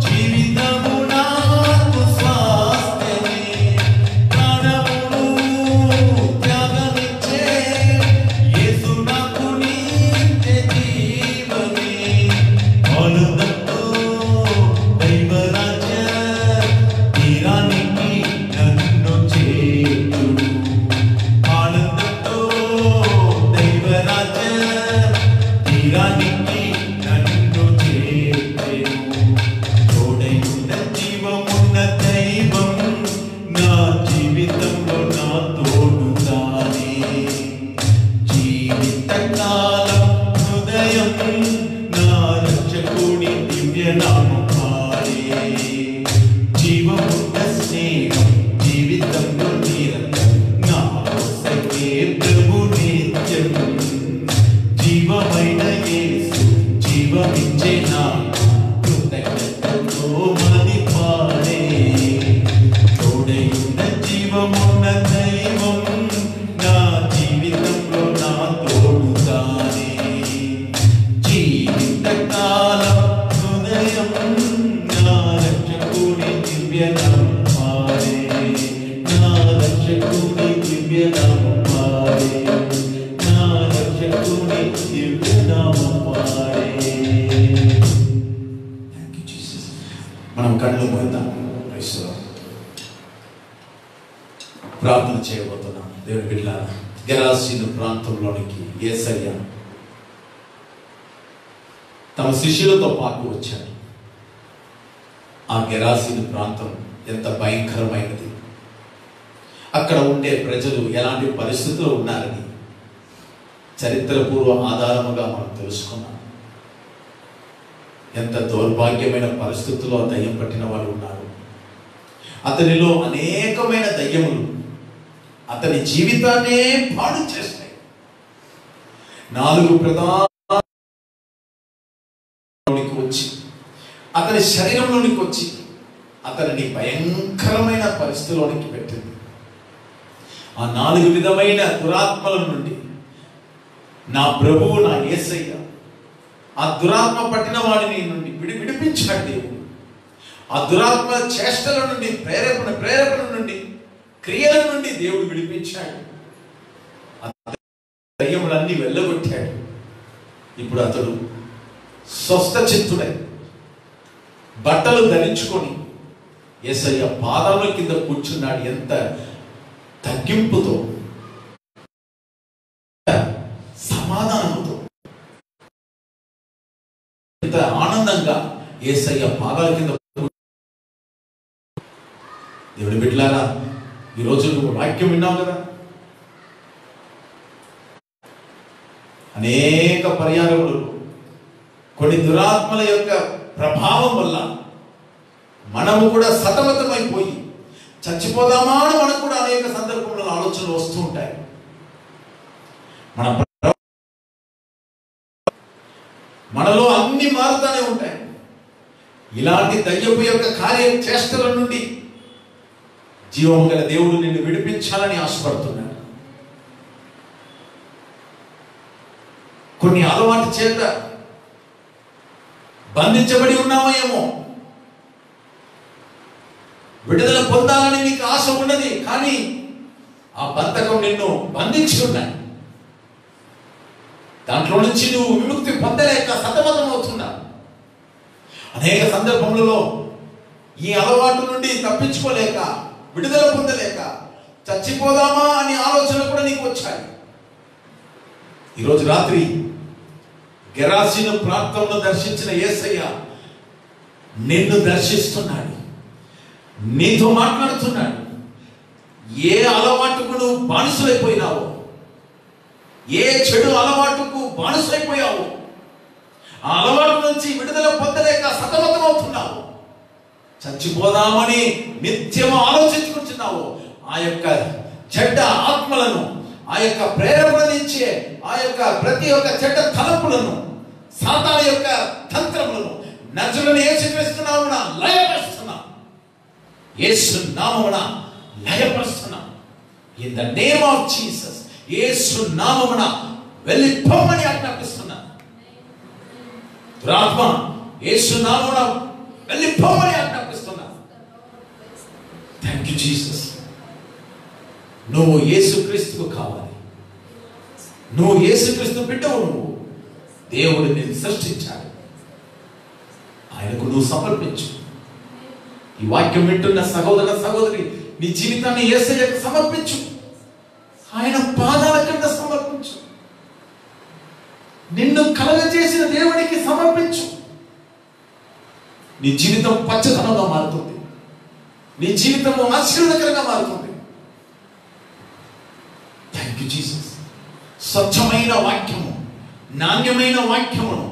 [SPEAKER 3] జీవితము నాకు స్వాస్థ్యమే ప్రాణమును త్యాగమిచ్చే యేసు నాకు నిత్య జీవమే ఆనందంతో దైవరాజ్య తీరానికి నన్ను చేర్చును ఆనందంతో దైవరాజ్య తీరానికి నన్ను చేర్చెను తోడైన జీవమున్న దైవం నా జీవితంలో నా తోడుగానే జీవితకాలం హృదయం నా రక్షకుని దివ్య నామం పాడే జీవమున్న స్నేహం జీవితంలో నిరంతరం నా కోసమే ప్రభు నిత్యం జీవమైన యేసు జీవమిచ్చే నా కృతజ్ఞతతో మది పాడే తోడైన జీవమున్న దైవం నా జీవితంలో నా తోడుగానే జీవితకాలం హృదయం నా రక్షకుని దివ్య నామం పాడే నా రక్షకుని దివ్య నామం పాడే నా రక్షకుని దివ్య నామం పాడే థాంక్యూ జీసస్ మనం కళ్ళు మూద్దాం ప్రైజ్ ది లార్డ్ ప్రార్థన చేయబోతున్నాం దేవుని బిడ్డలారా గెరాసీను ప్రాంతంలోనికి యేసయ్య తమ శిష్యులతో పాటు వచ్చాడు ఆ గెరాసీను ప్రాంతం ఎంత భయంకరమైనది అక్కడ ఉండే ప్రజలు ఎలాంటి పరిస్థితుల్లో ఉన్నారని చరిత్రపూర్వ ఆధారముగా మనం తెలుసుకున్నాం ఎంత దౌర్భాగ్యమైన పరిస్థితుల్లో దయ్యం పట్టిన వాడు ఉన్నారు అతనిలో అనేకమైన దయ్యములు అతని జీవితాన్నే పాడు చేస్తాయి 4 ప్రధానికి వచ్చి అతని శరీరంలోనికి వచ్చి అతనిని భయంకరమైన పరిస్థితిలోనికి పెట్టింది ఆ 4 విధమైన దురాత్మల నుండి నా ప్రభువు నా యేసయ్య ఆ దురాత్మ పట్టిన వాడిని నుండి విడిపించాడు దేవుడు ఆ దురాత్మ చేష్టల నుండి ప్రేరేపణ నుండి క్రియల నుండి దేవుడు విడిపించాడు దయ్యములన్నీ వెళ్ళగొట్టాడు ఇప్పుడు అతడు స్వస్థ చిత్తుడై బట్టలు ధరించుకొని యేసయ్య పాదాల కింద కూర్చున్నాడు ఎంత తగ్గింపుతో ఎంత ఆనందంగా యేసయ్య పాదాల కింద. దేవుని బిడ్డలారా, ఈరోజు నువ్వు వాక్యం విన్నావు కదా, అనేక పర్యాయములు కొన్ని దురాత్మల యొక్క ప్రభావం వల్ల మనము కూడా సతమతమైపోయి చచ్చిపోదామా అని మనకు కూడా అనేక సందర్భంలో ఆలోచనలు వస్తూ ఉంటాయి. మనలో అన్ని మారుతానే ఉంటాయి. ఇలాంటి దయ్యపు యొక్క కార్య చేష్టల నుండి జీవము గల దేవుడు నిన్ను విడిపించాలని ఆశపడుతున్నాడు. కొన్ని అలవాటు చేత బంధించబడి ఉన్నామో ఏమో, విడుదల పొందాలని నీకు ఆశ ఉన్నది, కానీ ఆ బంధకం నిన్ను బంధించి ఉన్నాయి. దాంట్లో నుంచి నువ్వు విముక్తి పొందలేక సతమతం అవుతున్నా. అనేక సందర్భములలో ఈ అలవాటు నుండి తప్పించుకోలేక, విడుదల పొందలేక చచ్చిపోదామా అనే ఆలోచన కూడా నీకు వచ్చాయి. ఈరోజు రాత్రి గెరాసీను ప్రాంతంలో దర్శించిన యేసయ్య నిన్ను దర్శిస్తున్నాడు, నీతో మాట్లాడుతున్నాడు. ఏ అలవాటుకు నువ్వు బానిసైపోయినావో, ఏ చెడు అలవాటుకు బానిసైపోయావో, ఆ అలవాటు నుంచి విడుదల పొందలేక సతమతం అవుతున్నావు, చచ్చిపోదామని నిత్యము ఆలోచించుకుంటున్నావు, ఆ యొక్క చెడ్డ ఆత్మలను, ఆ యొక్క ప్రేరేపణనిచ్చే ఆ యొక్క ప్రతి ఒక్క చెడ్డ తలంపులను, సాతాను యొక్క తంత్రములను నజరుడైన యేసుక్రీస్తు నామమున లయపరుస్తున్నా. యేసు నామమున లయపరుస్తున్నా. In the name of Jesus, యేసు నామమున వెళ్ళిపోమని ఆజ్ఞాపిస్తున్నా. దురాత్మ యేసు నామమున వెళ్ళిపోమని ఆజ్ఞాపిస్తున్నా. Thank you Jesus. నువ్వు యేసుక్రీస్తుకు కావాలి. నువ్వు యేసుక్రీస్తు బిడ్డవు. నువ్వు దేవుడు నిన్ను సృష్టించాడు, ఆయనకు నువ్వు సమర్పించు. ఈ వాక్యం వింటున్న సహోదర సహోదరి, నీ జీవితాన్ని యేసయ్యకు సమర్పించు. ఆయన పాదాల కింద సమర్పించు. నిన్ను కలగజేసిన దేవునికి సమర్పించు. నీ జీవితం పచ్చదనంగా మారుతుంది. నీ జీవితము ఆశీర్వాదకరంగా మారుతుంది. Thank you Jesus. స్వచ్ఛమైన వాక్యము, నాణ్యమైన వాక్యమును,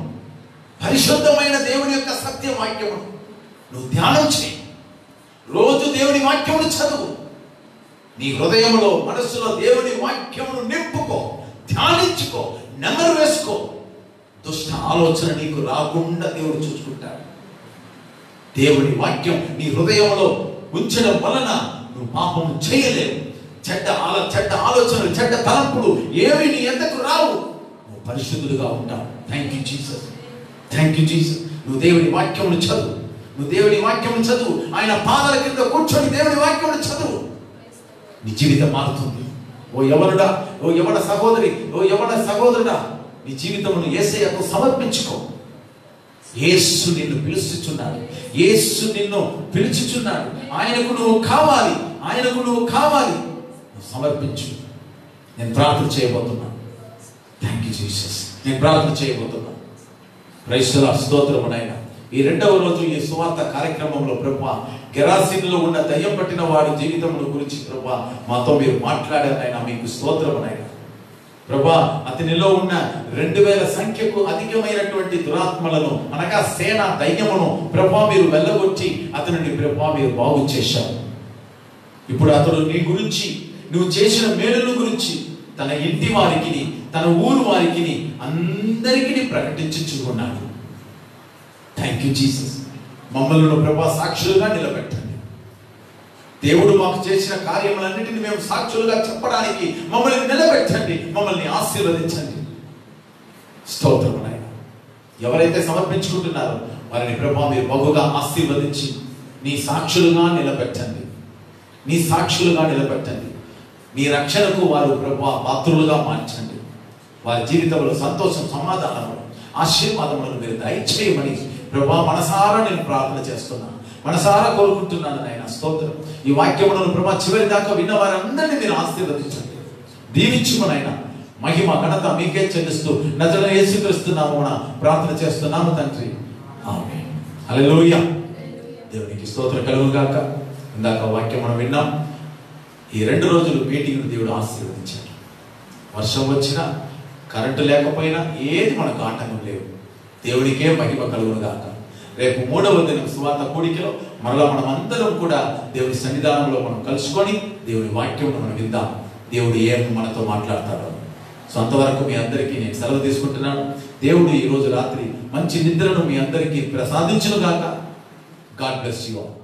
[SPEAKER 3] పరిశుద్ధమైన దేవుని యొక్క సత్య వాక్యమును నువ్వు ధ్యానం చేయి. రోజు దేవుని వాక్యమును చదువు. నీ హృదయంలో, మనస్సులో దేవుని వాక్యమును నింపుకో, ధ్యానించుకో, నెమరు వేసుకో. దుష్ట ఆలోచన నీకు రాకుండా దేవుడు చూసుకుంటాడు. దేవుని వాక్యం నీ హృదయంలో ఉంచడం వలన నువ్వు పాపము చేయలేవు. చెడ్డ ఆలోచనలు, చెడ్డ తలంపులు ఏవి నీ ఎంతకు రావు. నువ్వు పరిశుద్ధులుగా ఉంటావు. Thank you Jesus. Thank you Jesus. నువ్వు దేవుని వాక్యమును చదువు. నువ్వు దేవుని వాక్యమును చదువు. ఆయన పాదాల కింద కూర్చొని దేవుని వాక్యమును చదువు. నీ జీవితం మారుతుంది. ఓ యవనుడా, ఓ యవన సహోదరి, ఓ యవన సహోదరుడా, నీ జీవితమును యేసయ్యకు సమర్పించుకో. యేసు నిన్ను పిలుస్తున్నాడు. యేసు నిన్ను పిలుచుచున్నాడు. ఆయనకు నువ్వు కావాలి. ఆయనకు నువ్వు కావాలి. నువ్వు సమర్పించు. నేను ప్రార్థన చేయబోతున్నాను. Thank you Jesus. నేను ప్రార్థన చేయబోతున్నాను. Praise the Lord. స్తోత్రము నాయనా. ఈ రెండవ రోజు ఈ సువార్త కార్యక్రమంలో ప్రభువా, గెరాసీనులో ఉన్న దయ్యం పట్టిన వాడి జీవితముల గురించి ప్రభువా మాతో మీరు మాట్లాడారు నాయనా. మీకు స్తోత్రము నాయనా. ప్రభువా, అతనిలో ఉన్న 2000 సంఖ్యకు అధికమైనటువంటి దురాత్మలను, అనగా సేన దయ్యమును ప్రభువా మీరు వెళ్ళగొట్టి అతనిని ప్రభువా మీరు బాగు చేశారు. ఇప్పుడు అతడు నీ గురించి, నువ్వు చేసిన మేలుల గురించి తన ఇంటి వారికి, తన ఊరు వారికి, అందరికీ ప్రకటించుకున్నాడు. Thank you Jesus. మమ్మల్ని ప్రభువా సాక్షులుగా నిలబెట్టండి. దేవుడు మాకు చేసిన కార్యములన్నిటిని మేము సాక్షులుగా చెప్పడానికి మమ్మల్ని నిలబెట్టండి. మమ్మల్ని ఆశీర్వదించండి. స్తోత్రం నాయనా. ఎవరైతే సమర్పించుకుంటున్నారో వారిని ప్రభువా మీరు బహుగా ఆశీర్వదించి నీ సాక్షులుగా నిలబెట్టండి. నీ సాక్షులుగా నిలబెట్టండి. నీ రక్షణకు వారు ప్రభువా పాత్రులుగా మార్చండి. వారి జీవితంలో సంతోషం, సమాధానము, ఆశీర్వాదములను మీరు దయచేయమని ప్రభువా మనసారా నేను ప్రార్థన చేస్తున్నాను. మనసారా కోరుకుంటున్నాను నాయన. స్తోత్రం. ఈ వాక్యములను ప్రభువా చివరి దాకా విన్న వారందరినీ మీరు ఆశీర్వదించండి. దీవించుమనైనా. మహిమ ఘనత మీకే చెల్లిస్తూ నజరేయుడైన యేసుక్రీస్తు నామమున ప్రార్థన చేస్తున్నాము తండ్రి. ఆమేన్. హల్లెలూయా. దేవునికి స్తోత్రం కలుగును గాక. ఇందాక వాక్యం మనం విన్నాం. ఈ 2 రోజులు మీటింగ్ను దేవుడు ఆశీర్వదించాడు. వర్షం వచ్చినా, కరెంటు లేకపోయినా ఏది మనకు ఆటంకం లేవు. దేవునికే మహిమ కలుగును గాక. రేపు 3వ దినం సువార్త కూడికలో మరలా మనం అందరం కూడా దేవుని సన్నిధానంలో మనం కలుసుకొని దేవుని వాక్యం మనం విందాం. దేవుడు ఏం మనతో మాట్లాడతాడో. సో అంతవరకు మీ అందరికీ నేను సెలవు తీసుకుంటున్నాను. దేవుడు ఈ రోజు రాత్రి మంచి నిద్రను మీ అందరికీ ప్రసాదించును గాక. God bless you all.